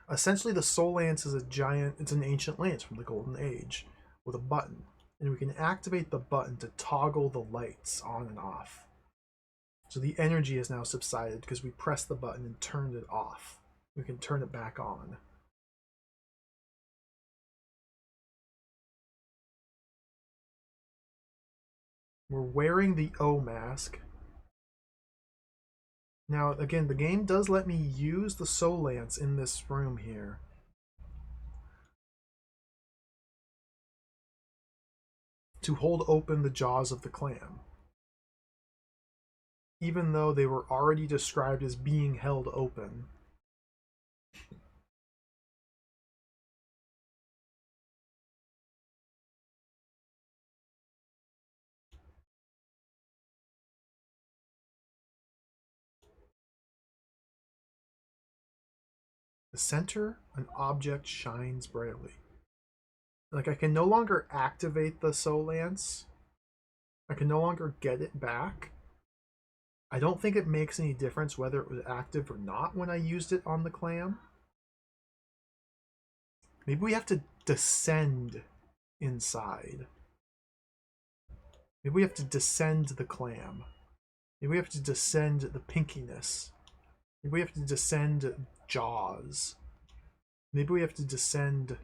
Essentially, the soul lance is it's an ancient lance from the Golden Age with a button. And we can activate the button to toggle the lights on and off. So the energy has now subsided because we pressed the button and turned it off. We can turn it back on. We're wearing the O mask. Now, again, the game does let me use the soul lance in this room here. To hold open the jaws of the clam. Even though they were already described as being held open. The center, an object shines brightly. Like, I can no longer activate the Soul Lance. I can no longer get it back. I don't think it makes any difference whether it was active or not when I used it on the clam. Maybe we have to descend inside. Maybe we have to descend the clam. Maybe we have to descend the pinkiness. Maybe we have to descend jaws. Maybe we have to descend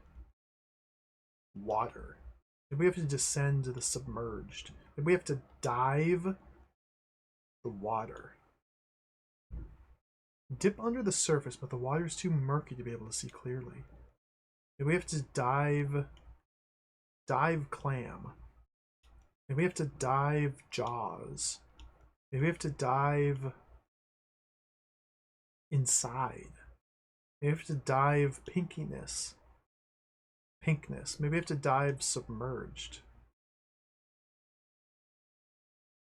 water. Maybe we have to descend the submerged. Maybe we have to dive the water. Dip under the surface, but the water is too murky to be able to see clearly. Maybe we have to dive clam. Maybe we have to dive jaws. Maybe we have to dive inside. Maybe we have to dive pinkness. Maybe we have to dive submerged.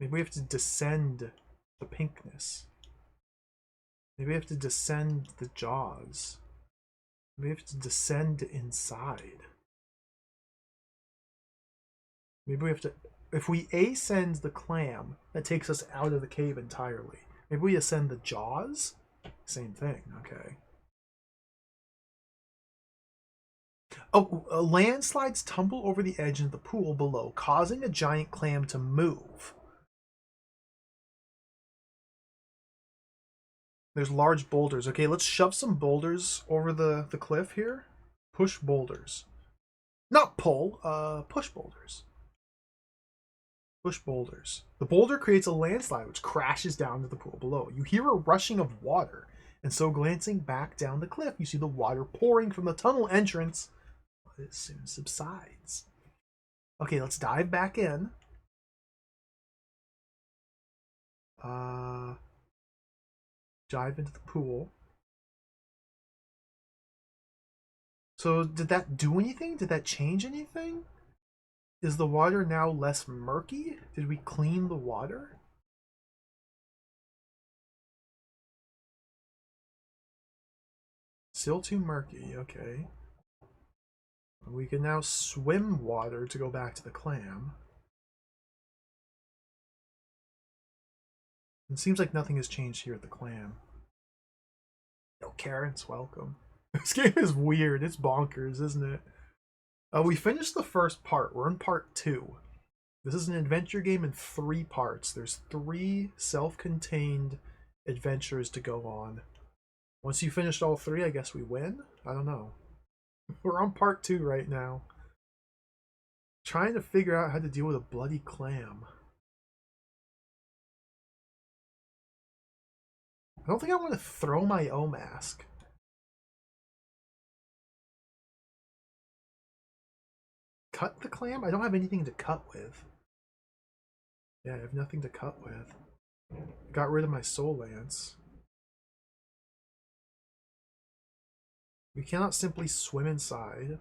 Maybe we have to descend the pinkness. Maybe we have to descend the jaws. Maybe we have to descend inside. Maybe we have to... If we ascend the clam, that takes us out of the cave entirely. Maybe we ascend the jaws? Same thing, okay. Oh, landslides tumble over the edge of the pool below, causing a giant clam to move. There's large boulders. Okay, let's shove some boulders over the cliff here. Push boulders. Not pull, push boulders. Push boulders. The boulder creates a landslide which crashes down to the pool below. You hear a rushing of water, and so glancing back down the cliff, you see the water pouring from the tunnel entrance, but it soon subsides. Okay, let's dive back in. Dive into the pool. So did that do anything? Did that change anything? Is the water now less murky? Did we clean the water? Still too murky, okay. We can now swim water to go back to the clam. It seems like nothing has changed here at the clam. Yo, Karen's welcome. This game is weird. It's bonkers, isn't it? We finished the first part. We're in part 2. This is an adventure game in 3 parts. There's 3 self-contained adventures to go on. Once you finished all 3, I guess we win? I don't know. We're on part 2 right now. Trying to figure out how to deal with a bloody clam. I don't think I want to throw my O mask. Cut the clam? I don't have anything to cut with. Yeah, I have nothing to cut with. Got rid of my soul lance. We cannot simply swim inside.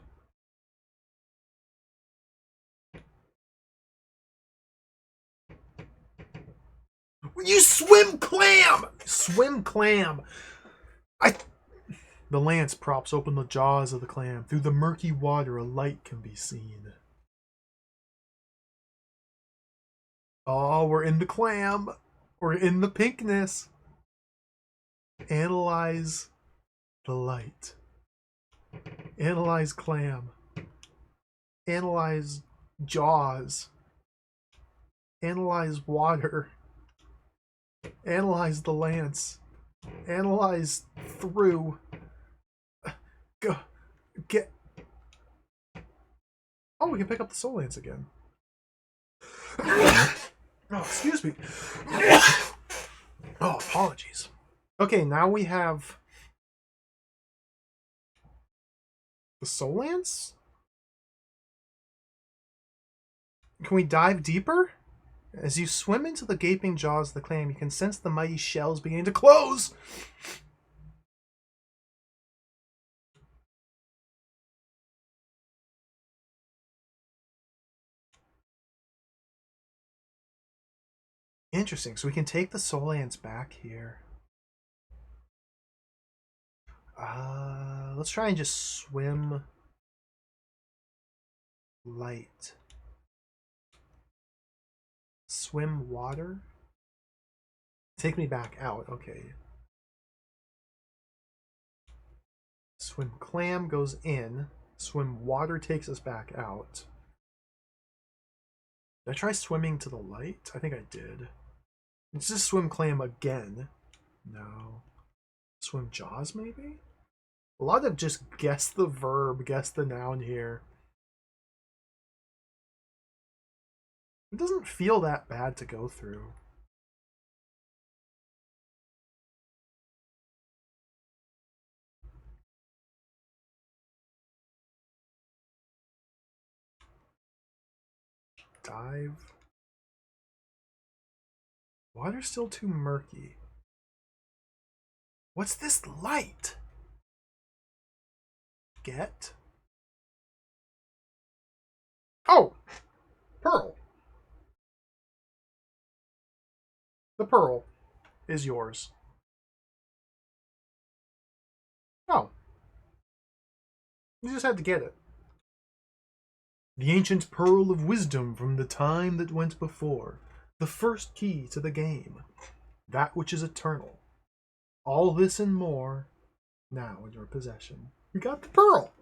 You swim clam! Swim clam! The lance props open the jaws of the clam. Through the murky water, a light can be seen. Oh, we're in the clam. We're in the pinkness. Analyze the light. Analyze clam. Analyze jaws. Analyze water. Analyze the lance. Analyze through. Go. Get. Oh, we can pick up the soul lance again. Oh, excuse me. Oh, apologies. Okay, now we have the soul lance? Can we dive deeper? As you swim into the gaping jaws of the clam, you can sense the mighty shells beginning to close. Interesting. So we can take the soul lance back here. Let's try and just swim light. Swim water? Take me back out. Okay. Swim clam goes in. Swim water takes us back out. Did I try swimming to the light? I think I did. Let's just swim clam again. No. Swim jaws, maybe? A lot of just guess the verb, guess the noun here. It doesn't feel that bad to go through. Dive. Water's still too murky. What's this light? Get? Oh! Pearl. The pearl is yours. Oh. You just had to get it. The ancient pearl of wisdom from the time that went before. The first key to the game. That which is eternal. All this and more now in your possession. We got the pearl.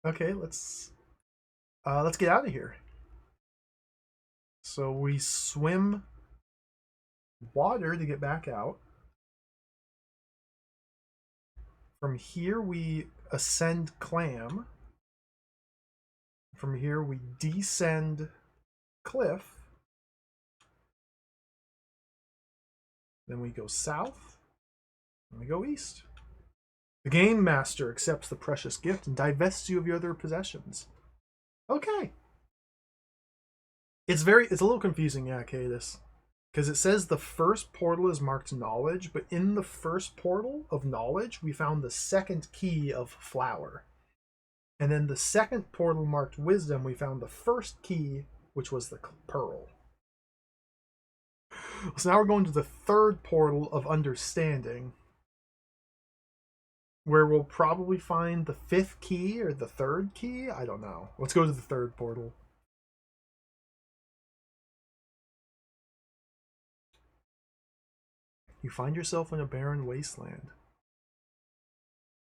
Okay, let's get out of here. So we swim water to get back out. From here we ascend clam. From here we descend cliff. Then we go south. And we go east. The game master accepts the precious gift and divests you of your other possessions. Okay. It's a little confusing, yeah, Cadis. Because it says the first portal is marked knowledge, but in the first portal of knowledge, we found the second key of flower. And then the second portal marked wisdom, we found the first key, which was the pearl. So now we're going to the third portal of understanding, where we'll probably find the fifth key or the third key. I don't know. Let's go to the third portal. You find yourself in a barren wasteland.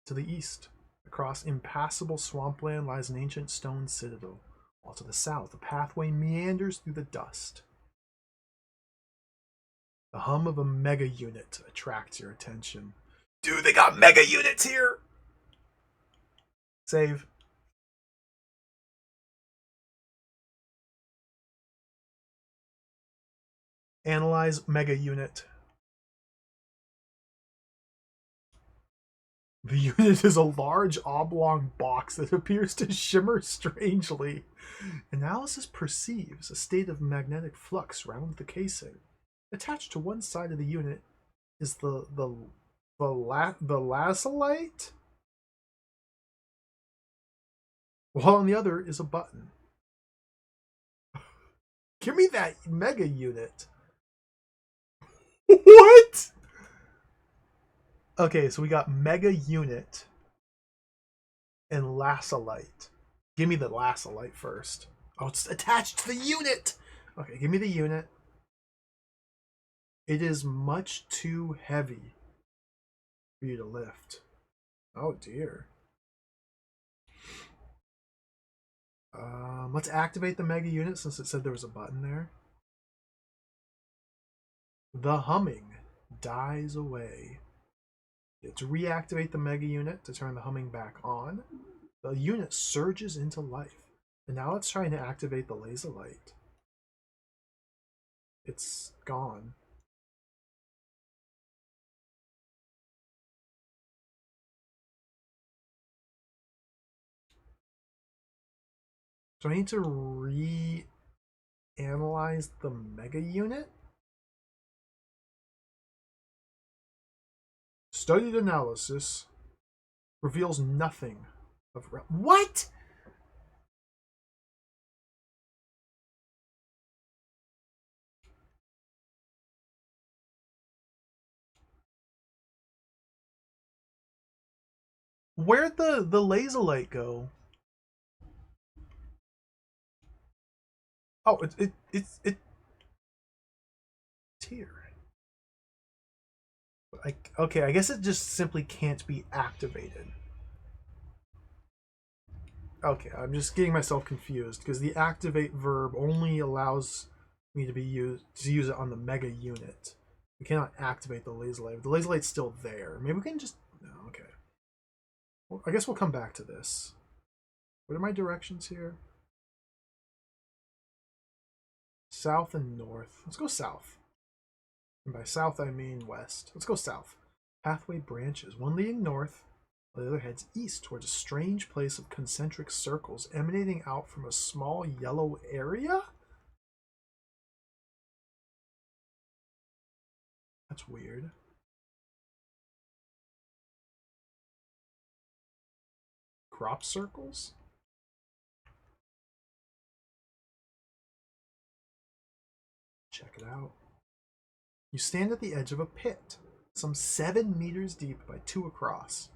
To the east, across impassable swampland, lies an ancient stone citadel, while to the south a pathway meanders through the dust. The hum of a mega unit attracts your attention. Dude, they got mega units here! Save. Analyze mega unit. The unit is a large oblong box that appears to shimmer strangely. Analysis perceives a state of magnetic flux round the casing. Attached to one side of the unit is the lazulite, while on the other is a button. Give me that mega unit. What? Okay, so we got mega unit and lazulite. Give me the lazulite first. Oh, it's attached to the unit. Okay, give me the unit. It is much too heavy for you to lift. Oh dear. Let's activate the mega unit since it said there was a button there. The humming dies away. To reactivate the mega unit to turn the humming back on, the unit surges into life. And now it's trying to activate the laser light. It's gone. So I need to reanalyze the mega unit? Studied analysis reveals nothing of what? Where'd the laser light go? Oh, it's here. Okay, I guess it just simply can't be activated. Okay, I'm just getting myself confused because the activate verb only allows me to use it on the mega unit. We cannot activate the laser light. The laser light's still there. Maybe we can just no. Okay. Well, I guess we'll come back to this. What are my directions here? South and north. Let's go south. And by south I mean west. Let's go south. Pathway branches. One leading north, the other heads east towards a strange place of concentric circles emanating out from a small yellow area? That's weird. Crop circles? Check it out. You stand at the edge of a pit, some 7 meters deep by 2 across.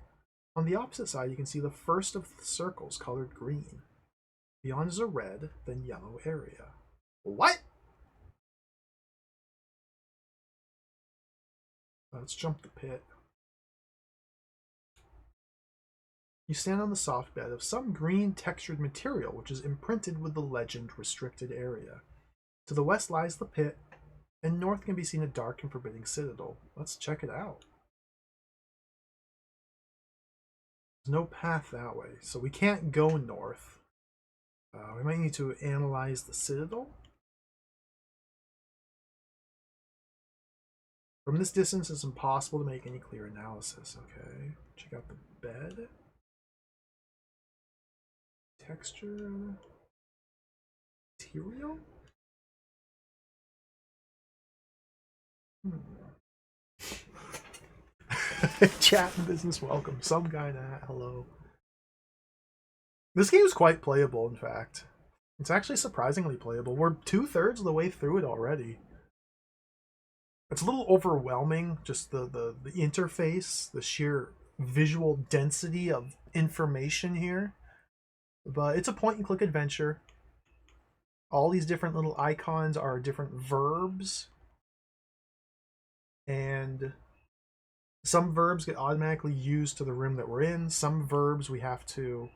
On the opposite side, you can see the first of the circles colored green. Beyond is a red, then yellow area. What? Let's jump the pit. You stand on the soft bed of some green textured material which is imprinted with the legend restricted area. To the west lies the pit, and north can be seen a dark and forbidding citadel. Let's check it out. There's no path that way, so we can't go north. We might need to analyze the citadel. From this distance, it's impossible to make any clear analysis. Okay, check out the bed. Texture. Material? Chat and business welcome. Some guy that. Hello. This game is quite playable, in fact. It's actually surprisingly playable. We're 2/3 of the way through it already. It's a little overwhelming, just the interface, the sheer visual density of information here. But it's a point-and-click adventure. All these different little icons are different verbs. And some verbs get automatically used to the room that we're in. Some verbs we have to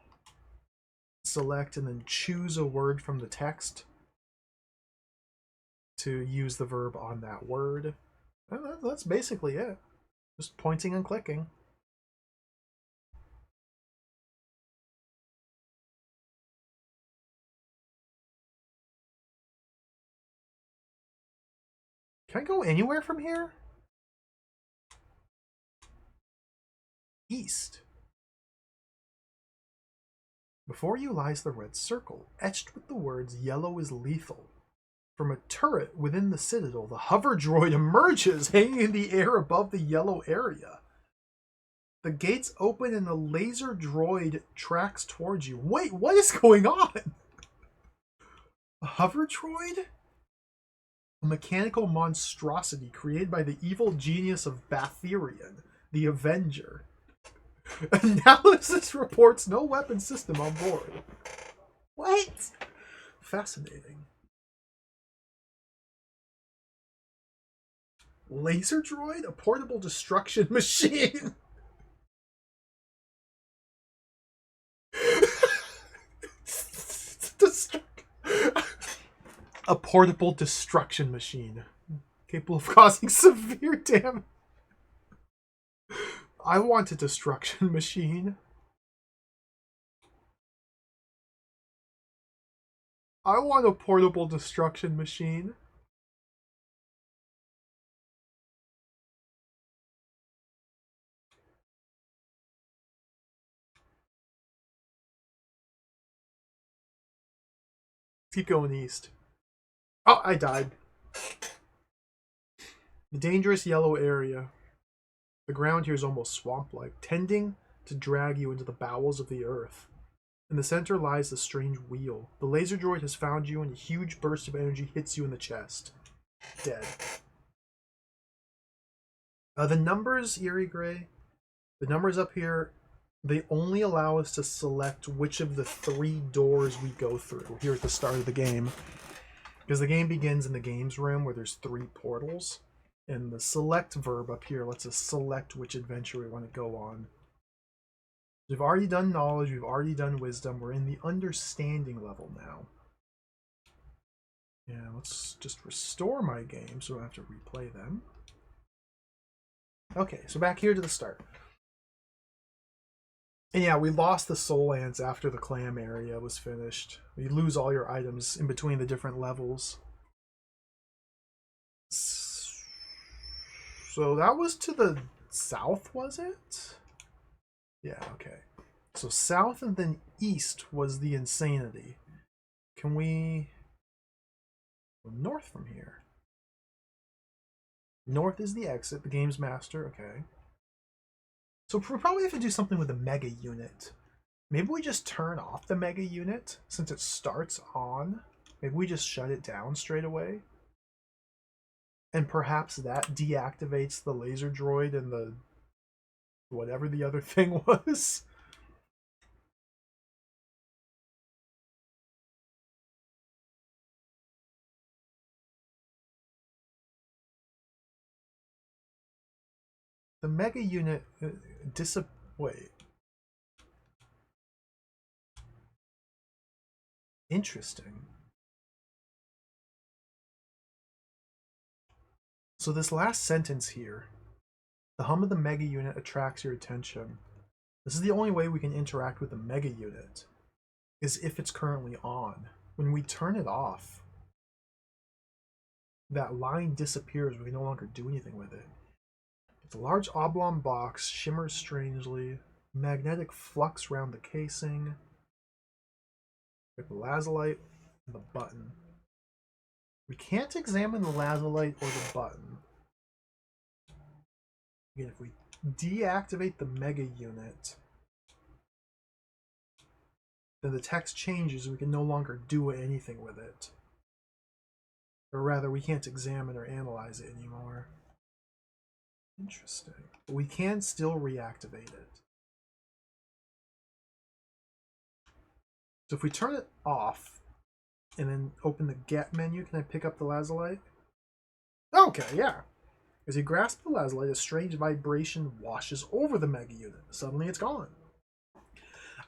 select and then choose a word from the text to use the verb on that word. And that's basically it. Just pointing and clicking. Can I go anywhere from here? East. Before you lies the red circle, etched with the words "Yellow is lethal." From a turret within the citadel, the hover droid emerges, hanging in the air above the yellow area. The gates open and the laser droid tracks towards you. Wait, what is going on? A hover droid? A mechanical monstrosity created by the evil genius of Batherian, the Avenger. Analysis reports no weapon system on board. What? Fascinating. Laser droid? A portable destruction machine. A portable destruction machine. Capable of causing severe damage. I want a destruction machine. I want a portable destruction machine. Keep going east. Oh, I died. The dangerous yellow area. The ground here is almost swamp-like, tending to drag you into the bowels of the earth. In the center lies the strange wheel. The laser droid has found you, and a huge burst of energy hits you in the chest. Dead. The numbers, Eerie Gray, the numbers up here they only allow us to select which of the 3 doors we go through here at the start of the game. Because the game begins in the games room where there's 3 portals. And the select verb up here lets us select which adventure we want to go on. We've already done knowledge, we've already done wisdom, we're in the understanding level now. Yeah, let's just restore my game so I don't have to replay them. Okay, so back here to the start. And yeah, we lost the soul lands after the clam area was finished. You lose all your items in between the different levels. So that was to the south, was it? Yeah, okay. So south and then east was the insanity. Can we go north from here? North is the exit, the game's master, okay. So we probably have to do something with the mega unit. Maybe we just turn off the mega unit since it starts on. Maybe we just shut it down straight away. And perhaps that deactivates the laser droid and the whatever the other thing was. The mega unit wait. Interesting. So this last sentence here, the hum of the mega unit attracts your attention. This is the only way we can interact with the mega unit, is if it's currently on. When we turn it off, that line disappears. We can no longer do anything with it. It's a large oblong box, shimmers strangely, magnetic flux around the casing, with the lazulite and the button. We can't examine the lazulite or the button. Again, if we deactivate the mega unit, then the text changes and we can no longer do anything with it. Or rather, we can't examine or analyze it anymore. Interesting. But we can still reactivate it. So if we turn it off and then open the get menu, can I pick up the lazulite? Okay, yeah. As you grasp the lazulite, a strange vibration washes over the mega unit. Suddenly it's gone.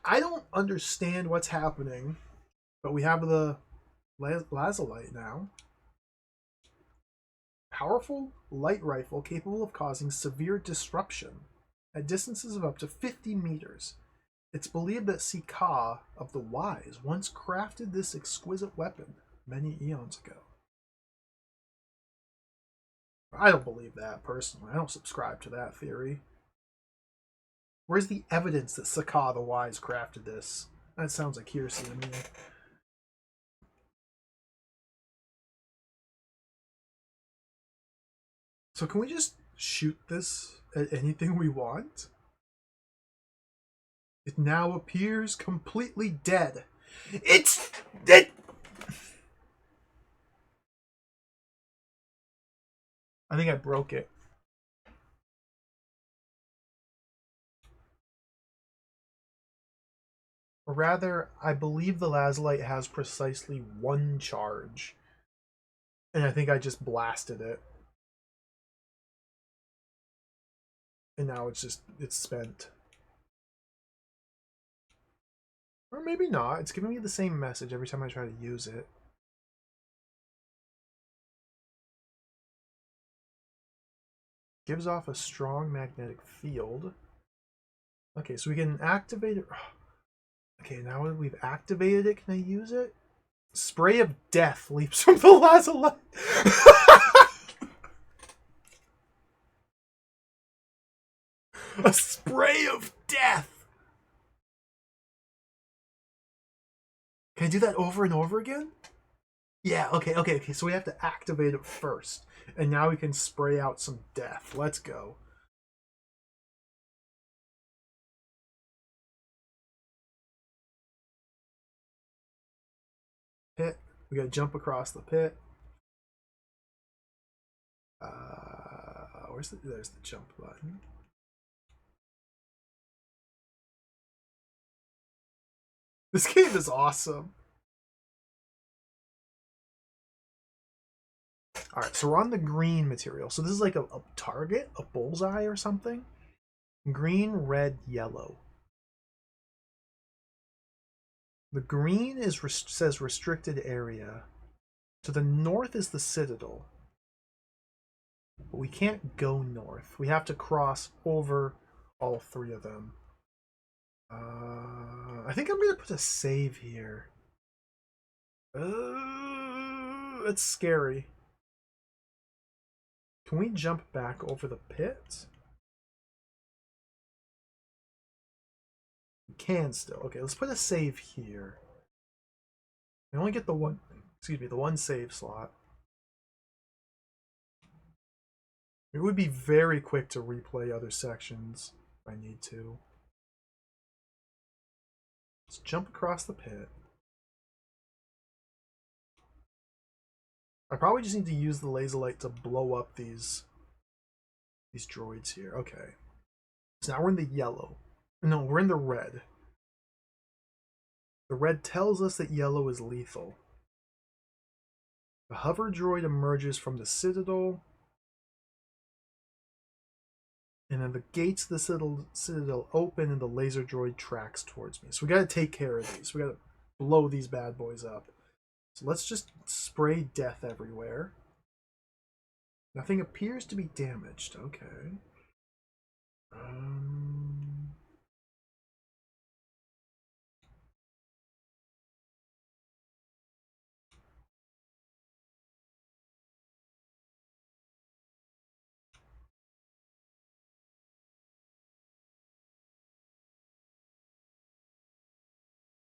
I don't understand what's happening, but we have the lazulite now. Powerful light rifle capable of causing severe disruption at distances of up to 50 meters. It's believed that Sika of the Wise once crafted this exquisite weapon many eons ago. I don't believe that, personally. I don't subscribe to that theory. Where's the evidence that Sika the Wise crafted this? That sounds like hearsay to me. So can we just shoot this at anything we want? It now appears completely dead. It's dead! I think I broke it. Or rather, I believe the lazulite has precisely 1 charge. And I think I just blasted it. And now it's spent. Or maybe not. It's giving me the same message every time I try to use it. Gives off a strong magnetic field. Okay, so we can activate it. Okay, now that we've activated it, can I use it? Spray of death leaps from the lazulite. A spray of death. Can I do that over and over again? Yeah, okay. So we have to activate it first. And now we can spray out some death. Let's go. Pit. We gotta jump across the pit. There's the jump button. This game is awesome. Alright, so we're on the green material. So this is like a target, a bullseye or something. Green, red, yellow. The green is says restricted area. To the north is the citadel. But we can't go north. We have to cross over all three of them. I think I'm going to put a save here. It's scary. Can we jump back over the pit? We can still. Okay, let's put a save here. I only get the one, excuse me, the one save slot. It would be very quick to replay other sections if I need to. Let's jump across the pit. I probably just need to use the laser light to blow up these droids here. Okay. So now we're in the yellow. No, we're in the red. The red tells us that yellow is lethal. The hover droid emerges from the citadel. And then the gates of the citadel open and the laser droid tracks towards me. So we gotta take care of these. We gotta blow these bad boys up. So let's just spray death everywhere. Nothing appears to be damaged. Okay.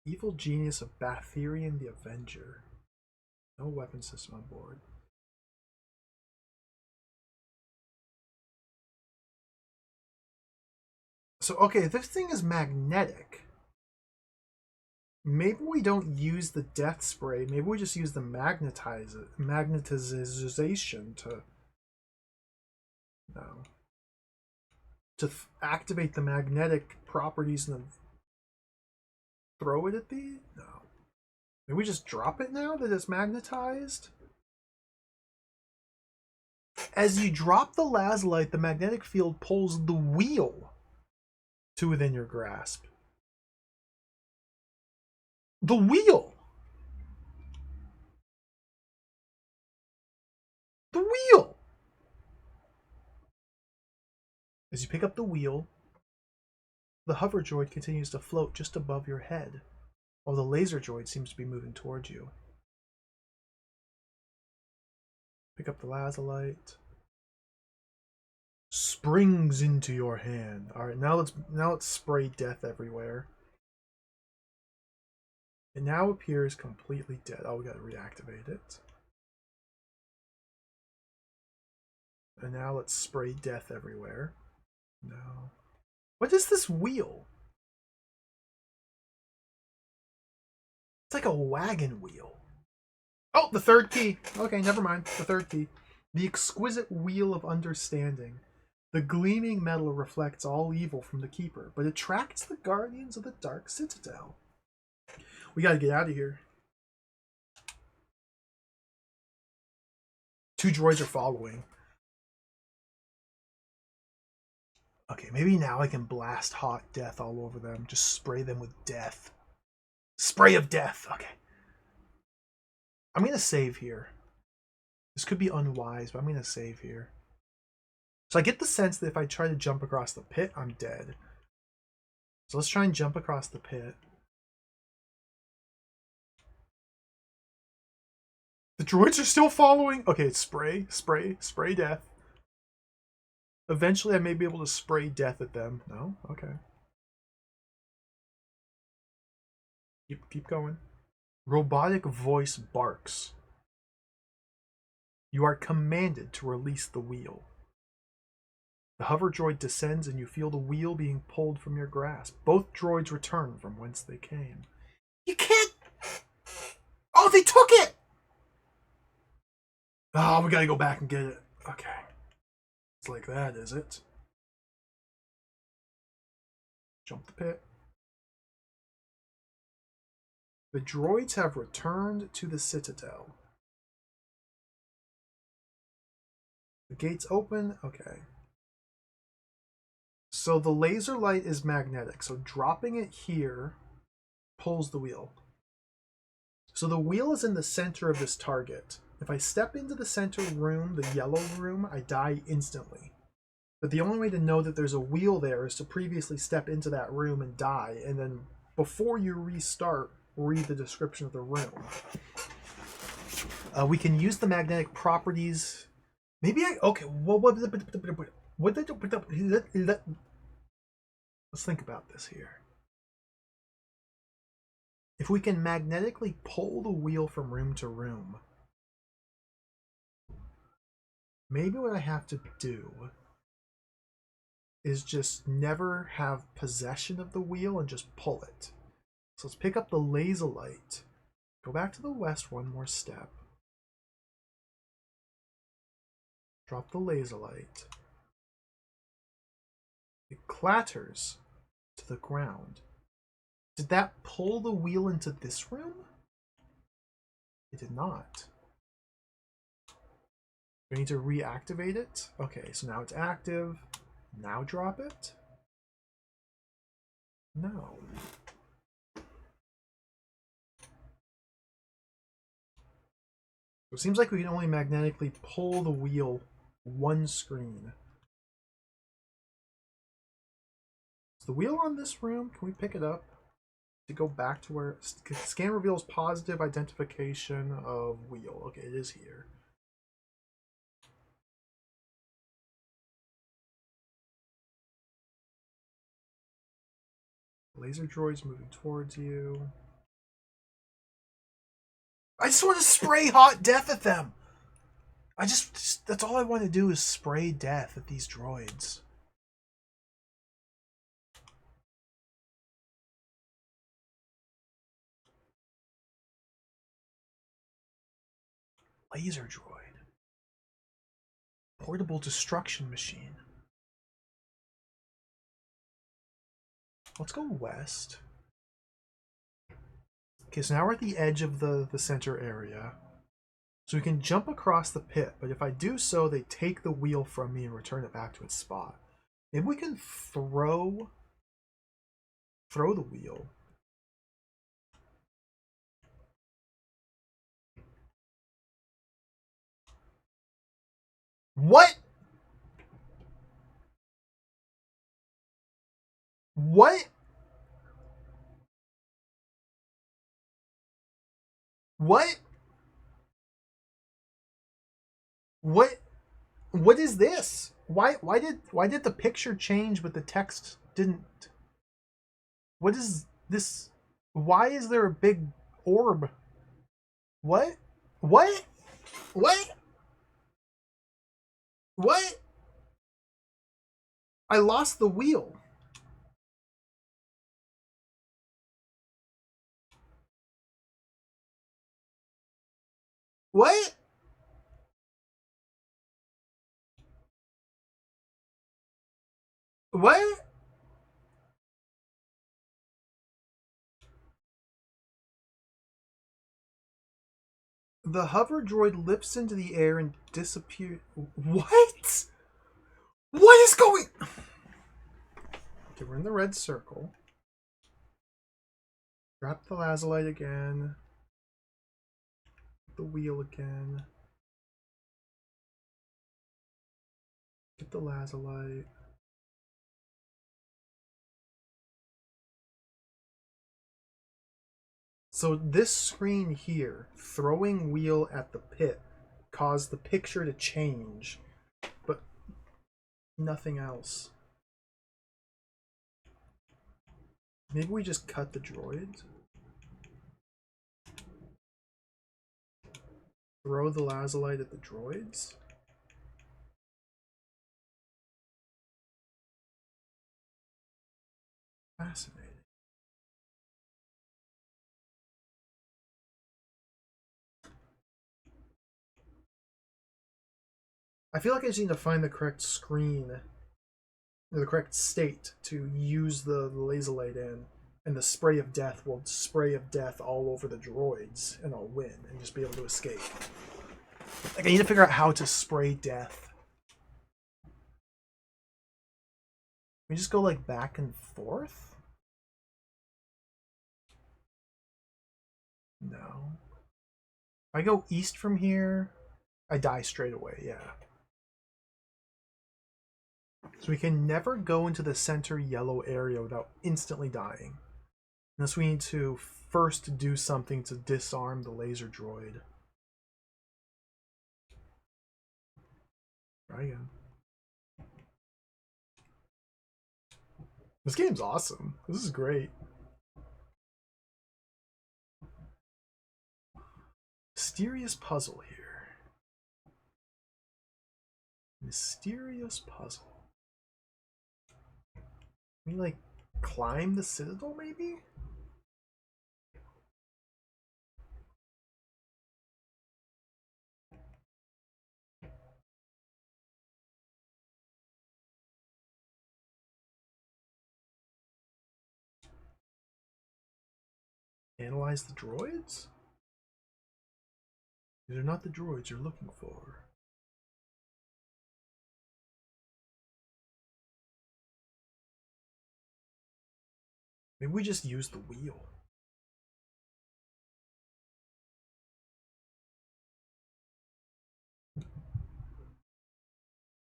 Evil genius of Batherian the Avenger. No weapon system on board. So, okay, this thing is magnetic. Maybe we don't use the death spray. Maybe we just use the magnetization to... No. To activate the magnetic properties and then throw it at the... No. Maybe we just drop it now that it's magnetized? As you drop the lazulite, the magnetic field pulls the wheel to within your grasp. The wheel! The wheel! As you pick up the wheel, the hover droid continues to float just above your head, while the laser droid seems to be moving towards you. Pick up the lazulite. Springs into your hand. Alright, now let's spray death everywhere. It now appears completely dead. Oh, we gotta reactivate it. And now let's spray death everywhere. No. What is this wheel? It's like a wagon wheel. Oh, the third key. Okay, never mind. The third key. The exquisite wheel of understanding. The gleaming metal reflects all evil from the Keeper, but attracts the guardians of the Dark Citadel. We gotta get out of here. 2 droids are following. Okay, maybe now I can blast hot death all over them. Just spray them with death. Spray of death. Okay. I'm going to save here. This could be unwise, but I'm going to save here. So I get the sense that if I try to jump across the pit, I'm dead. So let's try and jump across the pit. The droids are still following. Okay, spray, spray, spray death. Eventually I may be able to spray death at them. No? Okay. Keep going. Robotic voice barks. You are commanded to release the wheel. The hover droid descends and you feel the wheel being pulled from your grasp. Both droids return from whence they came. You can't... Oh, they took it! Oh, we gotta go back and get it. Okay. It's like that, is it? Jump the pit. The droids have returned to the Citadel. The gates open. Okay. So the laser light is magnetic. So dropping it here pulls the wheel. So the wheel is in the center of this target. If I step into the center room, the yellow room, I die instantly. But the only way to know that there's a wheel there is to previously step into that room and die, and then before you restart, read the description of the room. We can use the magnetic properties. Maybe I... Okay, let's think about this here. If we can magnetically pull the wheel from room to room, maybe what I have to do is just never have possession of the wheel and just pull it. So let's pick up the laser light. Go back to the west one more step. Drop the laser light. It clatters to the ground. Did that pull the wheel into this room? It did not. We need to reactivate it. Okay, so now it's active. Now drop it. No. So it seems like we can only magnetically pull the wheel one screen. Is the wheel on this room? Can we pick it up to go back to where scan reveals positive identification of wheel? Okay, it is here. Laser droids moving towards you. I just want to spray hot death at them. That's all I want to do is spray death at these droids. Laser droid. Portable destruction machine. Let's go west. Okay, so now we're at the edge of the center area. So we can jump across the pit, but if I do so, they take the wheel from me and return it back to its spot. Maybe we can throw the wheel. What? What? What? What is this? Why did the picture change but the text didn't? What is this? Why is there a big orb? What? What? What? What? I lost the wheel. What? What? The hover droid lifts into the air and disappears. What? What is going? Okay, we're in the red circle. Drop the lazulite again. The wheel again. Get the lazulite. So this screen here, throwing wheel at the pit, caused the picture to change, but nothing else. Maybe we just cut the droids? Throw the lazulite at the droids? Fascinating. I feel like I just need to find the correct screen, or the correct state to use the laser light in. And the spray of death will spray of death all over the droids, and I'll win and just be able to escape. Like, I need to figure out how to spray death. We just go like back and forth? No. If I go east from here, I die straight away, yeah. So we can never go into the center yellow area without instantly dying. Unless we need to first do something to disarm the laser droid. Try again. This game's awesome. This is great. Mysterious puzzle here. Mysterious puzzle. We like climb the citadel maybe? Analyze the droids? These are not the droids you're looking for. Maybe we just use the wheel.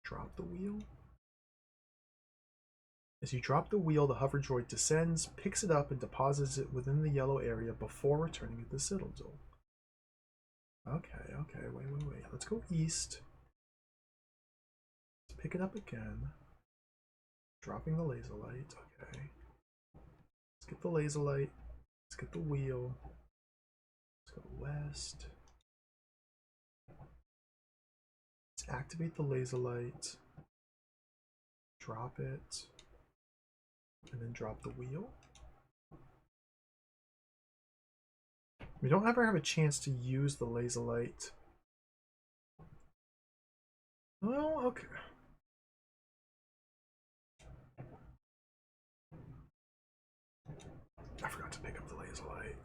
Drop the wheel. As you drop the wheel, the hover droid descends, picks it up, and deposits it within the yellow area before returning to the citadel. Okay, wait. Let's go east. Let's pick it up again. Dropping the laser light, okay. Let's get the laser light. Let's get the wheel. Let's go west. Let's activate the laser light. Drop it. And then drop the wheel. We don't ever have a chance to use the laser light. Oh, okay. I forgot to pick up the laser light.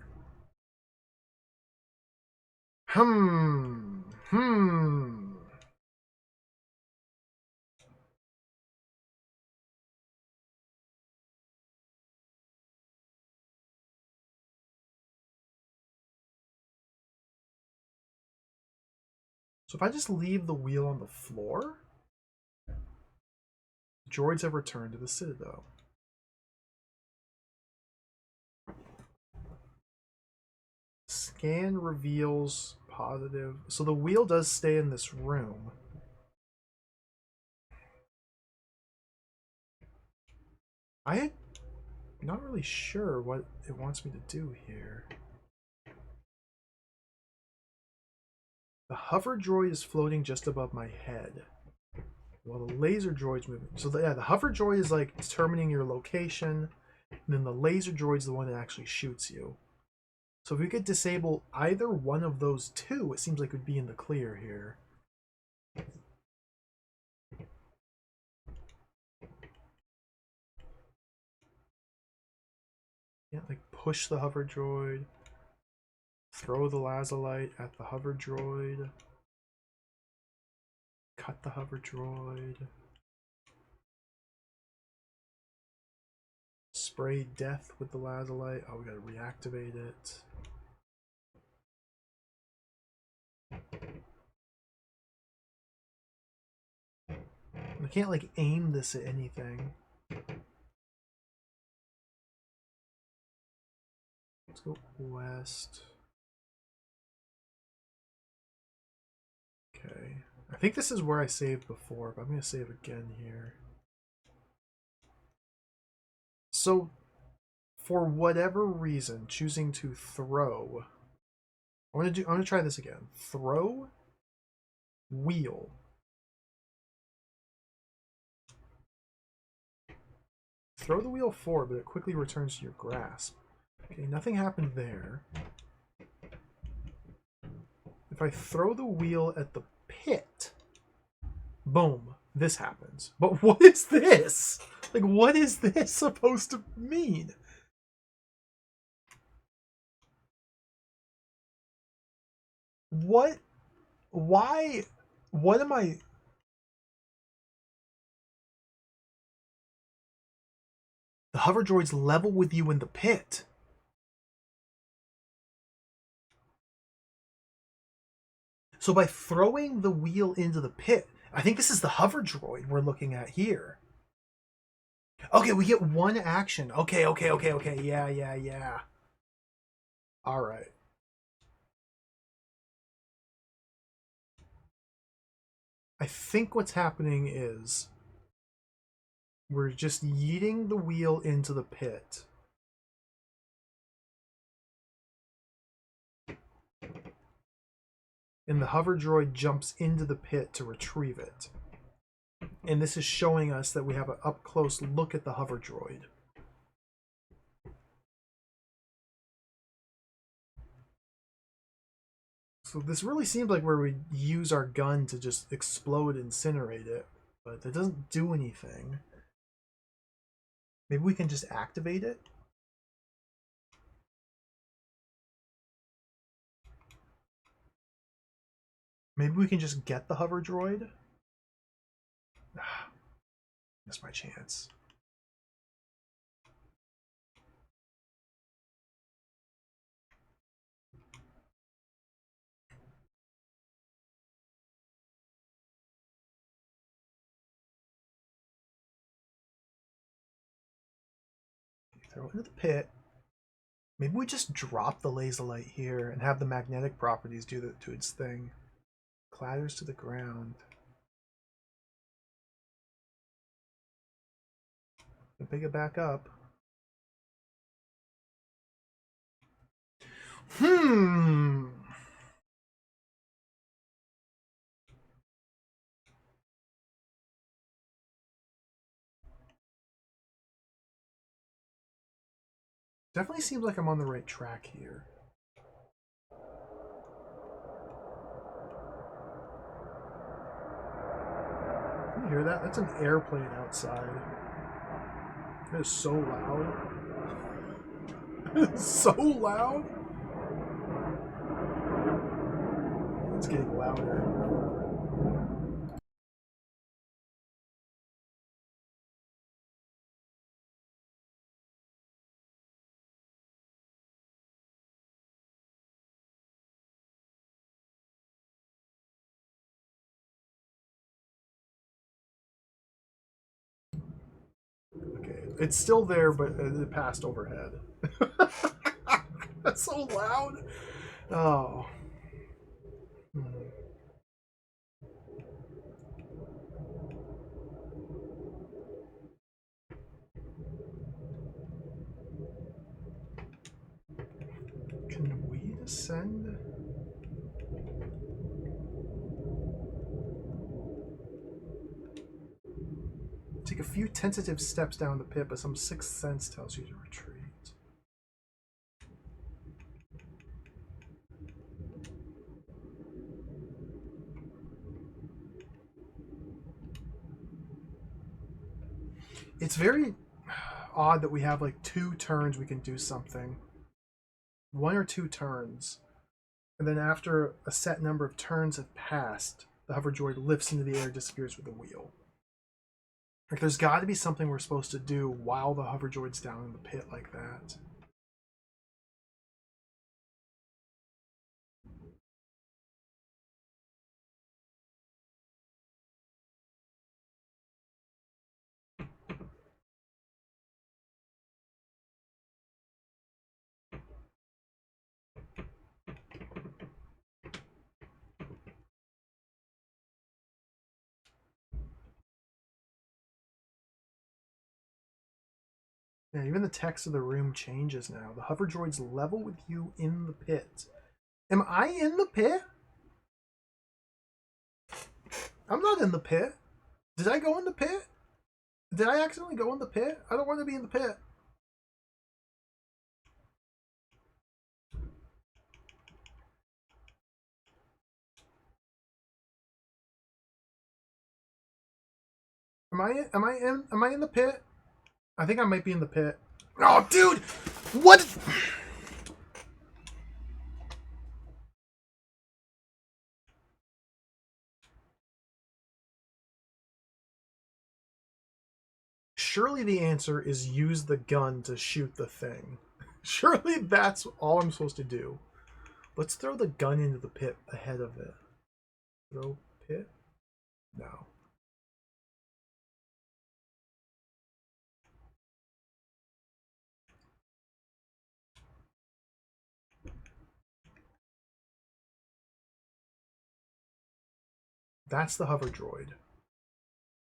So if I just leave the wheel on the floor, the droids have returned to the citadel. Scan reveals positive. So the wheel does stay in this room. I'm not really sure what it wants me to do here. The hover droid is floating just above my head, while the laser droid's moving. So the hover droid is like determining your location, and then the laser droid's the one that actually shoots you. So if we could disable either one of those two, it seems like we'd be in the clear here. Yeah, like push the hover droid. Throw the laser light at the hover droid. Cut the hover droid. Spray death with the laser light. Oh, we gotta reactivate it. I can't like aim this at anything. Let's go west. Okay. I think this is where I saved before, but I'm going to save again here. So, for whatever reason, choosing to throw. I'm going to try this again. Throw, wheel. Throw the wheel forward, but it quickly returns to your grasp. Okay, nothing happened there. If I throw the wheel at the pit, boom, this happens. But what is this? Like, what is this supposed to mean? What? Why? What am I? The hover droid's level with you in the pit. So by throwing the wheel into the pit, I think this is the hover droid we're looking at here. Okay, we get one action. Okay. Yeah. All right. I think what's happening is we're just yeeting the wheel into the pit. And the hover droid jumps into the pit to retrieve it. And this is showing us that we have an up-close look at the hover droid. So this really seems like where we use our gun to just explode, incinerate it, but it doesn't do anything. Maybe we can just activate it? Maybe we can just get the hover droid? Missed my chance. Throw it into the pit. Maybe we just drop the laser light here and have the magnetic properties do to its thing. Clatters to the ground. And pick it back up. Definitely seems like I'm on the right track here. Can you hear that? That's an airplane outside. That is so loud. It's so loud. It's getting louder. Okay, it's still there, but it passed overhead. That's so loud. Oh. Can we descend? Take a few tentative steps down the pit, but some sixth sense tells you to retreat. It's very odd that we have like 2 turns we can do something. 1 or 2 turns. And then after a set number of turns have passed, the hover droid lifts into the air and disappears with the wheel. Like, there's got to be something we're supposed to do while the hover droid's down in the pit like that. Yeah, even the text of the room changes now. The hover droid's level with you in the pit. Am I in the pit? I'm not in the pit. Did I go in the pit? Did I accidentally go in the pit? I don't want to be in the pit. Am I in the pit? I think I might be in the pit. Oh, dude! What? surely the answer is use the gun to shoot the thing. Surely that's all I'm supposed to do. Let's throw the gun into the pit ahead of it. Throw pit? No. That's the hover droid.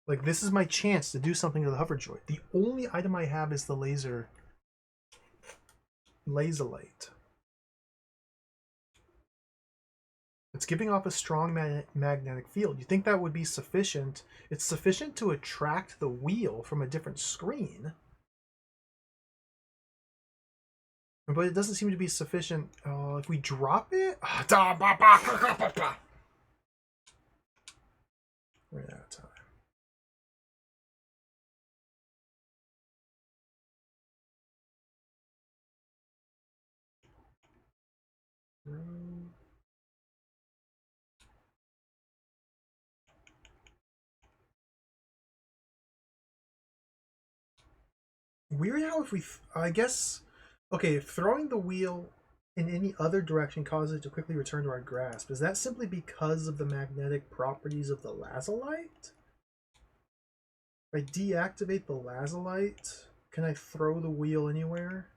Like, this is my chance to do something to the hover droid. The only item I have is the laser light. It's giving off a strong magnetic field. You think that would be sufficient? It's sufficient to attract the wheel from a different screen. But it doesn't seem to be sufficient. If we drop it... We're out of time. Weird how if we... I guess... Okay, if throwing the wheel in any other direction causes it to quickly return to our grasp, is that simply because of the magnetic properties of the lazulite? If I deactivate the lazulite, can I throw the wheel anywhere?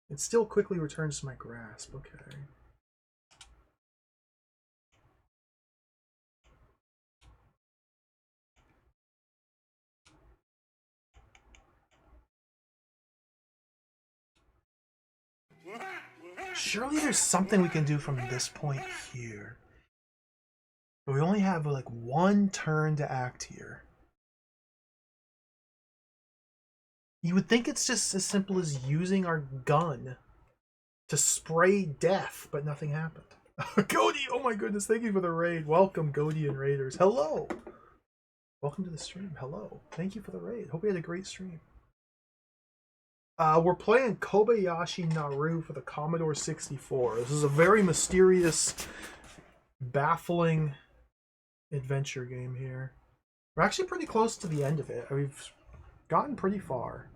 It still quickly returns to my grasp, okay. Surely there's something we can do from this point here. But we only have like one turn to act here. You would think it's just as simple as using our gun to spray death, but nothing happened. Cody, oh my goodness, thank you for the raid. Welcome, Cody and Raiders. Hello. Welcome to the stream. Hello. Thank you for the raid. Hope you had a great stream. We're playing Kobayashi Naru for the Commodore 64. This is a very mysterious, baffling adventure game here. We're actually pretty close to the end of it. We've gotten pretty far.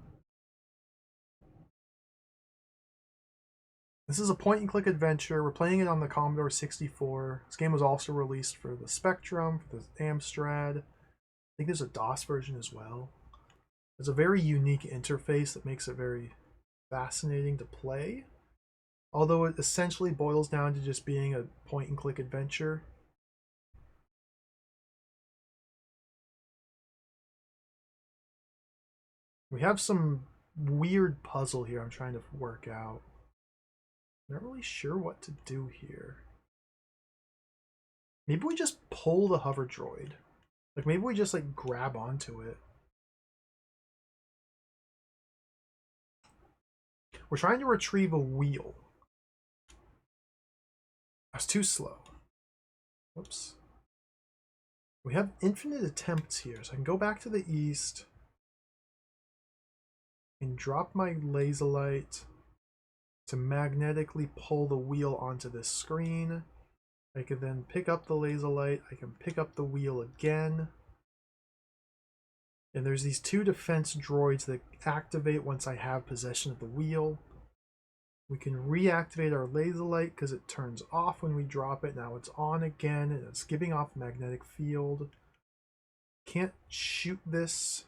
This is a point-and-click adventure. We're playing it on the Commodore 64. This game was also released for the Spectrum, for the Amstrad. I think there's a DOS version as well. It's a very unique interface that makes it very fascinating to play. Although it essentially boils down to just being a point-and-click adventure. We have some weird puzzle here I'm trying to work out. I'm not really sure what to do here. Maybe we just pull the hover droid. Like, maybe we just, like, grab onto it. We're trying to retrieve a wheel. I was too slow. Whoops. We have infinite attempts here, so I can go back to the east and drop my laser light to magnetically pull the wheel onto this screen. I can then pick up the laser light. I can pick up the wheel again. And there's these two defense droids that activate once I have possession of the wheel. We can reactivate our laser light because it turns off when we drop it. Now it's on again and it's giving off magnetic field. Can't shoot this.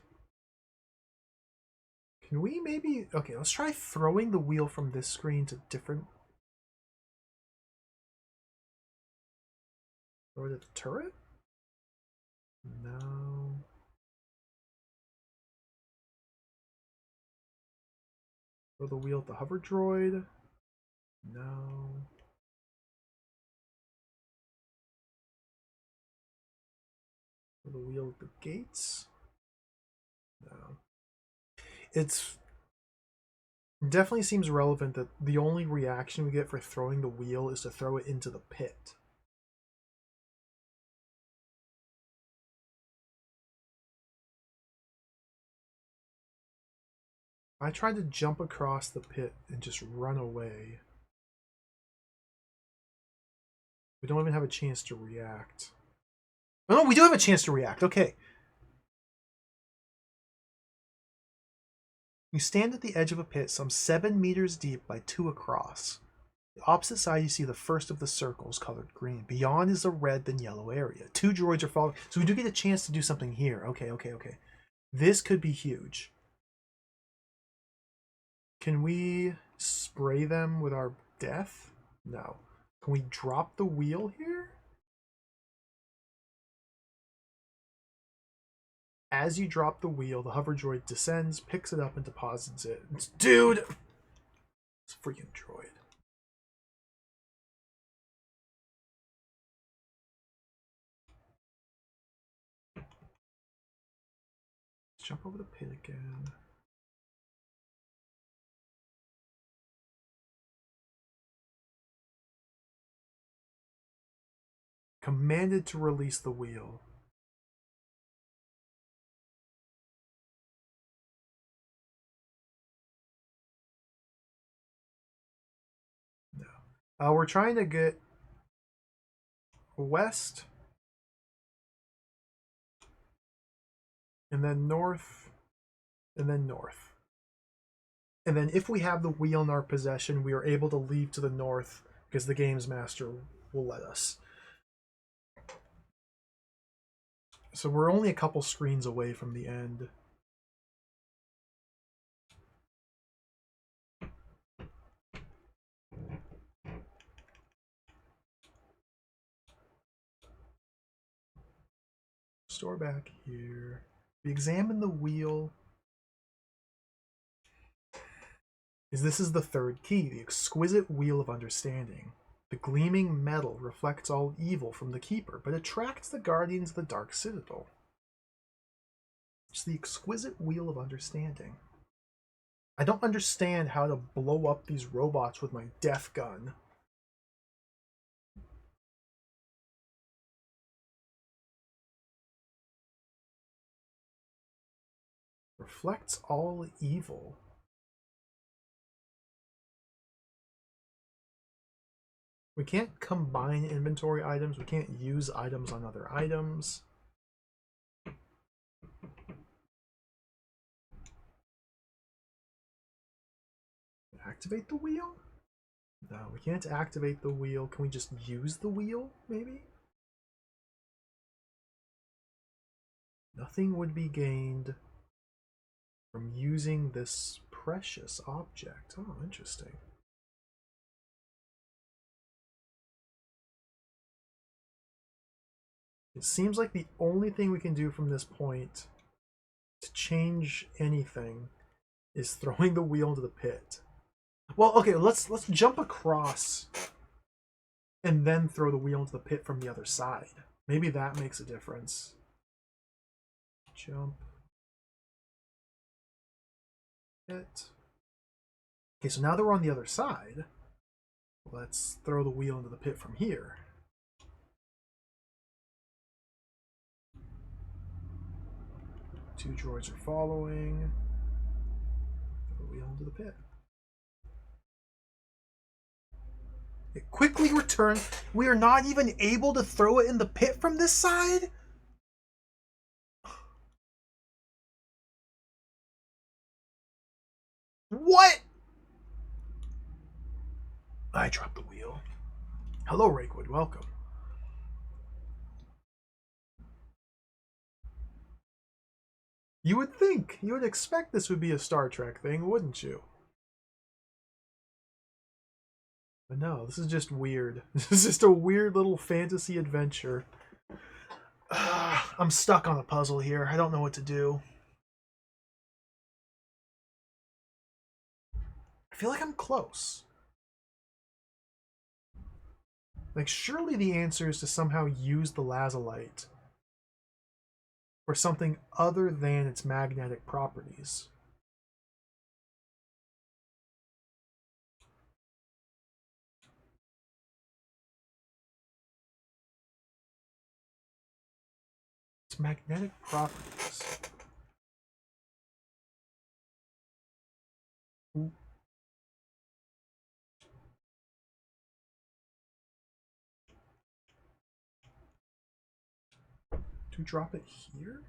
Can we maybe... Okay, let's try throwing the wheel from this screen to different... Throw it at the turret? No. Throw the wheel at the hover droid? No. Throw the wheel at the gates? No. It's definitely seems relevant that the only reaction we get for throwing the wheel is to throw it into the pit. I tried to jump across the pit and just run away. We don't even have a chance to react. Oh, no, we do have a chance to react. Okay. You stand at the edge of a pit some 7 meters deep by 2 across. The opposite side, you see the first of the circles colored green. Beyond is a red then yellow area. 2 droids are following. So we do get a chance to do something here. Okay. This could be huge. Can we spray them with our death? No. Can we drop the wheel here? As you drop the wheel, the hover droid descends, picks it up, and deposits it. Dude! It's a freaking droid. Let's jump over the pit again. Commanded to release the wheel. No. We're trying to get west. And then north. And then north. And then if we have the wheel in our possession, we are able to leave to the north because the games master will let us. So we're only a couple screens away from the end. Store back here. We examine the wheel. This is the third key, the exquisite wheel of understanding. The gleaming metal reflects all evil from the keeper, but attracts the guardians of the dark citadel. It's the exquisite wheel of understanding. I don't understand how to blow up these robots with my death gun. Reflects all evil. We can't combine inventory items. We can't use items on other items. Activate the wheel? No, we can't activate the wheel. Can we just use the wheel, maybe? Nothing would be gained from using this precious object. Oh, interesting. It seems like the only thing we can do from this point to change anything is throwing the wheel into the pit. Well, okay, let's jump across and then throw the wheel into the pit from the other side. Maybe that makes a difference. Jump. Pit. Okay, so now that we're on the other side, let's throw the wheel into the pit from here. Two droids are following. Throw the wheel into the pit. It quickly returns. We are not even able to throw it in the pit from this side? What? I dropped the wheel. Hello, Rakewood. Welcome. You would think, you would expect this would be a Star Trek thing, wouldn't you? But no, this is just weird. This is just a weird little fantasy adventure. I'm stuck on a puzzle here. I don't know what to do. I feel like I'm close. Like, surely the answer is to somehow use the lazulite for something other than its magnetic properties. Its magnetic properties. Do we drop it here?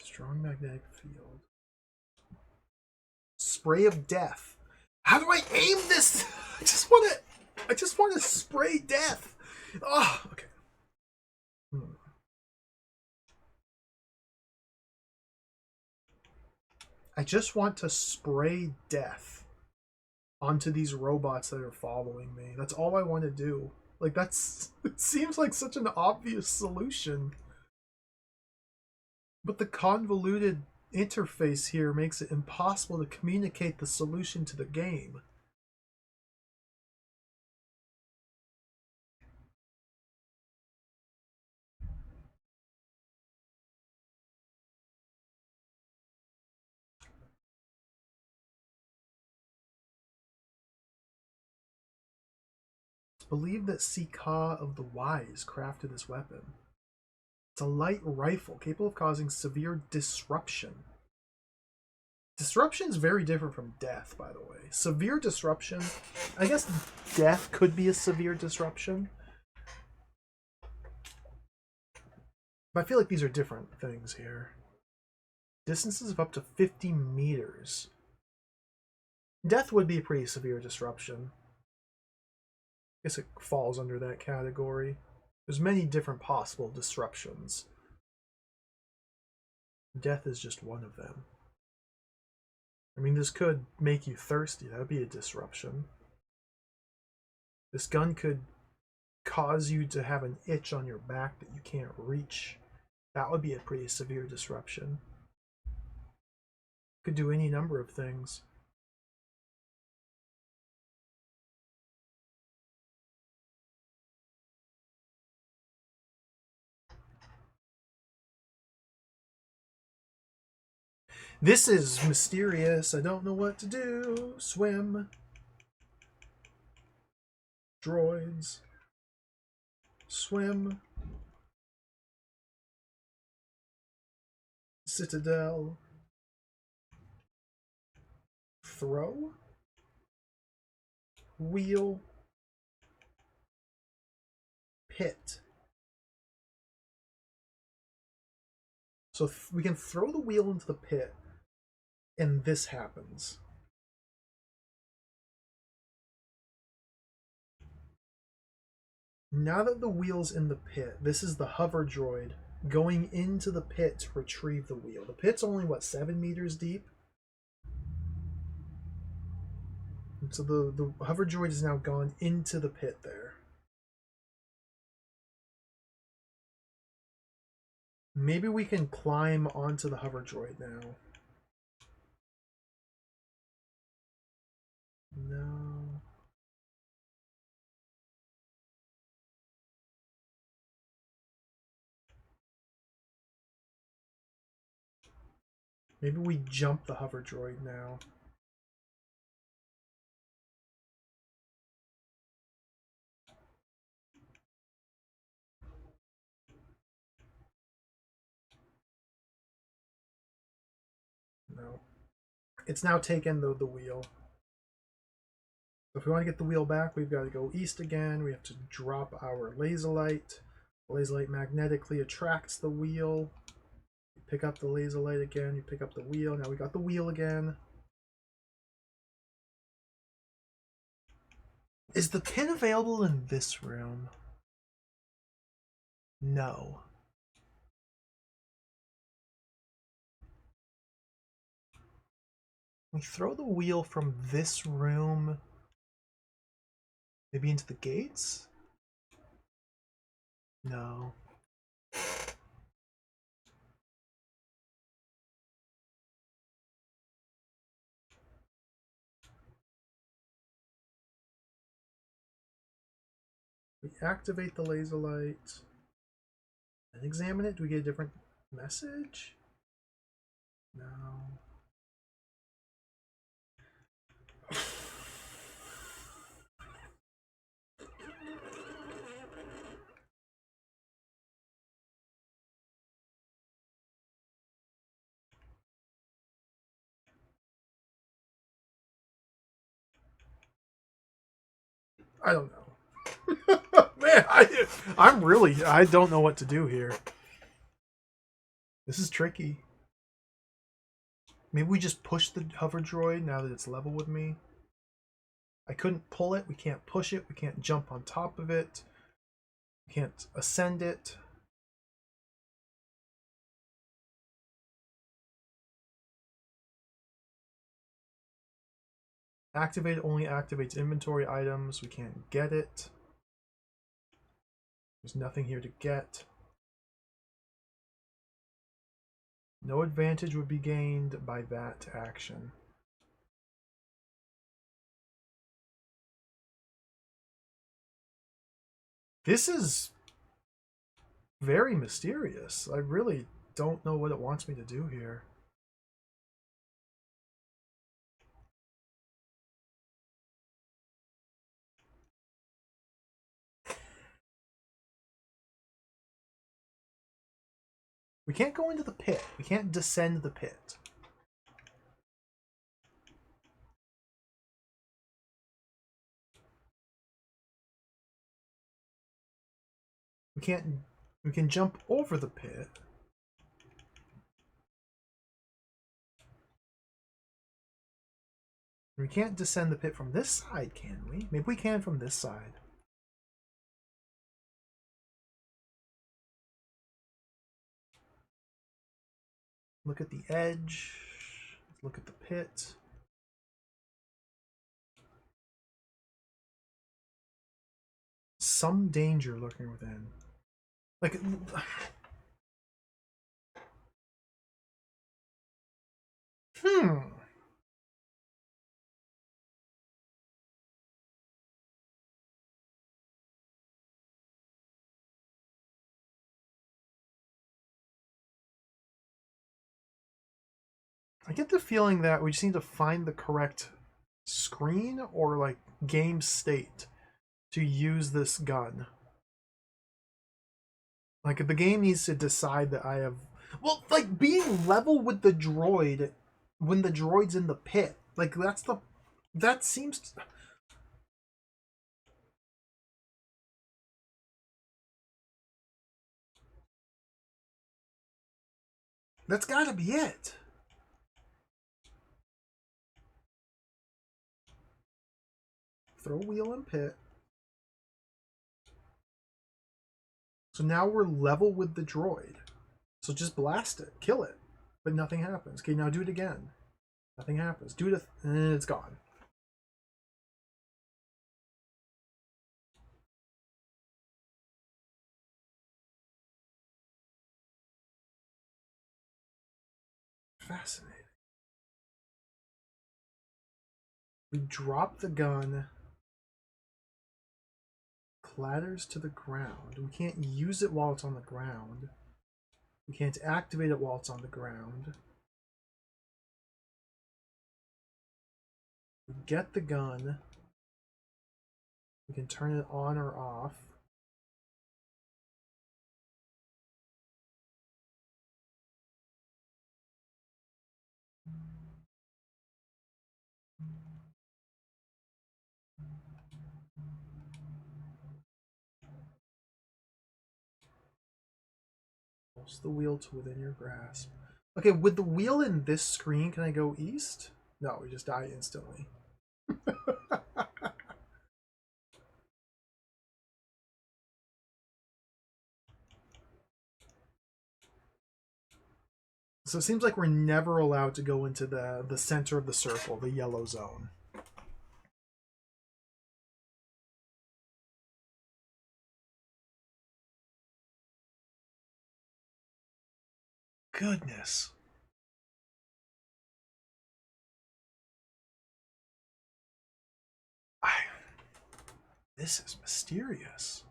Strong magnetic field. Spray of death. How do I aim this? I just want to spray death. Oh, okay. I just want to spray death onto these robots that are following me. That's all I want to do. Like, that's... It seems like such an obvious solution. But the convoluted interface here makes it impossible to communicate the solution to the game. It's believed that Sika of the Wise crafted this weapon. It's a light rifle capable of causing severe disruption. Disruption is very different from death, by the way. Severe disruption, I guess death could be a severe disruption. But I feel like these are different things here. Distances of up to 50 meters. Death would be a pretty severe disruption. I guess it falls under that category. There's many different possible disruptions. Death is just one of them. I mean, this could make you thirsty. That would be a disruption. This gun could cause you to have an itch on your back that you can't reach. That would be a pretty severe disruption. Could do any number of things. This is mysterious. I don't know what to do. Swim. Droids. Swim. Citadel. Throw. Wheel. Pit. So we can throw the wheel into the pit, and this happens. Now that the wheel's in the pit, this is the hover droid going into the pit to retrieve the wheel. The pit's only, what, 7 meters deep? And so the hover droid is now gone into the pit there. Maybe we can climb onto the hover droid now. No. Maybe we jump the hover droid now. No. It's now taken the wheel. So if we want to get the wheel back, we've got to go east again. We have to drop our laser light. The laser light magnetically attracts the wheel. You pick up the laser light again. You pick up the wheel. Now we got the wheel again. Is the pin available in this room? No. We throw the wheel from this room maybe into the gates? No. We activate the laser light and examine it. Do we get a different message? No. I don't know. Man, I don't know what to do here. This is tricky. Maybe we just push the hover droid now that it's level with me. I couldn't pull it. We can't push it. We can't jump on top of it. We can't ascend it. Activate only activates inventory items. We can't get it. There's nothing here to get. No advantage would be gained by that action. This is very mysterious. I really don't know what it wants me to do here. We can't go into the pit. We can't descend the pit. We can jump over the pit. We can't descend the pit from this side, can we? Maybe we can from this side. Look at the edge. Let's look at the pit. Some danger lurking within. Like... I get the feeling that we just need to find the correct screen or like game state to use this gun. Like the game needs to decide that I have, well, like being level with the droid when the droid's in the pit. Like that seems that's got to be it. Throw wheel in pit. So now we're level with the droid. So just blast it, kill it, but nothing happens. Okay, now do it again. Nothing happens. Do it, and it's gone. Fascinating. We drop the gun. Clatters to the ground. We can't use it while it's on the ground. We can't activate it while it's on the ground. We get the gun. We can turn it on or off. Pulse the wheel to within your grasp. Okay, with the wheel in this screen, can I go east? No, we just die instantly. So it seems like we're never allowed to go into the center of the circle, the yellow zone. Goodness. This is mysterious.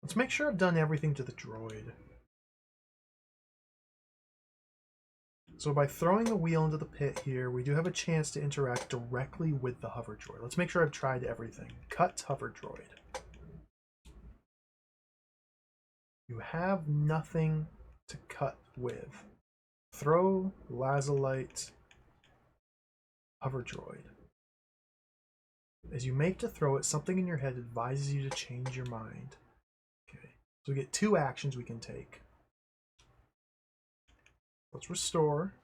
Let's make sure I've done everything to the droid. So by throwing the wheel into the pit here, we do have a chance to interact directly with the hover droid. Let's make sure I've tried everything. Cut hover droid. You have nothing to cut with. Throw lazulite hover droid. As you make to throw it, something in your head advises you to change your mind. Okay, so we get 2 actions we can take. Let's restore.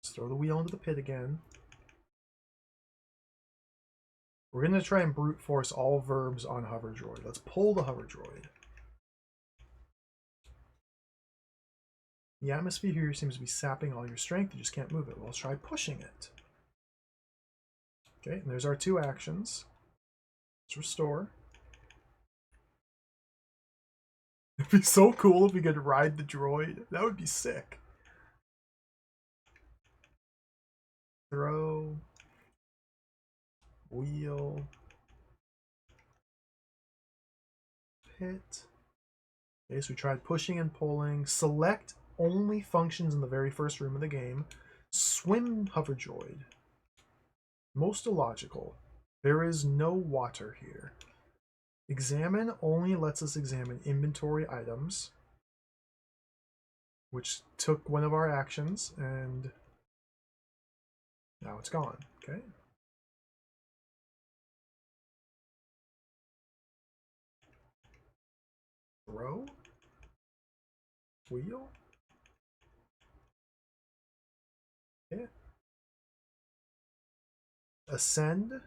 Let's throw the wheel into the pit again. We're going to try and brute force all verbs on hover droid. Let's pull the hover droid. The atmosphere here seems to be sapping all your strength. You just can't move it. Well, let's try pushing it. Okay, and there's our 2 actions. Let's restore. It'd be so cool if we could ride the droid. That would be sick. Throw. Wheel. Pit. Okay, so we tried pushing and pulling. Select only functions in the very first room of the game. Swim hover droid. Most illogical. There is no water here. Examine only lets us examine inventory items, which took one of our actions, and now it's gone. Okay. Throw. Wheel. Yeah. Ascend.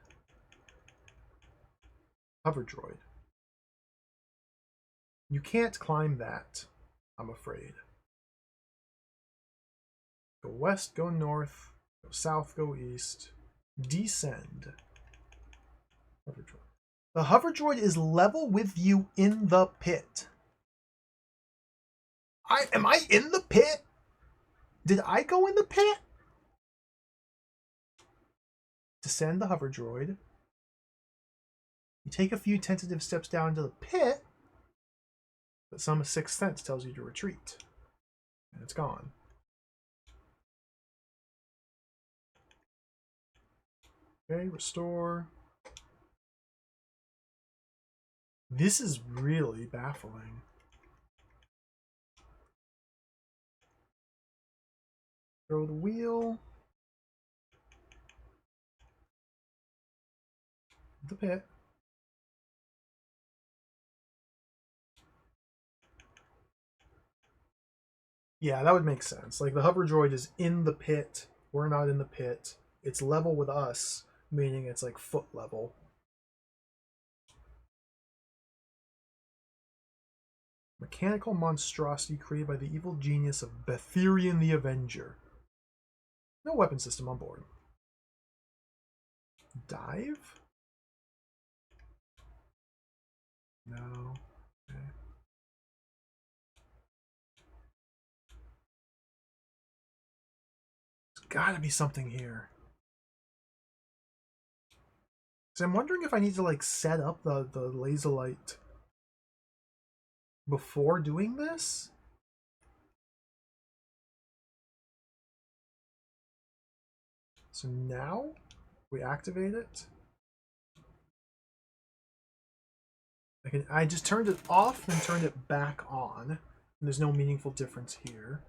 Hover droid. You can't climb that, I'm afraid. Go west, go north, go south, go east. Descend. Hover droid. The hover droid is level with you in the pit. Am I in the pit? Did I go in the pit? Descend the hover droid. You take a few tentative steps down into the pit, but some sixth sense tells you to retreat. And it's gone. Okay, restore. This is really baffling. Throw the wheel. The pit. Yeah, that would make sense. Like, the hover droid is in the pit. We're not in the pit. It's level with us, meaning it's like foot level. Mechanical monstrosity created by the evil genius of Betherian the Avenger. No weapon system on board. Dive? No. Okay. There's gotta be something here. So I'm wondering if I need to like set up the laser light before doing this. So now we activate it. I just turned it off and turned it back on. And there's no meaningful difference here.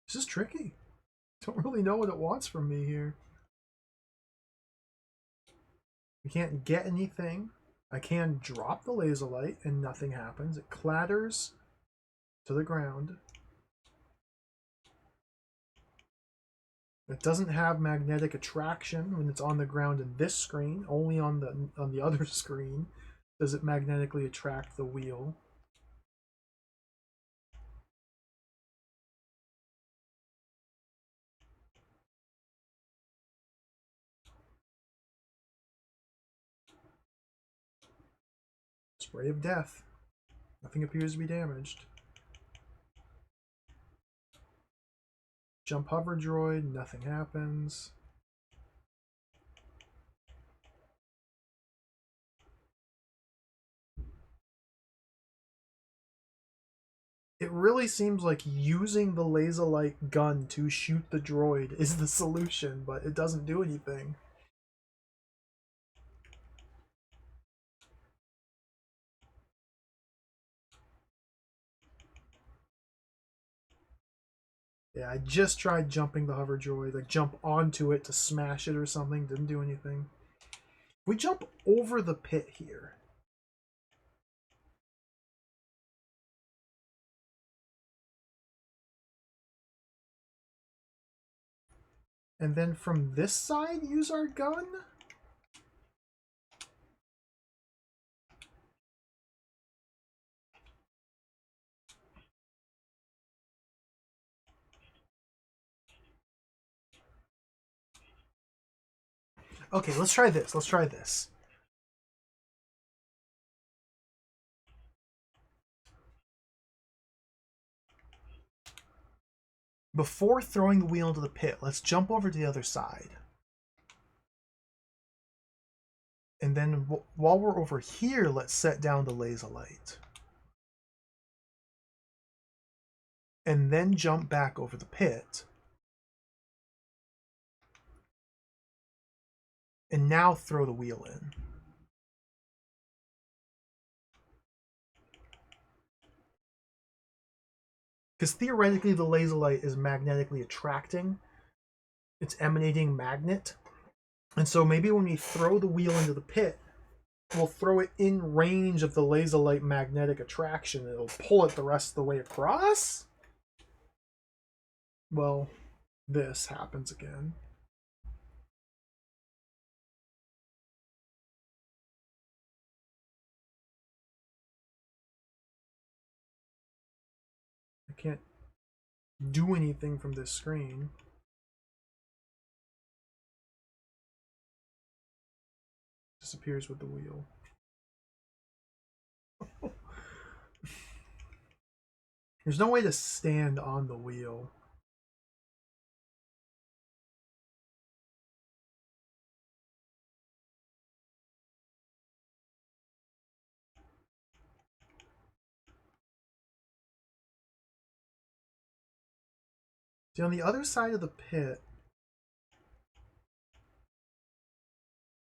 This is tricky. Don't really know what it wants from me here. We can't get anything. I can drop the laser light and nothing happens. It clatters to the ground. It doesn't have magnetic attraction when it's on the ground in this screen. Only on the other screen does it magnetically attract the wheel. Spray of death. Nothing appears to be damaged. Jump hover droid. Nothing happens. It really seems like using the laser light gun to shoot the droid is the solution, but it doesn't do anything. Yeah, I just tried jumping the hover droid, like jump onto it to smash it or something. Didn't do anything. We jump over the pit here. And then from this side, use our gun? Okay, let's try this. Let's try this. Before throwing the wheel into the pit, let's jump over to the other side. And then while we're over here, let's set down the laser light. And then jump back over the pit. And now throw the wheel in. Because theoretically the laser light is magnetically attracting. It's emanating magnet. And so maybe when we throw the wheel into the pit, we'll throw it in range of the laser light magnetic attraction. It'll pull it the rest of the way across. Well, this happens again. I can't do anything from this screen. Disappears with the wheel. There's no way to stand on the wheel. See, on the other side of the pit,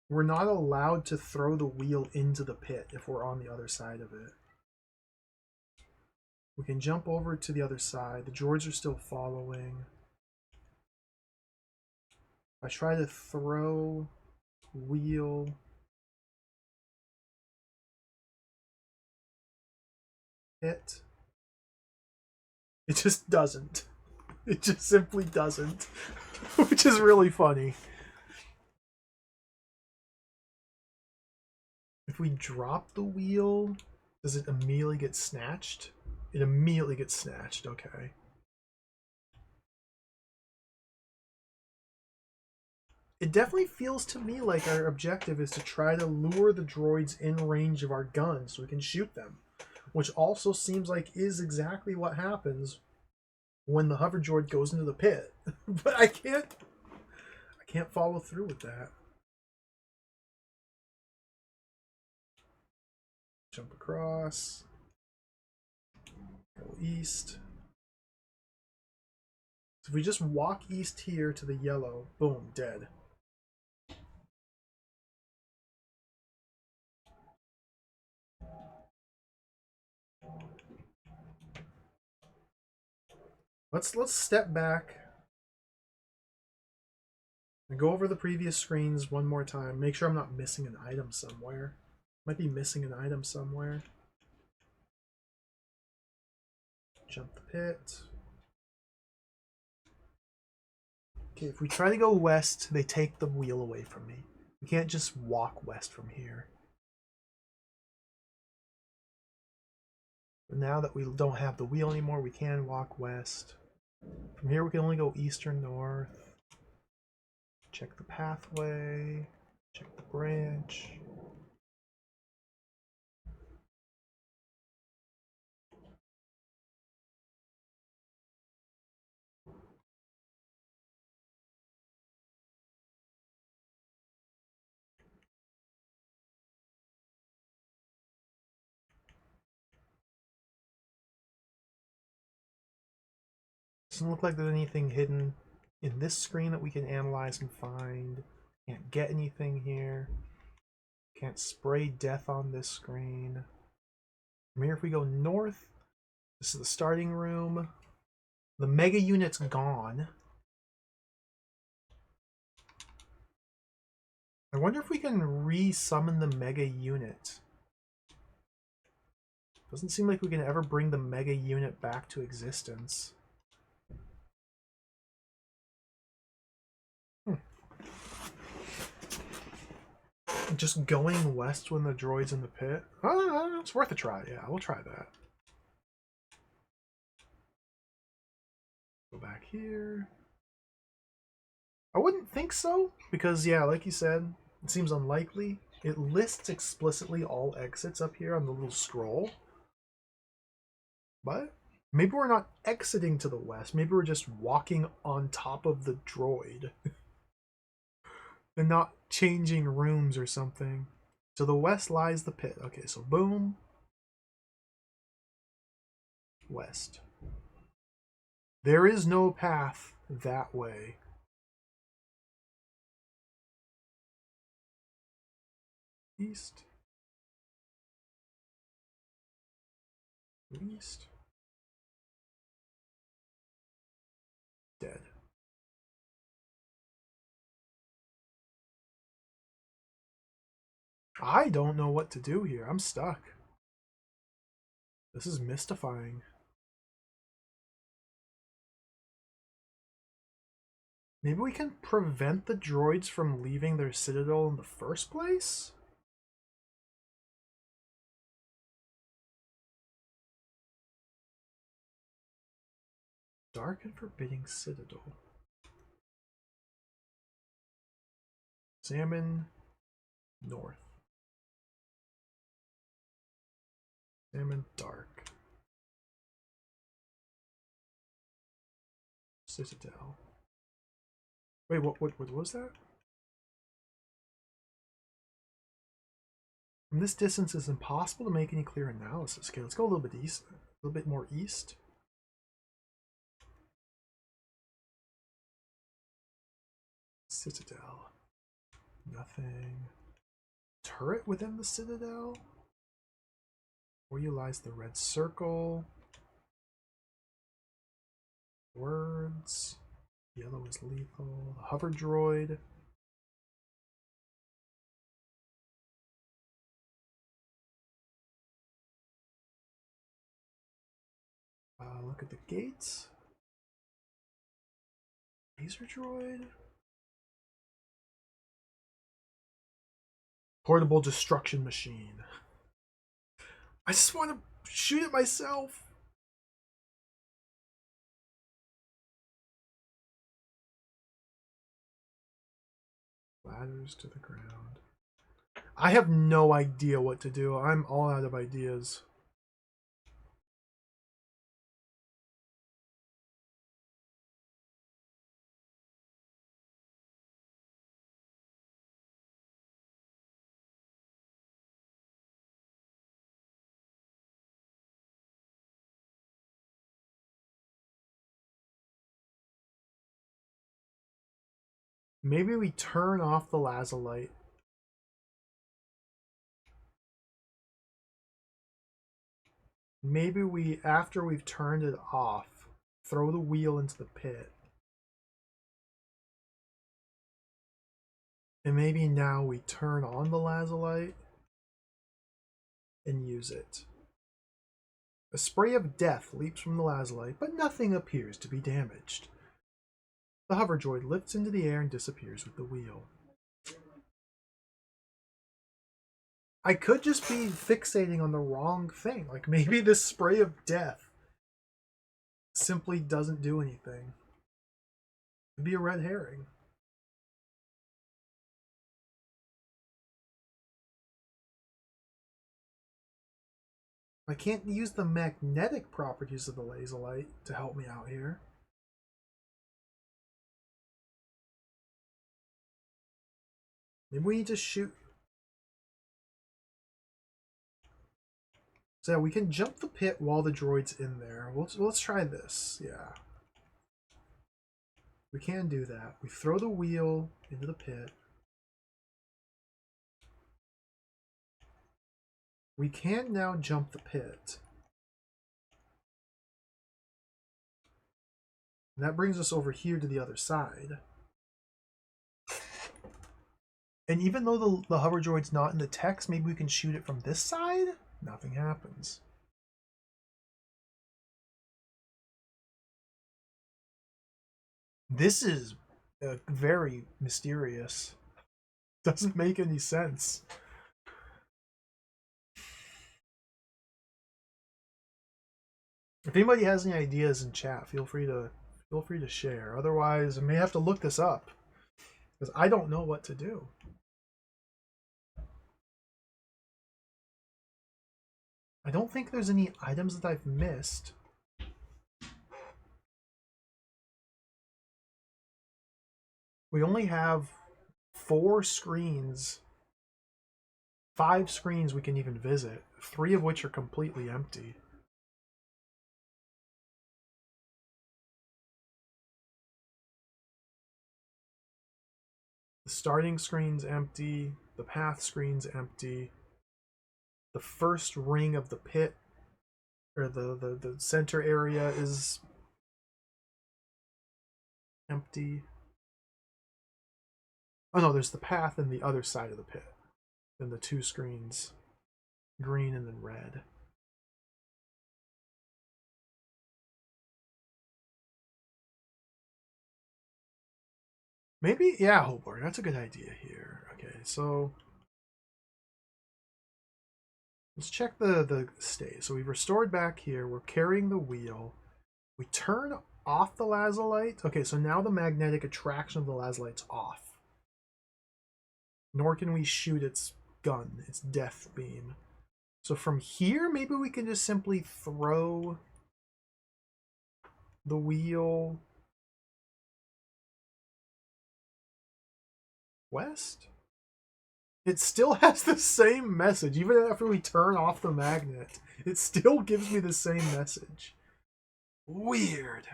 we're not allowed to throw the wheel into the pit if we're on the other side of it. We can jump over to the other side. The droids are still following. I try to throw wheel. It just doesn't. It just simply doesn't. Which is really funny. If we drop the wheel, does it immediately get snatched? It immediately gets snatched, okay. It definitely feels to me like our objective is to try to lure the droids in range of our gun so we can shoot them. Which also seems like is exactly what happens when the hover droid goes into the pit. But I can't follow through with that. Jump across. Go east. So if we just walk east here to the yellow, boom, dead. Let's step back and go over the previous screens one more time. Make sure I'm not missing an item somewhere. Might be missing an item somewhere. Jump the pit. Okay, if we try to go west, they take the wheel away from me. We can't just walk west from here. But now that we don't have the wheel anymore, we can walk west. From here, we can only go east or north. Check the pathway. Check the branch. Doesn't look like there's anything hidden in this screen that we can analyze and find. Can't get anything here. Can't spray death on this screen. From here, if we go north, this is the starting room. The mega unit's gone. I wonder if we can re-summon the mega unit. Doesn't seem like we can ever bring the mega unit back to existence. Just going west when the droid's in the pit? It's worth a try. Yeah, we'll try that. Go back here. I wouldn't think so, because yeah, like you said, it seems unlikely. It lists explicitly all exits up here on the little scroll. But maybe we're not exiting to the west. Maybe we're just walking on top of the droid. And not changing rooms or something. To the west lies the pit. Okay, so boom. West. There is no path that way. East. East. Dead. I don't know what to do here. I'm stuck. This is mystifying. Maybe we can prevent the droids from leaving their citadel in the first place? Dark and forbidding citadel. Examine north. Examine dark. Citadel. Wait, what was that? From this distance, it's impossible to make any clear analysis. Okay, let's go a little bit east. A little bit more east. Citadel. Nothing. Turret within the citadel? Where you lies the red circle. Words. Yellow is lethal. The hover droid. Look at the gates. Laser droid. Portable destruction machine. I just want to shoot it myself. Ladders to the ground. I have no idea what to do. I'm all out of ideas. Maybe we turn off the lazulite. Maybe we, after we've turned it off, throw the wheel into the pit. And maybe now we turn on the lazulite and use it. A spray of death leaps from the lazulite, but nothing appears to be damaged. The hover droid lifts into the air and disappears with the wheel. I could just be fixating on the wrong thing. Like maybe this spray of death simply doesn't do anything. It'd be a red herring. I can't use the magnetic properties of the lazulite to help me out here. Maybe we need to shoot. So yeah, we can jump the pit while the droid's in there. Let's try this. Yeah. We can do that. We throw the wheel into the pit. We can now jump the pit. And that brings us over here to the other side. And even though the hover droid's not in the text, maybe we can shoot it from this side? Nothing happens. This is very mysterious. Doesn't make any sense. If anybody has any ideas in chat, feel free to share. Otherwise, I may have to look this up because I don't know what to do. I don't think there's any items that I've missed. We only have 4 screens, 5 screens we can even visit, 3 of which are completely empty. The starting screen's empty, the path screen's empty, the first ring of the pit, or the center area is empty. Oh no, there's the path and the other side of the pit. And the 2 screens, green and then red. Maybe, yeah, Hoborg, that's a good idea here. Okay, so let's check the state. So we've restored back here. We're carrying the wheel. We turn off the lazulite. Okay, so now the magnetic attraction of the lazulite's off. Nor can we shoot its gun, its death beam. So from here, maybe we can just simply throw the wheel west? It still has the same message. Even after we turn off the magnet, it still gives me the same message. Weird.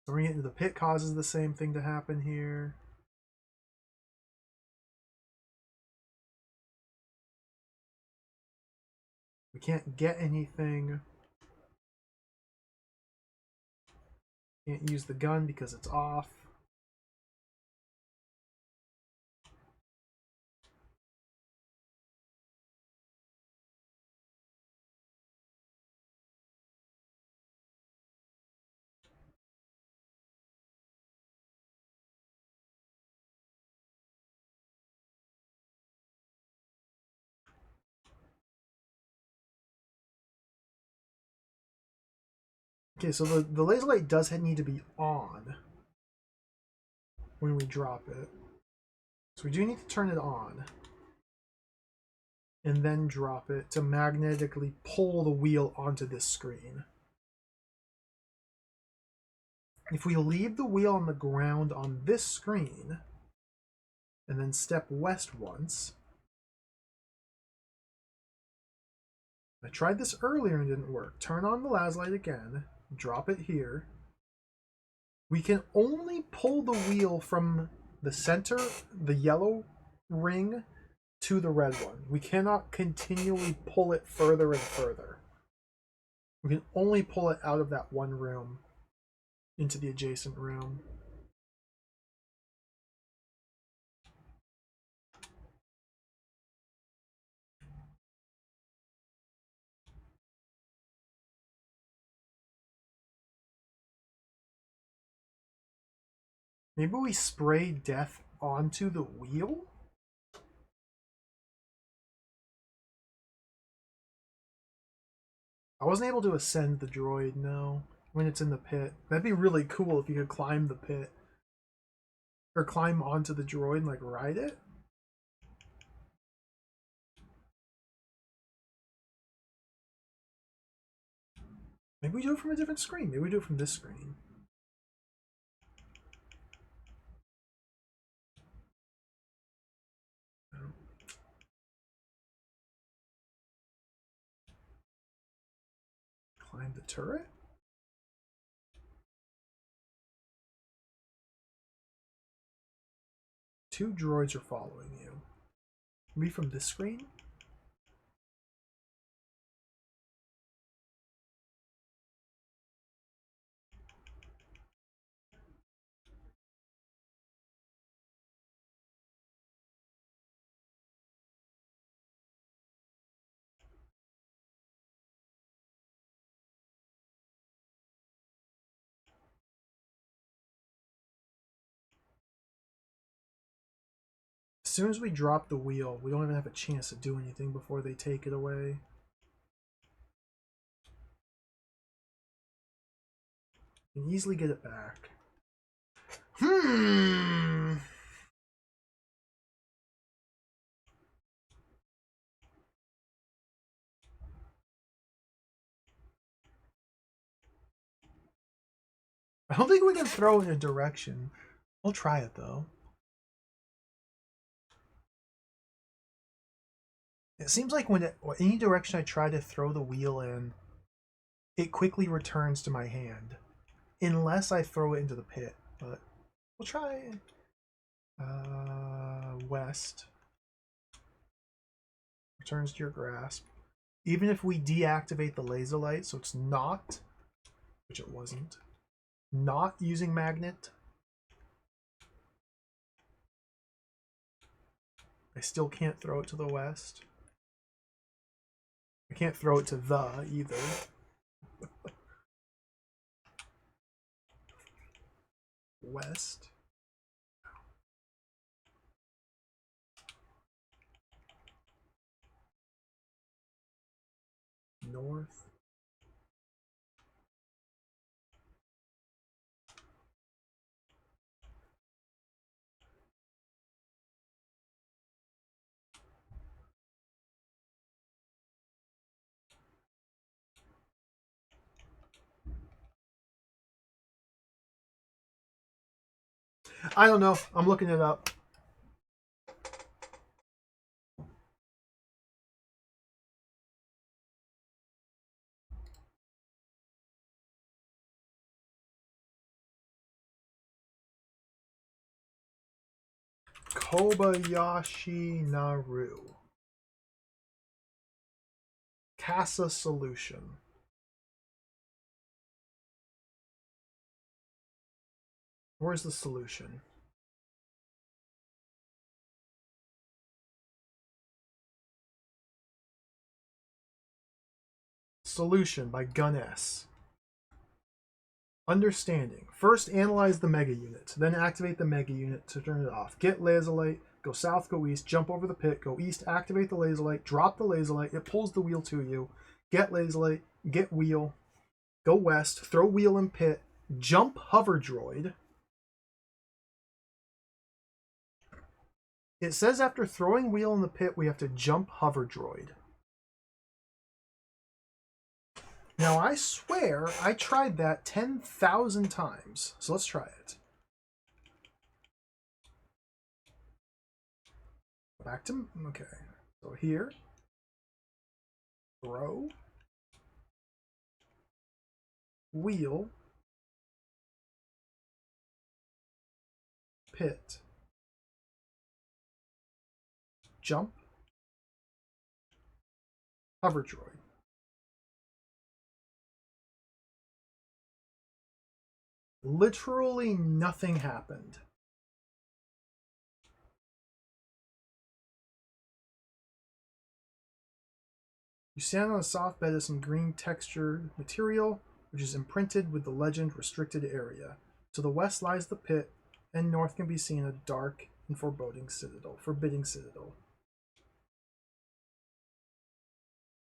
Throwing it into the pit causes the same thing to happen here. We can't get anything. Can't use the gun because it's off. Okay, so the laser light does need to be on when we drop it. So we do need to turn it on. And then drop it to magnetically pull the wheel onto this screen. If we leave the wheel on the ground on this screen, and then step west once. I tried this earlier and it didn't work. Turn on the lazulite again, drop it here. We can only pull the wheel from the center, the yellow ring, to the red one. We cannot continually pull it further and further. We can only pull it out of that one room into the adjacent room. Maybe we spray death onto the wheel? I wasn't able to ascend the droid, no, when it's in the pit. That'd be really cool if you could climb the pit. Or climb onto the droid and, like, ride it. Maybe we do it from a different screen. Maybe we do it from this screen. behind the turret? Two droids are following you. Me from this screen? As soon as we drop the wheel, we don't even have a chance to do anything before they take it away. We can easily get it back. I don't think we can throw in a direction. We'll try it though. It seems like when any direction I try to throw the wheel in, it quickly returns to my hand. Unless I throw it into the pit. But we'll try west. Returns to your grasp. Even if we deactivate the laser light, so it's not, which it wasn't, not using magnet, I still can't throw it to the west. I can't throw it to the either. West. North. I don't know. I'm looking it up. Kobayashi Naru. Casa solution. Where's the solution? Solution by Gun S. Understanding. First analyze the mega unit, then activate the mega unit to turn it off. Get laser light, go south, go east, jump over the pit, go east, activate the laser light, drop the laser light, it pulls the wheel to you. Get laser light, get wheel, go west, throw wheel in pit, jump hover droid. It says after throwing wheel in the pit, we have to jump hover droid. Now, I swear I tried that 10,000 times. So let's try it. Back to... Okay. So here. Throw. Wheel. Pit. Jump. Hover droid. Literally nothing happened. You stand on a soft bed of some green textured material, which is imprinted with the legend restricted area. To the west lies the pit, and north can be seen a dark and forbidding citadel.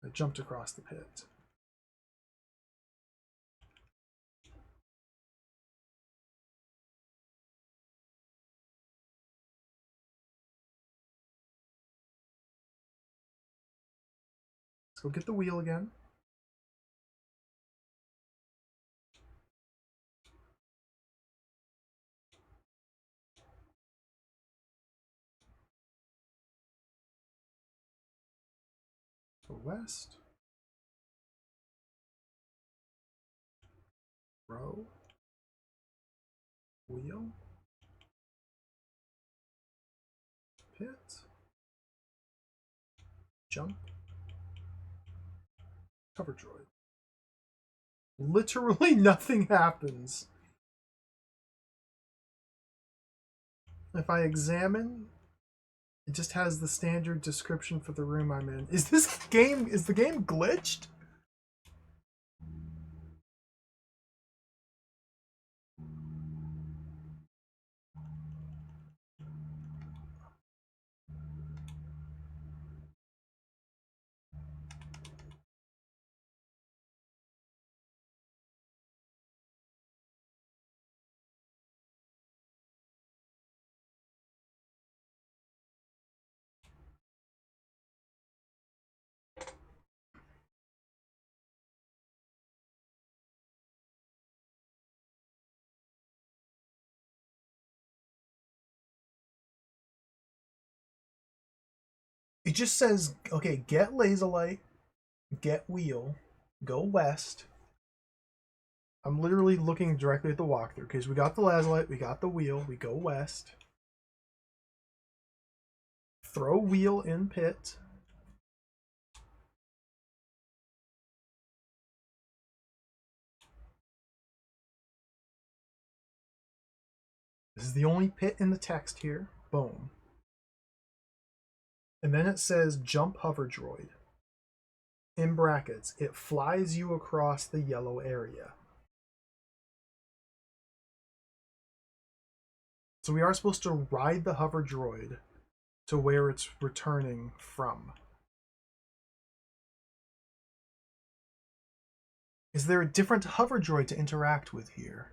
I jumped across the pit. Let's go get the wheel again. Go west. Throw. Wheel. Pit. Jump. Cover droid. Literally nothing happens. If I examine, it just has the standard description for the room I'm in. Is the game glitched? It just says, okay, get laser light, get wheel, go west. I'm literally looking directly at the walkthrough because we got the laser light, we got the wheel, we go west. Throw wheel in pit. This is the only pit in the text here. Boom. And then it says jump hover droid. In brackets, it flies you across the yellow area. So we are supposed to ride the hover droid to where it's returning from. Is there a different hover droid to interact with here?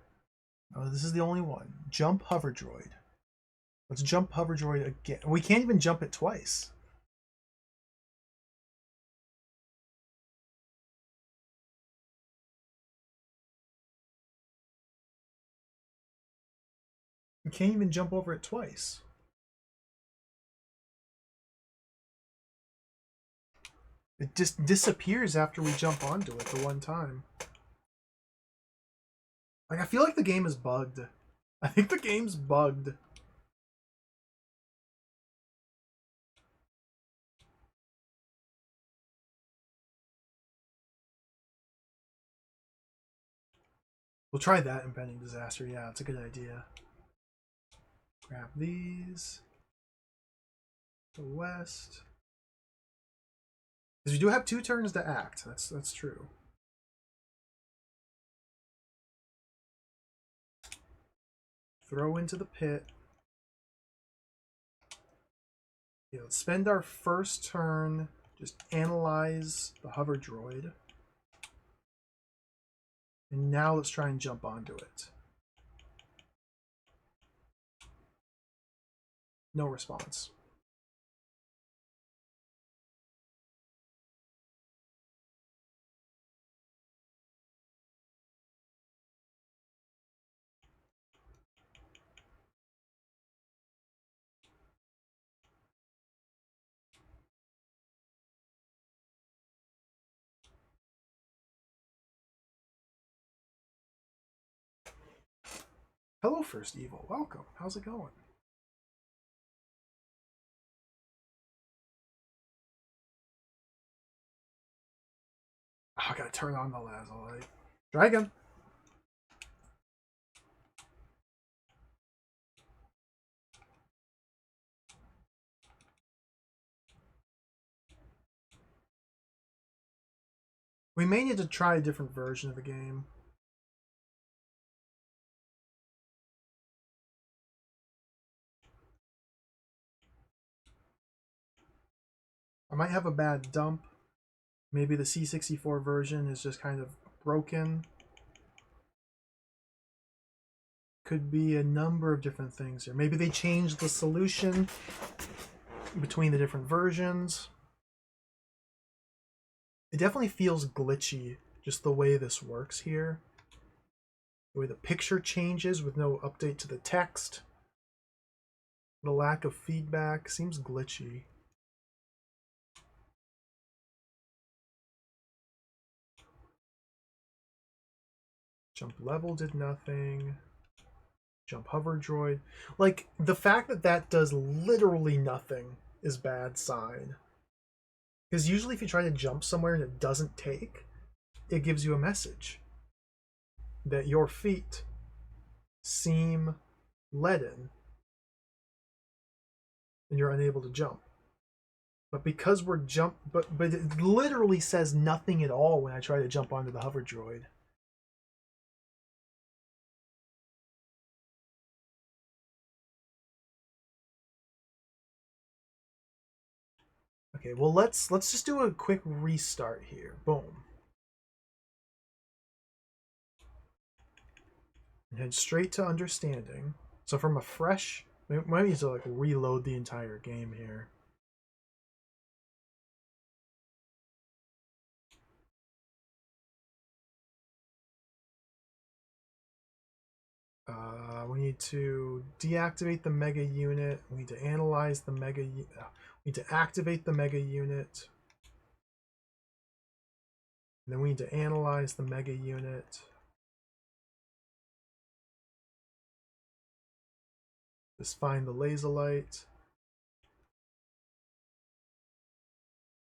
Oh, this is the only one. Jump hover droid. Let's jump hover droid again. We can't even jump it twice. We can't even jump over it twice. It just disappears after we jump onto it the one time. Like, I feel like the game is bugged. I think the game's bugged. We'll try that impending disaster. Yeah, it's a good idea. Grab these. The west. Because we do have 2 turns to act. That's true. Throw into the pit. Yeah, let's spend our first turn. Just analyze the hover droid. And now let's try and jump onto it. No response. Hello, First Evil. Welcome. How's it going? Oh, I gotta turn on the laser light. Dragon. We may need to try a different version of the game. I might have a bad dump. Maybe the C64 version is just kind of broken. Could be a number of different things here. Maybe they changed the solution between the different versions. It definitely feels glitchy, just the way this works here. The way the picture changes with no update to the text. The lack of feedback seems glitchy. Jump level did nothing. Jump hover droid. Like, the fact that that does literally nothing is bad sign. Because usually if you try to jump somewhere and it doesn't take, it gives you a message that your feet seem leaden and you're unable to jump. But because we're but it literally says nothing at all when I try to jump onto the hover droid. Okay, well let's just do a quick restart here. Boom. And head straight to understanding. So from a fresh, might need to like reload the entire game here. We need to deactivate the mega unit. We need to analyze the mega. We need to activate the mega unit. And then we need to analyze the mega unit. Just find the laser light.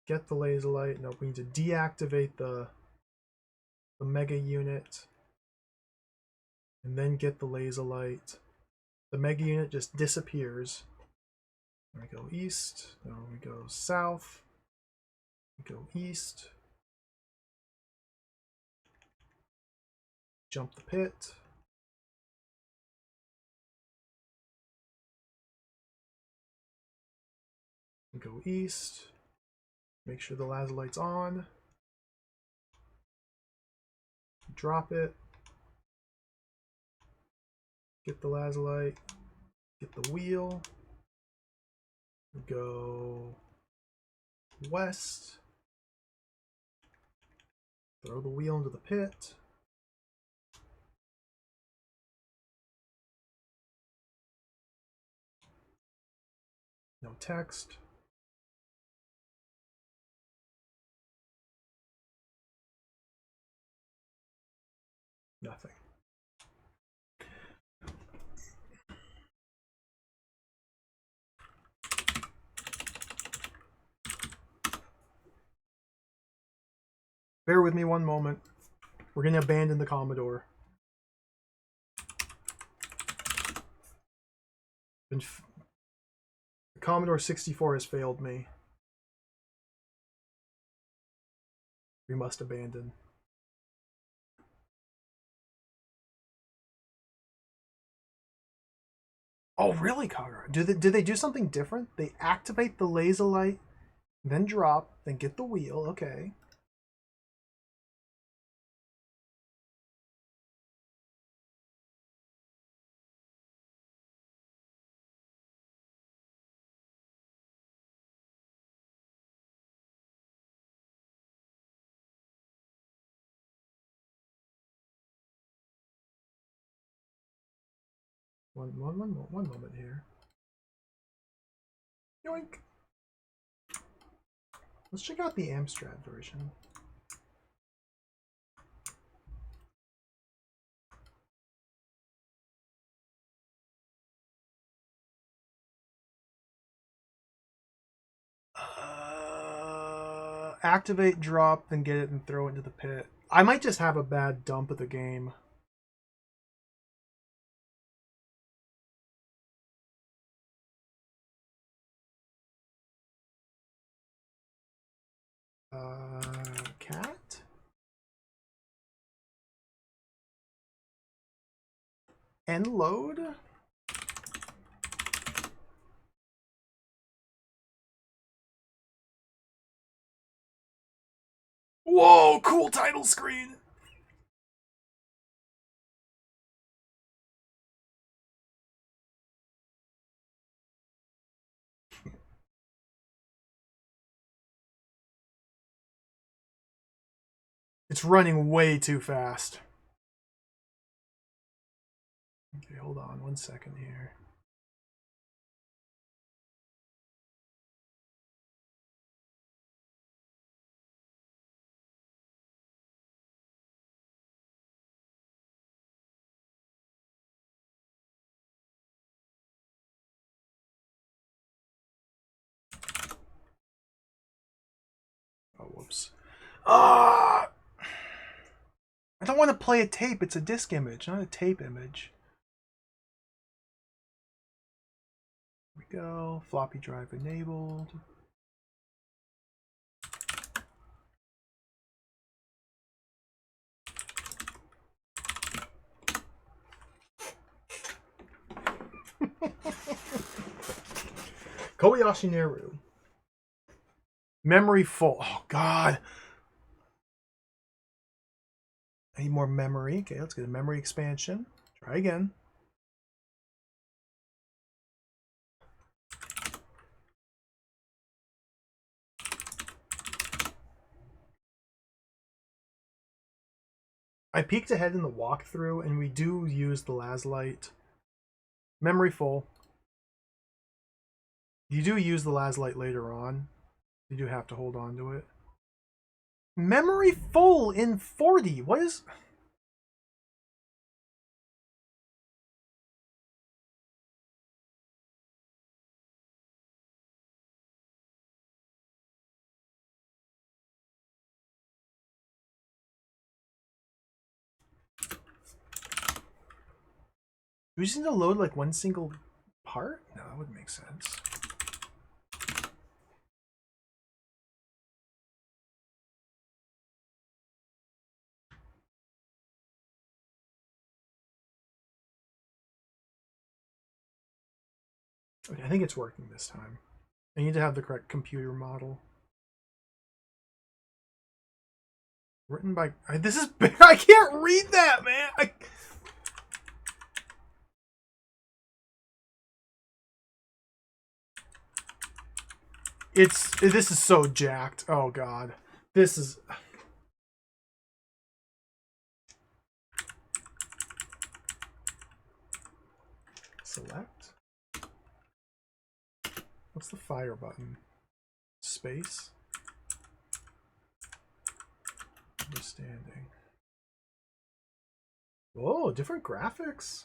Get the laser light. No, we need to deactivate the mega unit. And then get the laser light. The mega unit just disappears. We go east. No, we go south. We go east. Jump the pit. We go east. Make sure the laser light's on. Drop it. Get the laser light. Get the wheel. Go west. Throw the wheel into the pit. No text. Nothing. Bear with me one moment. We're going to abandon the Commodore. The Commodore 64 has failed me. We must abandon. Oh, really, Kagura? Did they do something different? They activate the laser light, then drop, then get the wheel. Okay. One moment here. Yoink. Let's check out the Amstrad version. Activate, drop, then get it and throw it into the pit. I might just have a bad dump of the game. Cat? End load? Whoa, cool title screen! It's running way too fast. Okay, hold on 1 second here. Oh, whoops. Ah! I don't want to play a tape. It's a disk image, not a tape image. Here we go. Floppy drive enabled. Kobayashi Naru. Memory full. Oh, God. I need more memory. Okay, let's get a memory expansion. Try again. I peeked ahead in the walkthrough, and we do use the las light. Memory full. You do use the las light later on. You do have to hold on to it. Memory full in 40. What is... Do we just need to load like one single part? No, that wouldn't make sense. Okay, I think it's working this time. I need to have the correct computer model. Written by... This is big. I can't read that, man. This is so jacked. Oh, God. This is... Select. What's the fire button? Space. Understanding. Whoa, different graphics.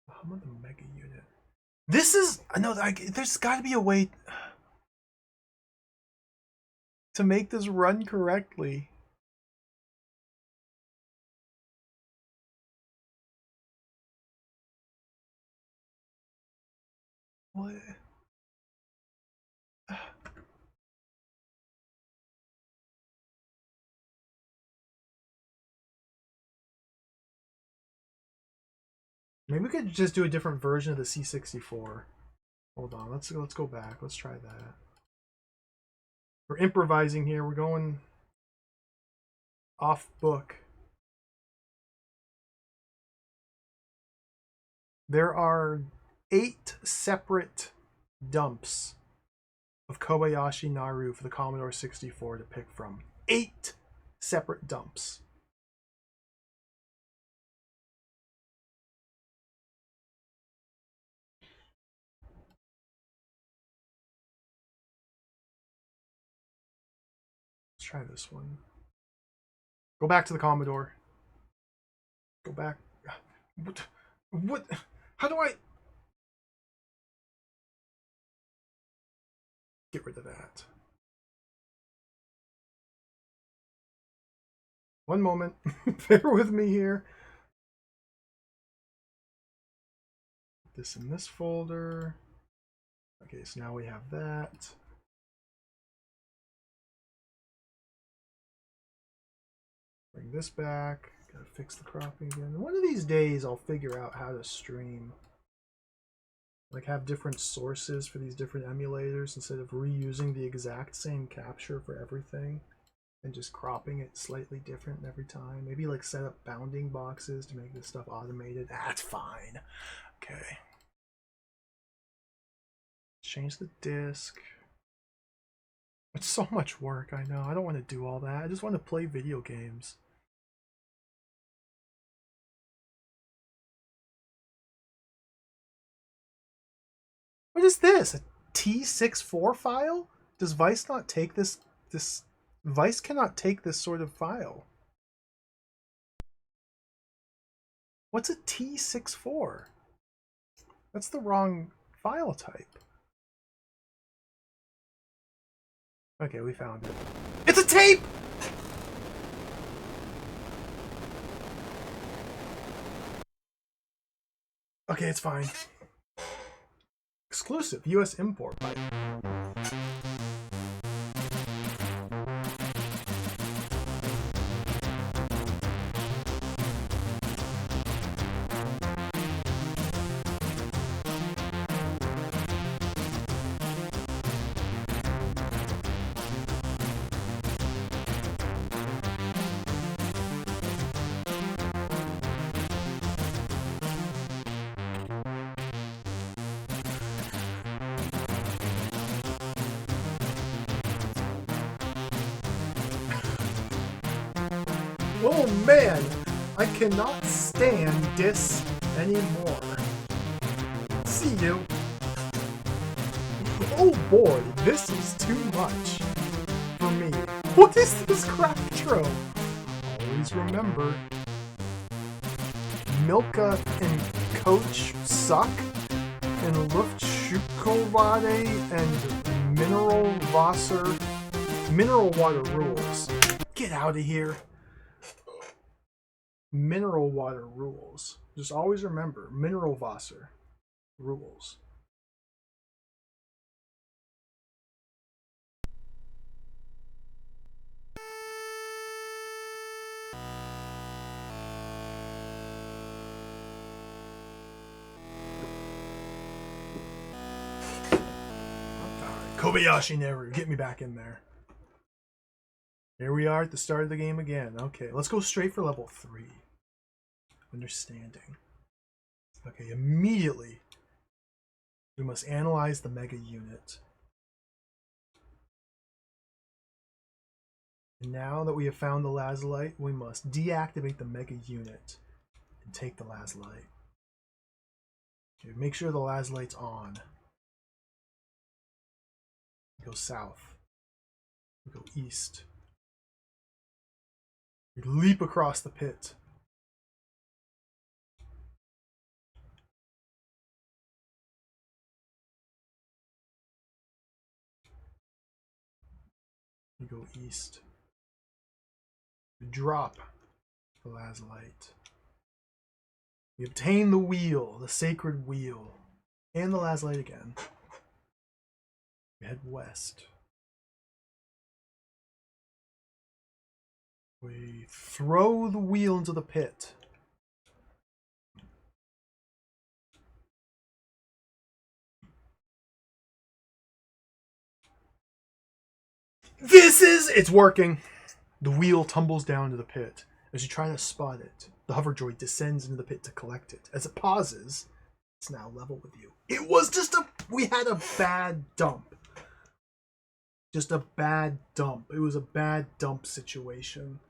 How about the mega unit? This is... No, there's got to be a way to make this run correctly. What? Maybe we could just do a different version of the C64. Hold on, let's go back. Let's try that. We're improvising here. We're going off book. There are 8 separate dumps of Kobayashi Naru for the Commodore 64 to pick from. 8 separate dumps. Let's try this one. Go back to the Commodore. Go back. What? How do I... Get rid of that. One moment. Bear with me here. Put this in this folder. Okay, so now we have that. Bring this back. Gotta fix the cropping again. One of these days I'll figure out how to stream. Like have different sources for these different emulators instead of reusing the exact same capture for everything and just cropping it slightly different every time. Maybe like set up bounding boxes to make this stuff automated. That's fine. Okay. Change the disk. It's so much work, I know. I don't want to do all that. I just want to play video games. What is this? A T64 file? Does Vice not take this? Vice cannot take this sort of file. What's a T64? That's the wrong file type. Okay, we found it. It's a tape! Okay, it's fine. Exclusive US import pipe. Oh man, I cannot stand this anymore. See you. Oh boy, this is too much for me. What is this crap trove? Always remember, Milka and Coach suck, and Luftschukolade and Mineral water rules. Get out of here. Mineral water rules. Just always remember, mineral Wasser rules. Kobayashi Naru, get me back in there. Here we are at the start of the game again. Okay, let's go straight for level 3. Understanding. Okay, immediately we must analyze the mega unit. And now that we have found the lazulite, we must deactivate the mega unit and take the lazulite. Okay, make sure the lazulite's on. We go south. We go east. We leap across the pit. We go east. We drop the lazulite. We obtain the wheel, the sacred wheel, and the lazulite again. We head west. We throw the wheel into the pit. It's working. The wheel tumbles down to the pit. As you try to spot it, the hover droid descends into the pit to collect it. As it pauses, it's now level with you. It was we had a bad dump. Just a bad dump. It was a bad dump situation.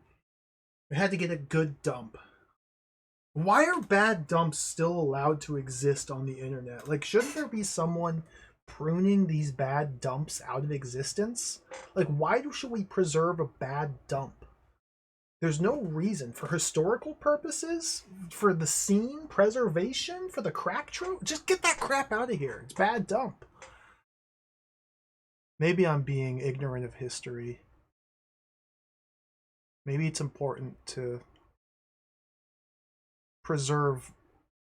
We had to get a good dump. Why are bad dumps still allowed to exist on the internet? Like, shouldn't there be someone pruning these bad dumps out of existence? Like, why should we preserve a bad dump? There's no reason. For historical purposes? For the scene preservation? For the crack trope? Just get that crap out of here. It's bad dump. Maybe I'm being ignorant of history. Maybe it's important to preserve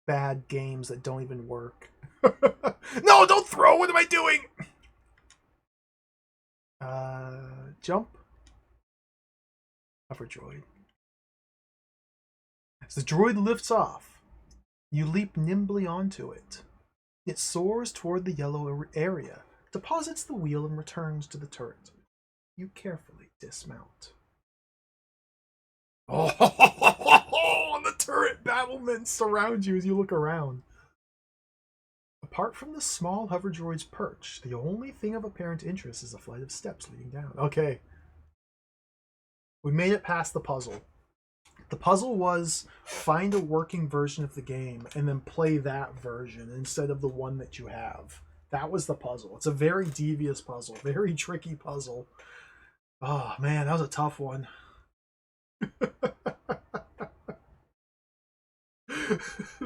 bad games that don't even work. No, don't throw! What am I doing? Jump. Hover droid. As the droid lifts off, you leap nimbly onto it. It soars toward the yellow area, deposits the wheel, and returns to the turret. You carefully dismount. Oh, the turret battlements surround you as you look around. Apart from the small hover droid's perch, the only thing of apparent interest is a flight of steps leading down. Okay. We made it past the puzzle. The puzzle was find a working version of the game and then play that version instead of the one that you have. That was the puzzle. It's a very devious puzzle, very tricky puzzle. Oh man, that was a tough one.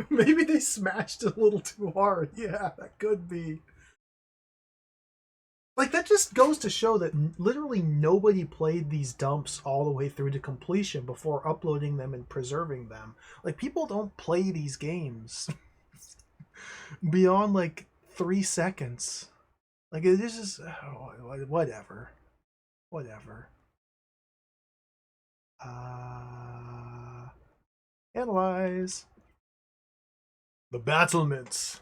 Maybe they smashed it a little too hard. Yeah, that could be. Like, that just goes to show that literally nobody played these dumps all the way through to completion before uploading them and preserving them. Like, people don't play these games beyond, like, 3 seconds. Like, it is just... Oh, whatever. Whatever. Analyze. The battlements.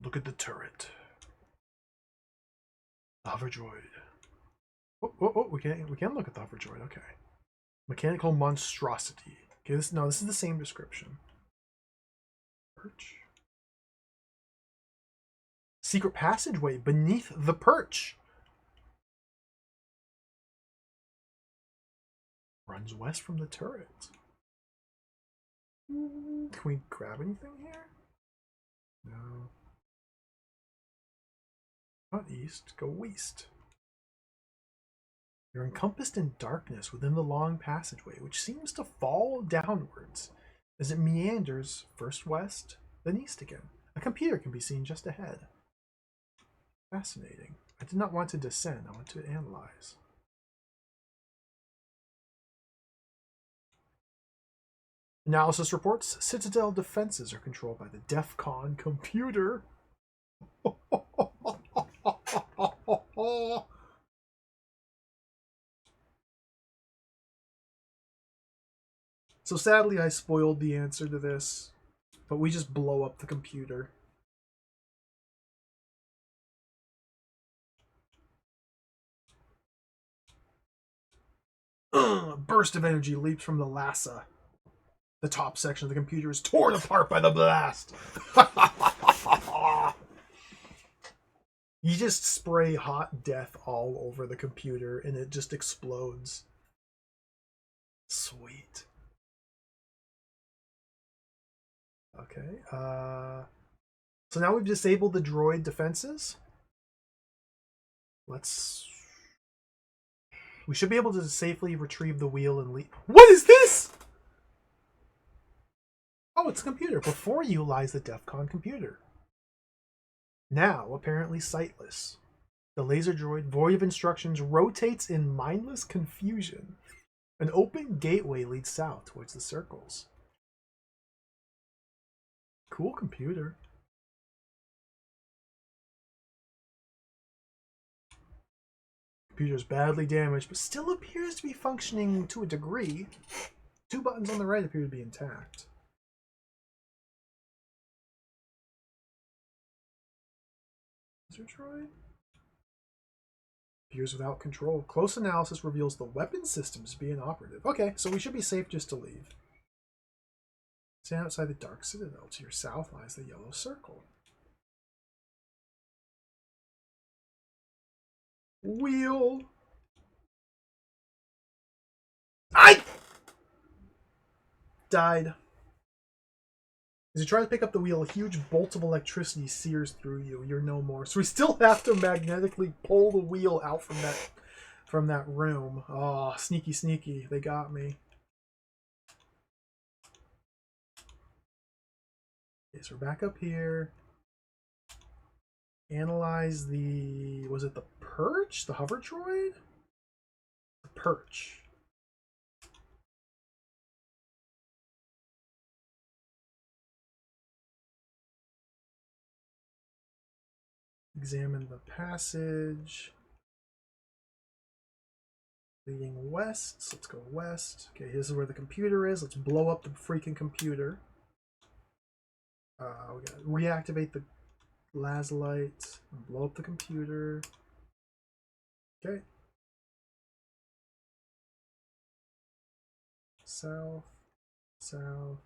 Look at the turret. The hover droid. Oh, we can look at the hover droid. Okay. Mechanical monstrosity. Okay, this is the same description. Perch. Secret passageway beneath the perch. Runs west from the turret. Can we grab anything here? No. Not east. Go west. You're encompassed in darkness within the long passageway, which seems to fall downwards as it meanders first west, then east again. A computer can be seen just ahead. Fascinating. I did not want to descend. I want to analyze. Analysis reports Citadel defenses are controlled by the DEFCON computer. So sadly, I spoiled the answer to this, but we just blow up the computer. A burst of energy leaps from the Lhasa. The top section of the computer is torn apart by the blast. You just spray hot death all over the computer and it just explodes. Sweet. Okay. So now we've disabled the droid defenses. We should be able to safely retrieve the wheel and leave. What is this? Oh, it's a computer. Before you lies the DEFCON computer. Now, apparently sightless. The laser droid, void of instructions, rotates in mindless confusion. An open gateway leads south towards the circles. Cool computer. Computer is badly damaged, but still appears to be functioning to a degree. 2 buttons on the right appear to be intact. Laser droid? Appears without control. Close analysis reveals the weapon systems to be inoperative. Okay, so we should be safe just to leave. Stand outside the dark citadel. To your south lies the yellow circle. Wheel. I died. As you try to pick up the wheel, a huge bolt of electricity sears through you. You're no more. So we still have to magnetically pull the wheel out from that room. Oh, sneaky, sneaky. They got me. Okay, so we're back up here. Analyze the... Was it the perch? The hover droid? The perch. Examine the passage. Leading west. So let's go west. Okay, this is where the computer is. Let's blow up the freaking computer. We gotta reactivate the lazulite and blow up the computer. Okay. South. South.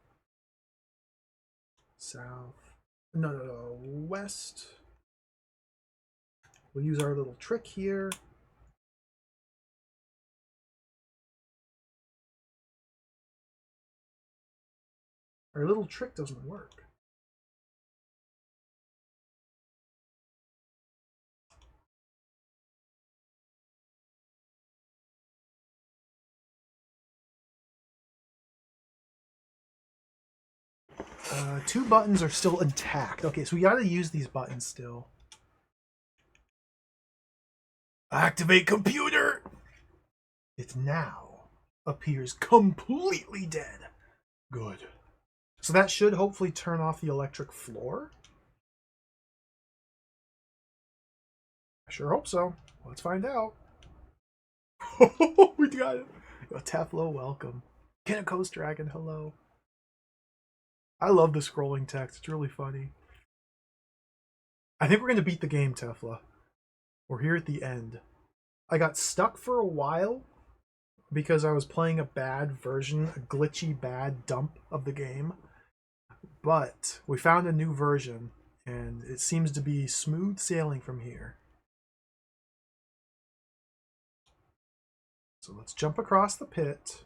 South. No. West. We'll use our little trick here. Our little trick doesn't work. 2 buttons are still intact. Okay, so we gotta use these buttons still. Activate computer! It now appears completely dead. Good. So that should hopefully turn off the electric floor. I sure hope so. Let's find out. We got it. Yo, Teflo, welcome. Kinnikos Dragon, hello. I love the scrolling text. It's really funny. I think we're going to beat the game, Tefla. We're here at the end. I got stuck for a while because I was playing a bad version, a glitchy bad dump of the game. But we found a new version, and it seems to be smooth sailing from here. So let's jump across the pit.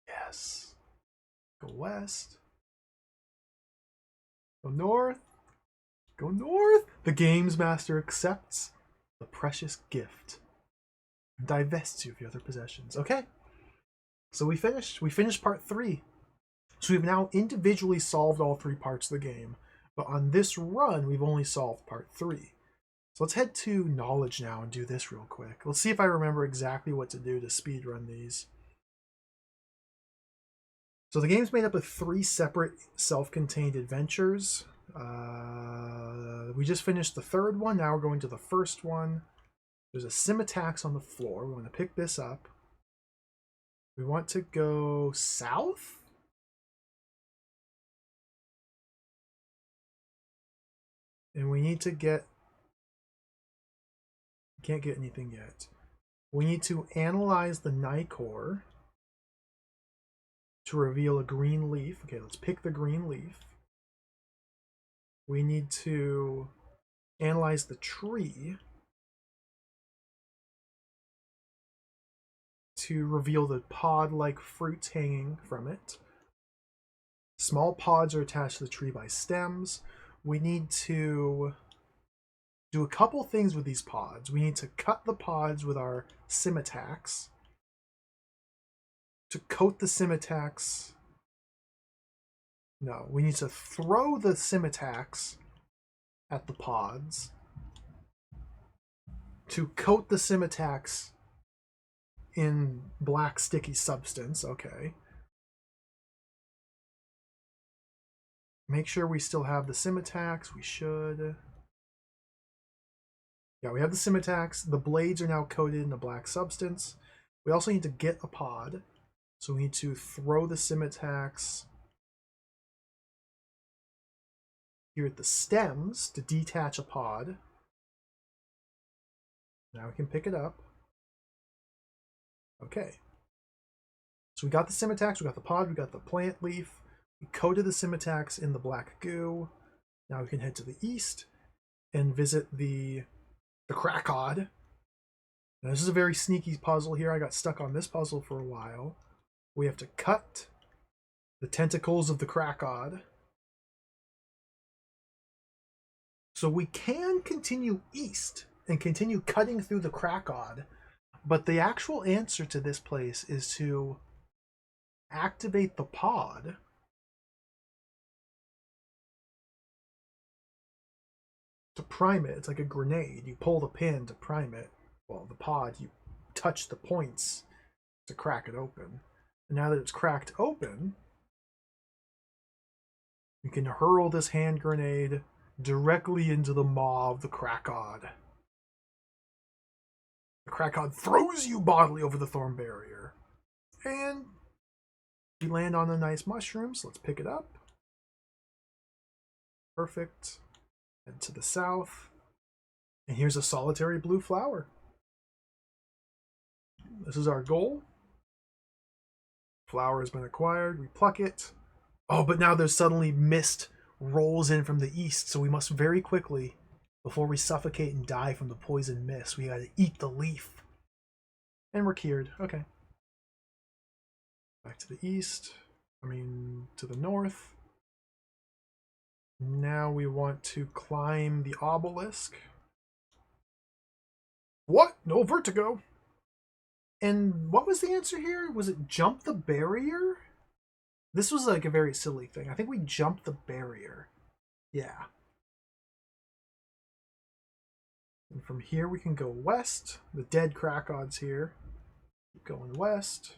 Yes. Go west. Go north. Go north. The games master accepts the precious gift and divests you of your other possessions. Okay. So we finished. We finished part 3. So we've now individually solved all 3 parts of the game. But on this run, we've only solved part 3. So let's head to knowledge now and do this real quick. Let's see if I remember exactly what to do to speedrun these. So the game's made up of 3 separate self-contained adventures. We just finished the 3rd one. Now we're going to the 1st one. There's a Simitax on the floor. We want to pick this up. We want to go south? And we need to get... Can't get anything yet. We need to analyze the Nicor to reveal a green leaf. Okay, let's pick the green leaf. We need to analyze the tree to reveal the pod-like fruits hanging from it. Small pods are attached to the tree by stems. We need to do a couple things with these pods. We need to cut the pods with our Simitax. To coat the Simitax... No, we need to throw the Simitax at the pods to coat the Simitax in black sticky substance. Okay. Make sure we still have the Simitax. We should. Yeah, we have the Simitax. The blades are now coated in a black substance. We also need to get a pod. So we need to throw the Simitax here at the stems to detach a pod. Now we can pick it up. Okay. So we got the Simitax, we got the pod, we got the plant leaf. We coated the Simitax in the black goo. Now we can head to the east and visit the Krakod. Now this is a very sneaky puzzle here. I got stuck on this puzzle for a while. We have to cut the tentacles of the Krakod. So we can continue east and continue cutting through the Krakod, but the actual answer to this place is to activate the pod to prime it. It's like a grenade. You pull the pin to prime it. Well, the pod, you touch the points to crack it open. And now that it's cracked open, you can hurl this hand grenade directly into the maw of the Krakod. The Krakod throws you bodily over the thorn barrier. And you land on a nice mushroom, so let's pick it up. Perfect. Head to the south. And here's a solitary blue flower. This is our goal. Flower has been acquired. We pluck it. Oh, but now there's suddenly mist rolls in from the east, so we must very quickly, before we suffocate and die from the poison mist, we gotta eat the leaf. And we're cured. Okay. Back to the east. To the north. Now we want to climb the obelisk. What? No vertigo. And what was the answer here? Was it jump the barrier? This was like a very silly thing. I think we jumped the barrier. Yeah. And from here we can go west. The dead crack odds here. Keep going west.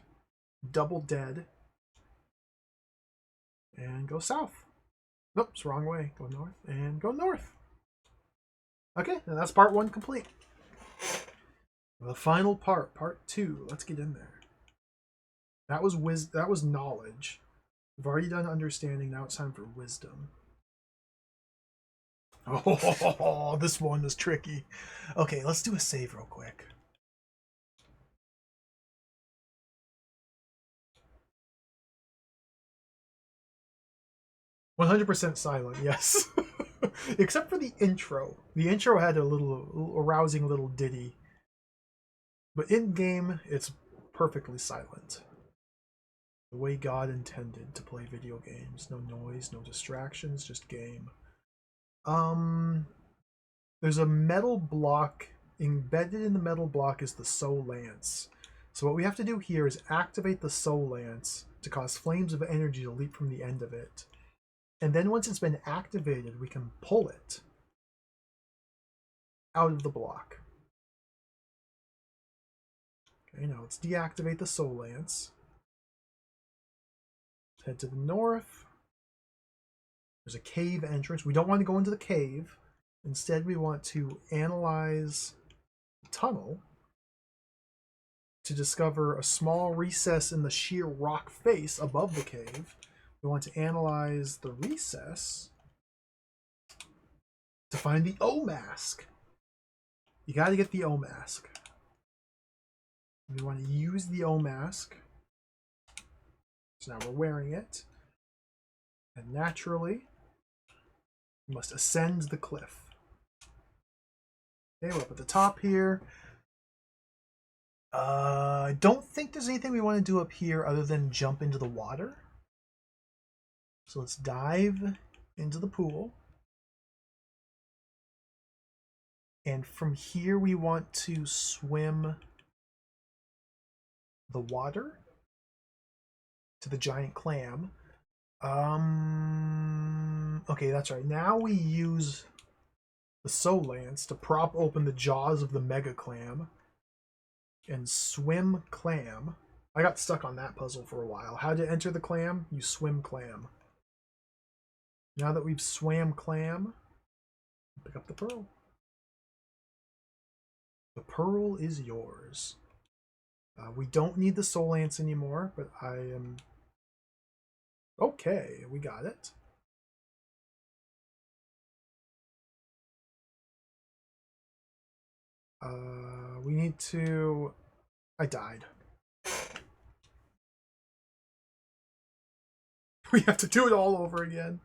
Double dead. And go south. Nope, it's the wrong way. Go north and go north. Okay, and that's part 1 complete. The final part, part 2. Let's get in there. That was knowledge. We've already done understanding. Now it's time for wisdom. Oh, this one is tricky. Okay, let's do a save real quick. 100% silent, yes. Except for the intro. The intro had a little arousing little ditty. But in game, it's perfectly silent. The way God intended to play video games. No noise, no distractions, just game. There's a metal block. Embedded in the metal block is the Soul Lance. So what we have to do here is activate the Soul Lance to cause flames of energy to leap from the end of it. And then once it's been activated, we can pull it out of the block. Okay, now let's deactivate the Soul Lance. Let's head to the north. There's a cave entrance. We don't want to go into the cave. Instead, we want to analyze the tunnel to discover a small recess in the sheer rock face above the cave. We want to analyze the recess to find the O mask. You got to get the O mask. We want to use the O mask. So now we're wearing it. And naturally, we must ascend the cliff. Okay, we're up at the top here. I don't think there's anything we want to do up here other than jump into the water. So let's dive into the pool. And from here we want to swim the water to the giant clam. Okay, that's right. Now we use the Soul Lance to prop open the jaws of the Mega Clam and swim clam. I got stuck on that puzzle for a while. How to enter the clam? You swim clam. Now that we've swam clam, pick up the pearl. The pearl is yours. We don't need the Soul Lance anymore, but I am... Okay, we got it. We need to... I died. We have to do it all over again.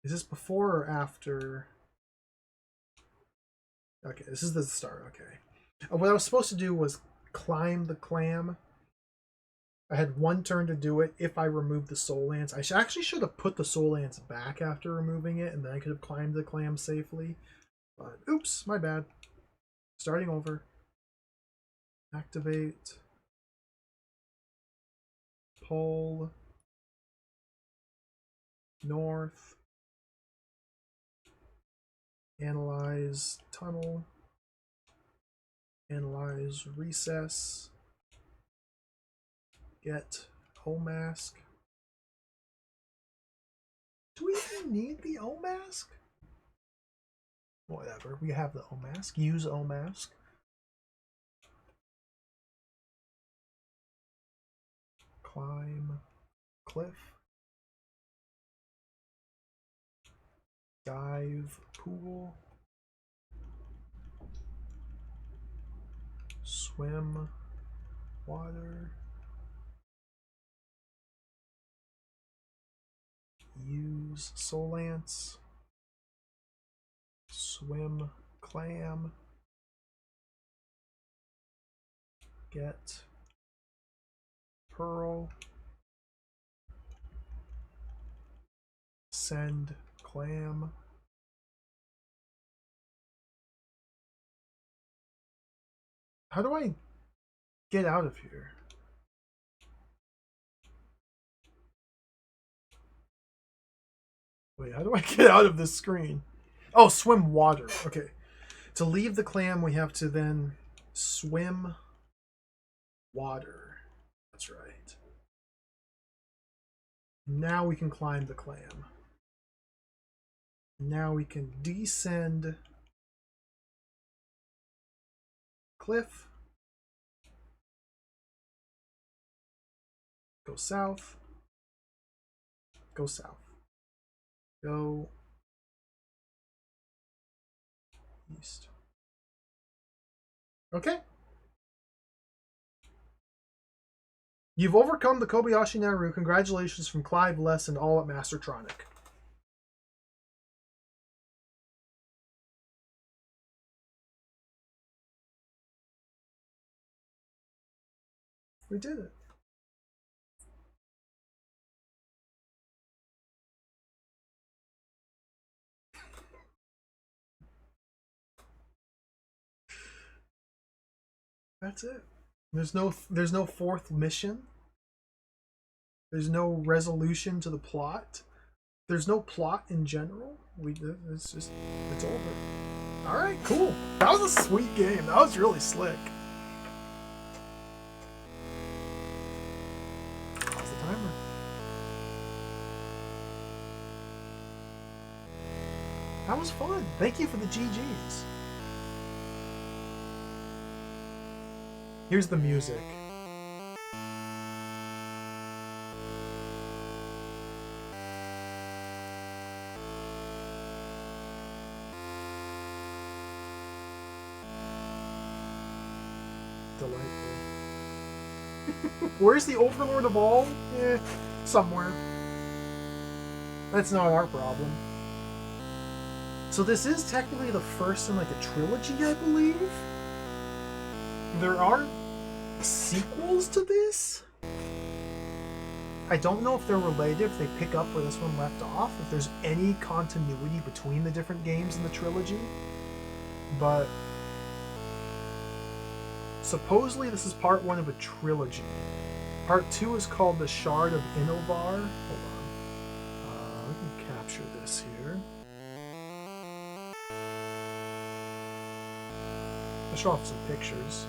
Is this before or after? Okay, this is the start. Okay. What I was supposed to do was climb the clam. I had 1 turn to do it if I removed the Soul Lance. I actually should have put the Soul Lance back after removing it, and then I could have climbed the clam safely. But oops, my bad. Starting over. Activate. Pull. North. Analyze tunnel. Analyze recess. Get O mask. Do we even need the O mask? Whatever, we have the O mask. Use O mask. Climb cliff. Dive pool. Swim water. Use Soul Lance. Swim clam. Get pearl. Send clam. How do I get out of here? Wait, how do I get out of this screen? Oh, swim water. Okay. To leave the clam, we have to then swim water. That's right. Now we can climb the clam. Now we can descend cliff. Go south. Go south. Go east. Okay. You've overcome the Kobayashi Naru. Congratulations from Clive, Les, and all at Mastertronic. We did it. That's it. There's no fourth mission. There's no resolution to the plot. There's no plot in general. It's over. All right, cool. That was a sweet game. That was really slick. How's the timer? That was fun. Thank you for the GGs. Here's the music. Delightful. Where's the Overlord of all? Somewhere. That's not our problem. So this is technically the first in like a trilogy, I believe. There aren't sequels to this. I don't know if they're related, if they pick up where this one left off, if there's any continuity between the different games in the trilogy. But supposedly this is part 1 of a trilogy. Part 2 is called The Shard of Inovar. Hold on. Let me capture this here. I'll show off some pictures.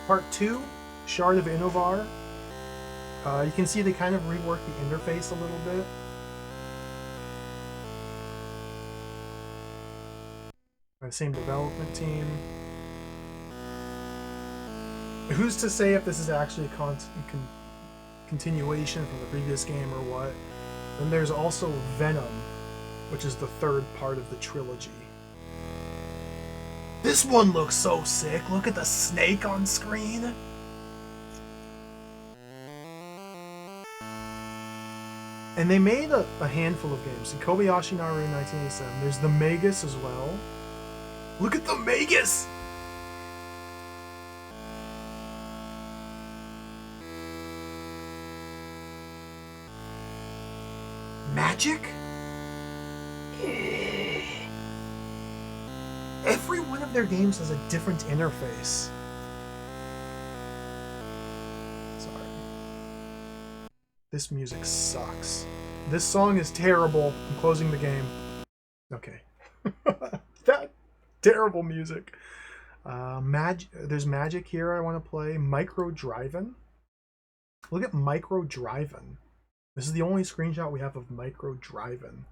Part 2, Shard of Inovar. You can see they kind of reworked the interface a little bit. Same development team. Who's to say if this is actually a continuation from the previous game or what? Then there's also Venom, which is the third part of the trilogy. This one looks so sick. Look at the snake on screen. And they made a handful of games. In Kobayashi Naru in 1987. There's the Magus as well. Look at the Magus! Magic? Every one of their games has a different interface. Sorry. This music sucks. This song is terrible. I'm closing the game. Okay. That terrible music. There's Magic here I want to play. Micro Drivin'. Look at Micro Drivin'. This is the only screenshot we have of Micro Drivin'.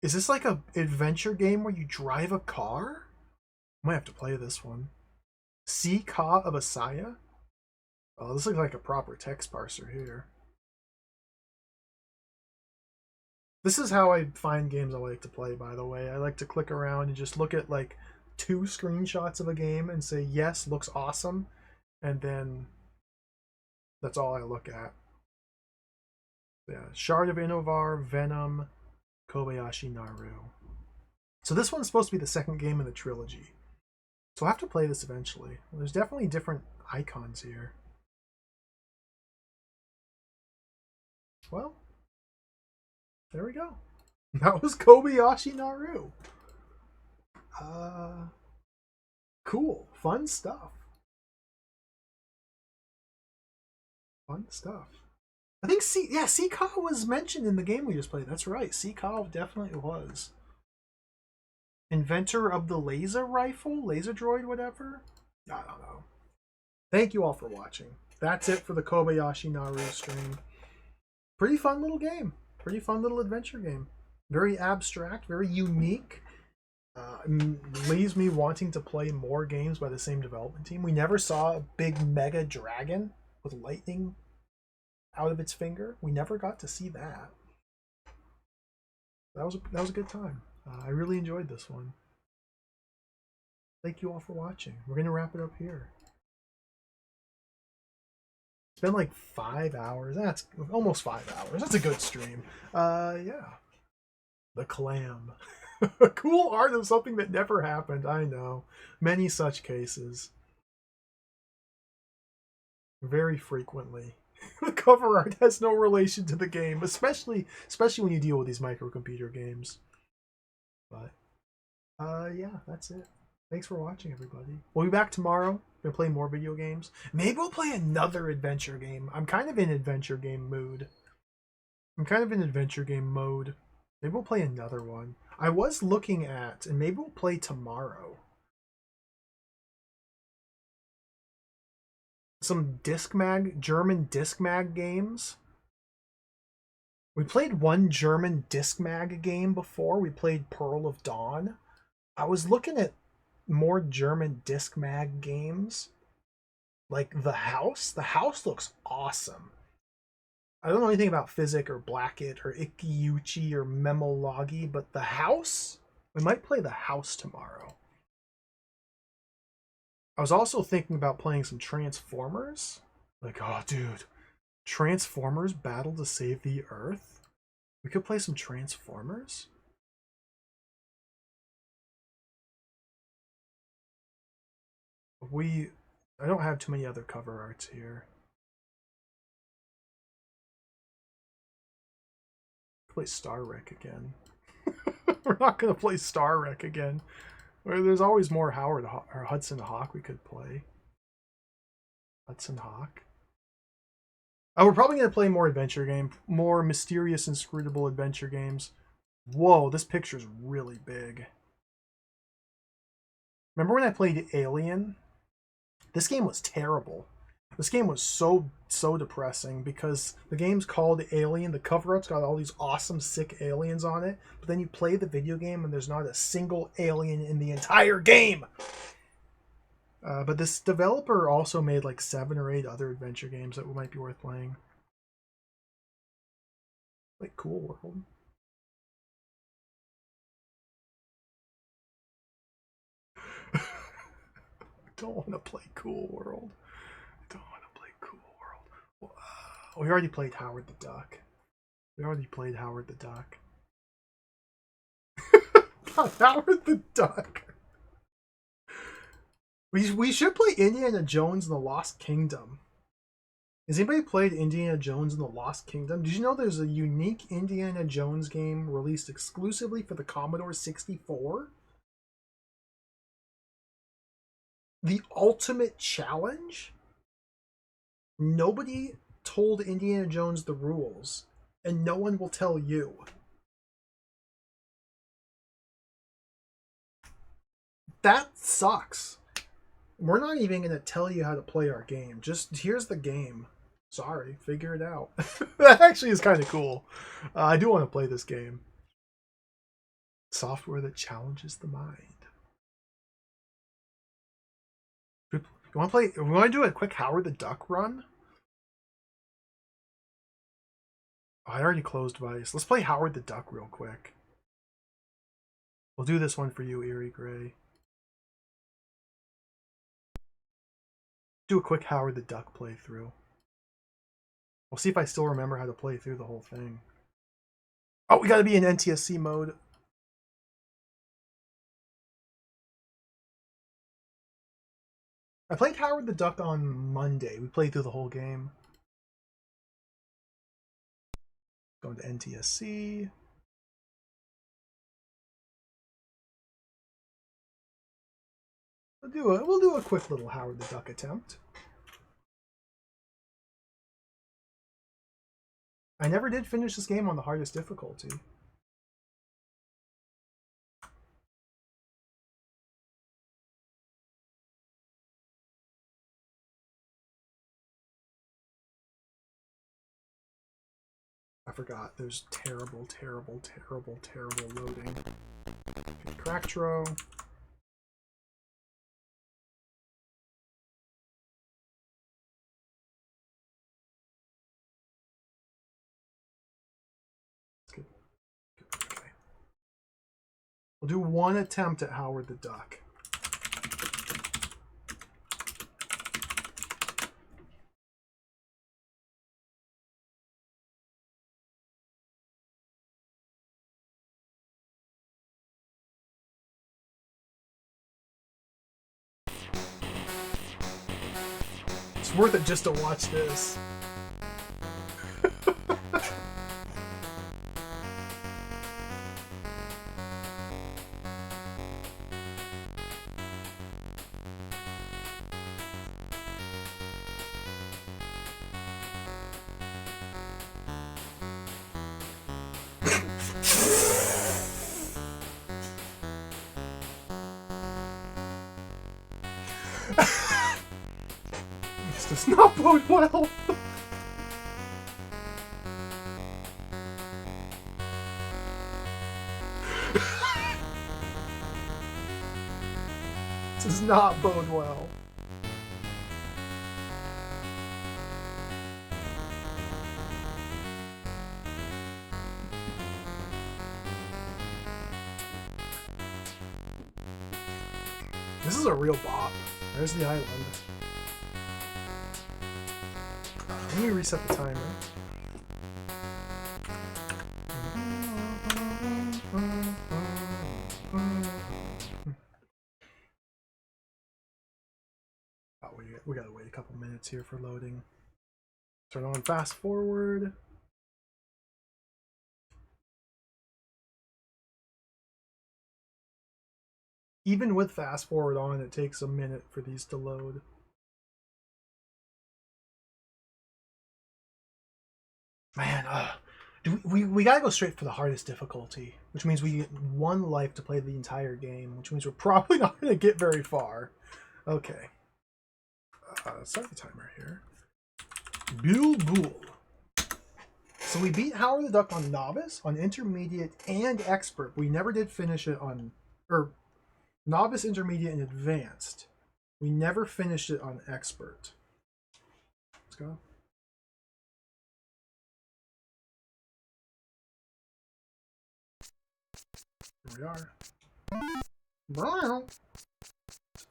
Is this like a adventure game where you drive a car? I might have to play this one. See Ka of Asaya? Oh, this looks like a proper text parser here. This is how I find games I like to play, by the way. I like to click around and just look at like 2 screenshots of a game and say, yes, looks awesome. And then that's all I look at. Yeah, Shard of Inovar, Venom, Kobayashi Naru. So this one's supposed to be the second game in the trilogy. So I'll have to play this eventually. There's definitely different icons here. Well, there we go. That was Kobayashi Naru. Cool. Fun stuff. Fun stuff. I think Seacow was mentioned in the game we just played. That's right. Seacow definitely was. Inventor of the laser rifle? Laser droid, whatever? I don't know. Thank you all for watching. That's it for the Kobayashi Naru stream. Pretty fun little game. Pretty fun little adventure game. Very abstract, very unique. Leaves me wanting to play more games by the same development team. We never saw a big mega dragon with lightning out of its finger. We never got to see that. That was a good time. I really enjoyed this one. Thank you all for watching. We're going to wrap it up here. It's been like 5 hours. That's almost 5 hours. That's a good stream. Yeah. The clam. Cool art of something that never happened. I know. Many such cases. Very frequently. The cover art has no relation to the game, especially when you deal with these microcomputer games. But yeah, that's it. Thanks for watching, everybody. We'll be back tomorrow. We'll play more video games. Maybe we'll play another adventure game. I'm kind of in adventure game mood. Maybe we'll play another one. I was looking at, and maybe we'll play tomorrow, some German disc mag games. We played one German disc mag game before. We played Pearl of Dawn. I was looking at more German disc mag games, like The House. The House looks awesome. I don't know anything about Physic or Blackit or Ikkiuchi or Memologi, but The House, we might play The House tomorrow. I was also thinking about playing some Transformers. Like, oh, dude, Transformers Battle to Save the Earth? We could play some Transformers? I don't have too many other cover arts here. Play Star Wreck again. We're not gonna play Star Wreck again. There's always more Hudson Hawk we could play. Hudson Hawk. Oh, we're probably gonna play more adventure game, more mysterious, inscrutable adventure games. Whoa, this picture's really big. Remember when I played Alien? This game was terrible. This game was so depressing because the game's called Alien. The cover art's got all these awesome, sick aliens on it, but then you play the video game and there's not a single alien in the entire game. But this developer also made like 7 or 8 other adventure games that might be worth playing. Like Cool World. I don't want to play Cool World. We already played Howard the Duck. Howard the Duck. We should play Indiana Jones and the Lost Kingdom. Has anybody played Indiana Jones and the Lost Kingdom? Did you know there's a unique Indiana Jones game released exclusively for the Commodore 64? The Ultimate Challenge? Nobody told Indiana Jones the rules, and no one will tell you. That sucks. We're not even going to tell you how to play our game. Just here's the game. Sorry, figure it out. That actually is kind of cool. I do want to play this game. Software that challenges the mind. We want to do a quick Howard the Duck run? Oh, I already closed Vice. Let's play Howard the Duck real quick. We'll do this one for you, Eerie Gray. Do a quick Howard the Duck playthrough. We'll see if I still remember how to play through the whole thing. Oh, we gotta be in NTSC mode. I played Howard the Duck on Monday. We played through the whole game. Going to NTSC. We'll do a quick little Howard the Duck attempt. I never did finish this game on the hardest difficulty. I forgot. There's terrible, terrible, terrible, terrible loading. Cracktro. Okay. We'll do one attempt at Howard the Duck. It's worth it just to watch this. This does not bode well. This does not bode well. This is a real bop. There's the island. Let me reset the timer. Oh, we gotta wait a couple minutes here for loading. Turn on fast forward. Even with fast forward on, it takes a minute for these to load. Man, we gotta go straight for the hardest difficulty, which means we get one life to play the entire game, which means we're probably not gonna get very far. Okay. Start the timer here. Bull. So we beat Howard the Duck on Novice, on Intermediate, and Expert. We never did finish it on... Novice, Intermediate, and Advanced. We never finished it on Expert. Let's go. Here we are.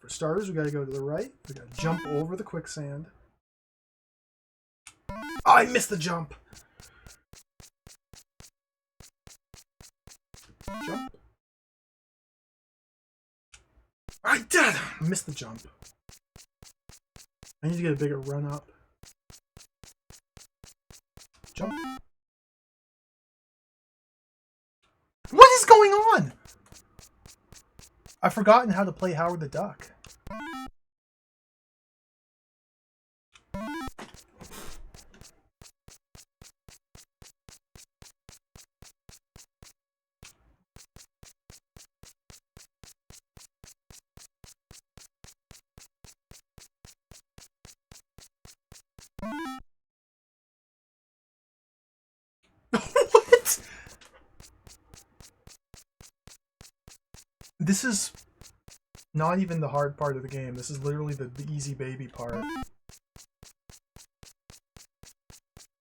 For starters, we gotta go to the right. We gotta jump over the quicksand. Oh, I missed the jump! Jump. I did! Missed the jump. I need to get a bigger run up. Jump. What is going on? I've forgotten how to play Howard the Duck. What? This is not even the hard part of the game. This is literally the easy baby part.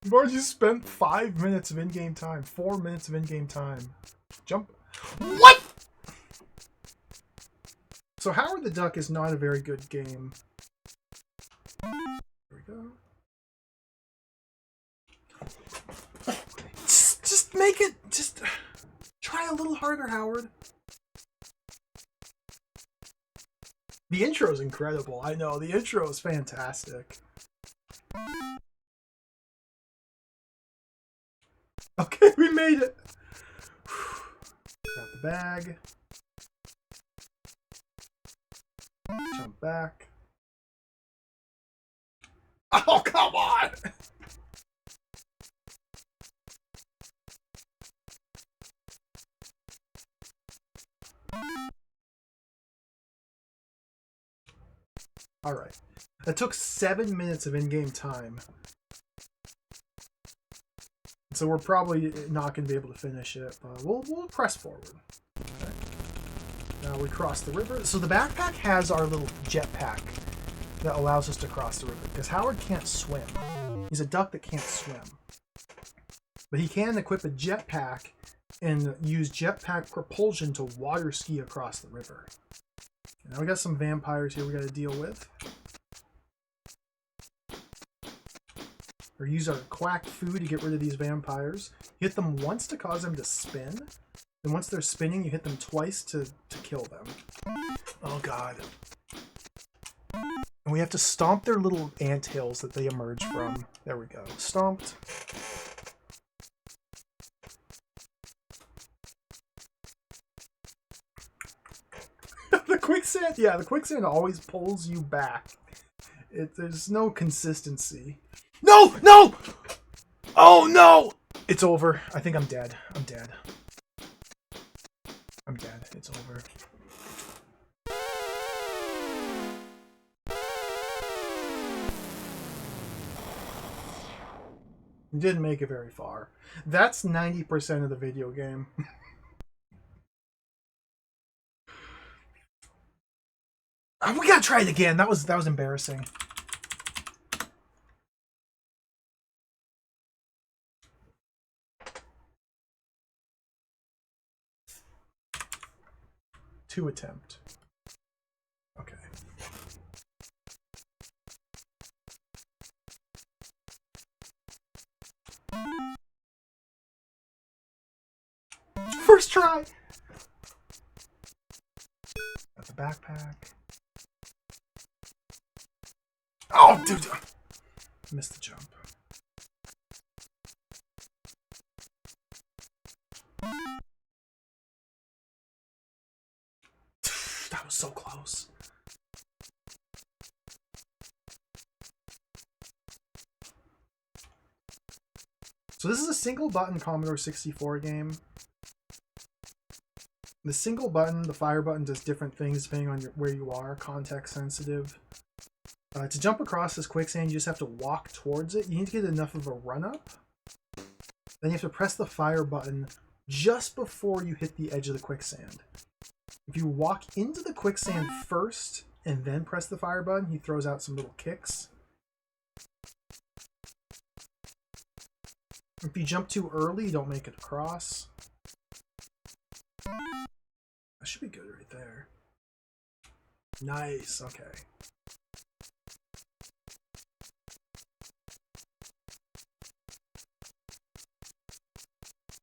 We've already spent 5 minutes of in-game time. 4 minutes of in-game time. Jump. What? So Howard the Duck is not a very good game. There we go. Just make it. Just try a little harder, Howard. The intro's incredible. I know, the intro is fantastic. Okay, we made it. Grab the bag. Jump back. Oh, come on! Alright. That took 7 minutes of in-game time. So we're probably not going to be able to finish it, but we'll press forward. Okay. Now we cross the river. So the backpack has our little jetpack that allows us to cross the river, because Howard can't swim. He's a duck that can't swim. But he can equip a jetpack and use jetpack propulsion to water ski across the river. Now we got some vampires here we got to deal with. Or use our quack food to get rid of these vampires. You hit them once to cause them to spin. And once they're spinning, you hit them twice to kill them. Oh god. And we have to stomp their little anthills that they emerge from. There we go. Stomped. The quicksand, yeah, the quicksand always pulls you back. There's no consistency. No! No! Oh no! It's over. I think I'm dead. I'm dead. I'm dead. It's over. You didn't make it very far. That's 90% of the video game. We gotta try it again. That was embarrassing. To attempt. Okay. First try. Got the backpack. Oh, dude. Missed the jump. That was so close. So this is a single button Commodore 64 game. The single button, the fire button, does different things depending on where you are, context sensitive. To jump across this quicksand, you just have to walk towards it. You need to get enough of a run-up. Then you have to press the fire button just before you hit the edge of the quicksand. If you walk into the quicksand first and then press the fire button, he throws out some little kicks. If you jump too early, you don't make it across. That should be good right there. Nice, okay.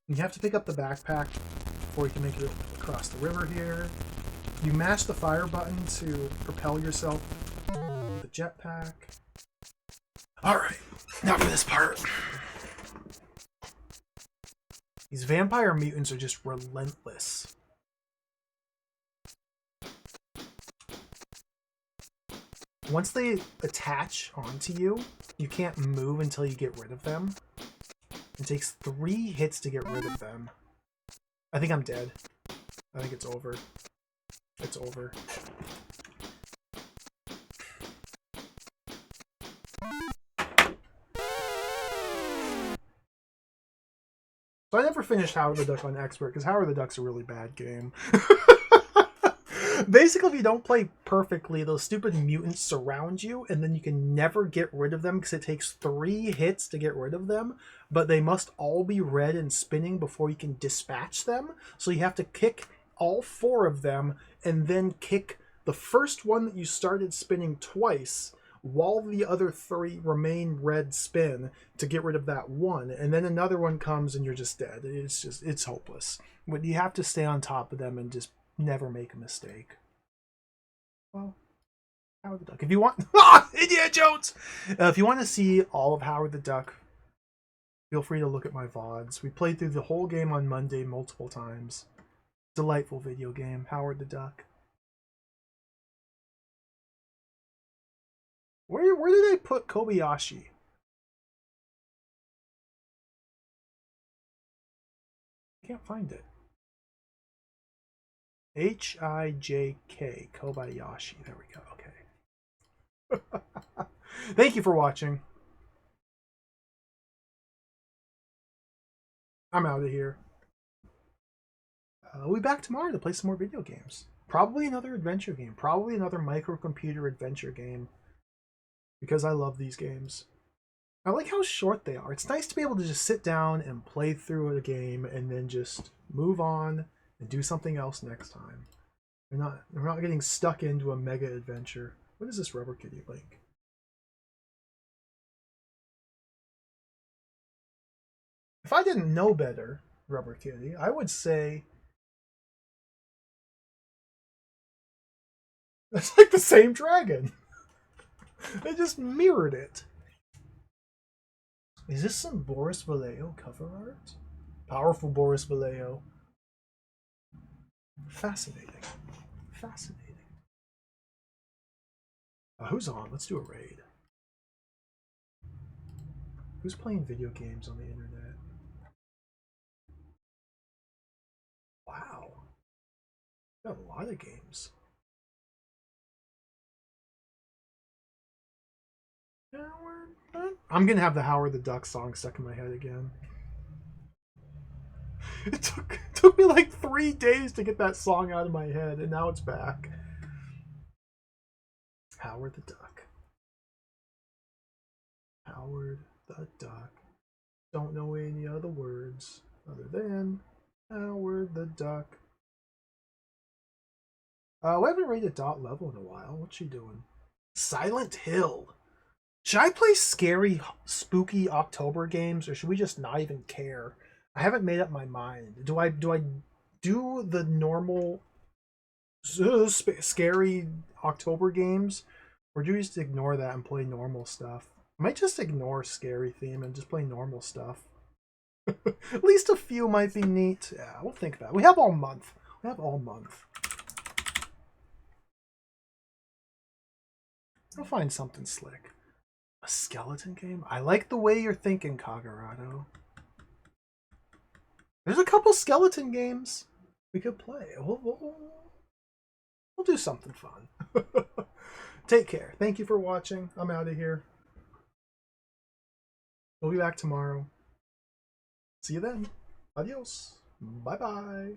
You have to pick up the backpack before you can make it across the river here. You mash the fire button to propel yourself with the jetpack. Alright, now for this part. These vampire mutants are just relentless. Once they attach onto you, you can't move until you get rid of them. It takes 3 hits to get rid of them. I think I'm dead. I think it's over. It's over. So I never finished Howard the Duck on Expert, because Howard the Duck's a really bad game. Basically, if you don't play perfectly, those stupid mutants surround you, and then you can never get rid of them because it takes 3 hits to get rid of them, but they must all be red and spinning before you can dispatch them. So you have to kick all 4 of them, and then kick the first one that you started spinning twice, while the other 3 remain red spin to get rid of that one, and then another one comes and you're just dead. It's hopeless. But you have to stay on top of them and just never make a mistake. Well, Howard the Duck. If you want, Indiana Jones. If you want to see all of Howard the Duck, feel free to look at my VODs. We played through the whole game on Monday multiple times. Delightful video game, Howard the Duck. Where did I put Kobayashi? Can't find it. H-I-J-K, Kobayashi. There we go. Okay. Thank you for watching. I'm out of here. We'll be back tomorrow to play some more video games. Probably another adventure game. Probably another microcomputer adventure game. Because I love these games. I like how short they are. It's nice to be able to just sit down and play through a game and then just move on and do something else next time. We're not getting stuck into a mega adventure. What is this Rubber Kitty link? If I didn't know better, Rubber Kitty, I would say that's like the same dragon. They just mirrored it. Is this some Boris Vallejo cover art? Powerful Boris Vallejo. Fascinating. Fascinating. Who's on? Let's do a raid. Who's playing video games on the internet? Wow. Got a lot of games. I'm gonna have the Howard the Duck song stuck in my head again. It took me like 3 days to get that song out of my head, and now it's back. Howard the Duck. Howard the Duck. Don't know any other words other than Howard the Duck. We haven't rated Dot Level in a while. What's she doing? Silent Hill. Should I play scary, spooky October games, or should we just not even care? I haven't made up my mind. Do I do the normal scary October games, or do we just ignore that and play normal stuff? I might just ignore scary theme and just play normal stuff. At least a few might be neat. Yeah, we'll think about it. We have all month. We have all month. I'll find something slick. A skeleton game? I like the way you're thinking, Kagarado. There's a couple skeleton games we could play. We'll do something fun. Take care. Thank you for watching. I'm out of here. We'll be back tomorrow. See you then. Adios. Bye-bye.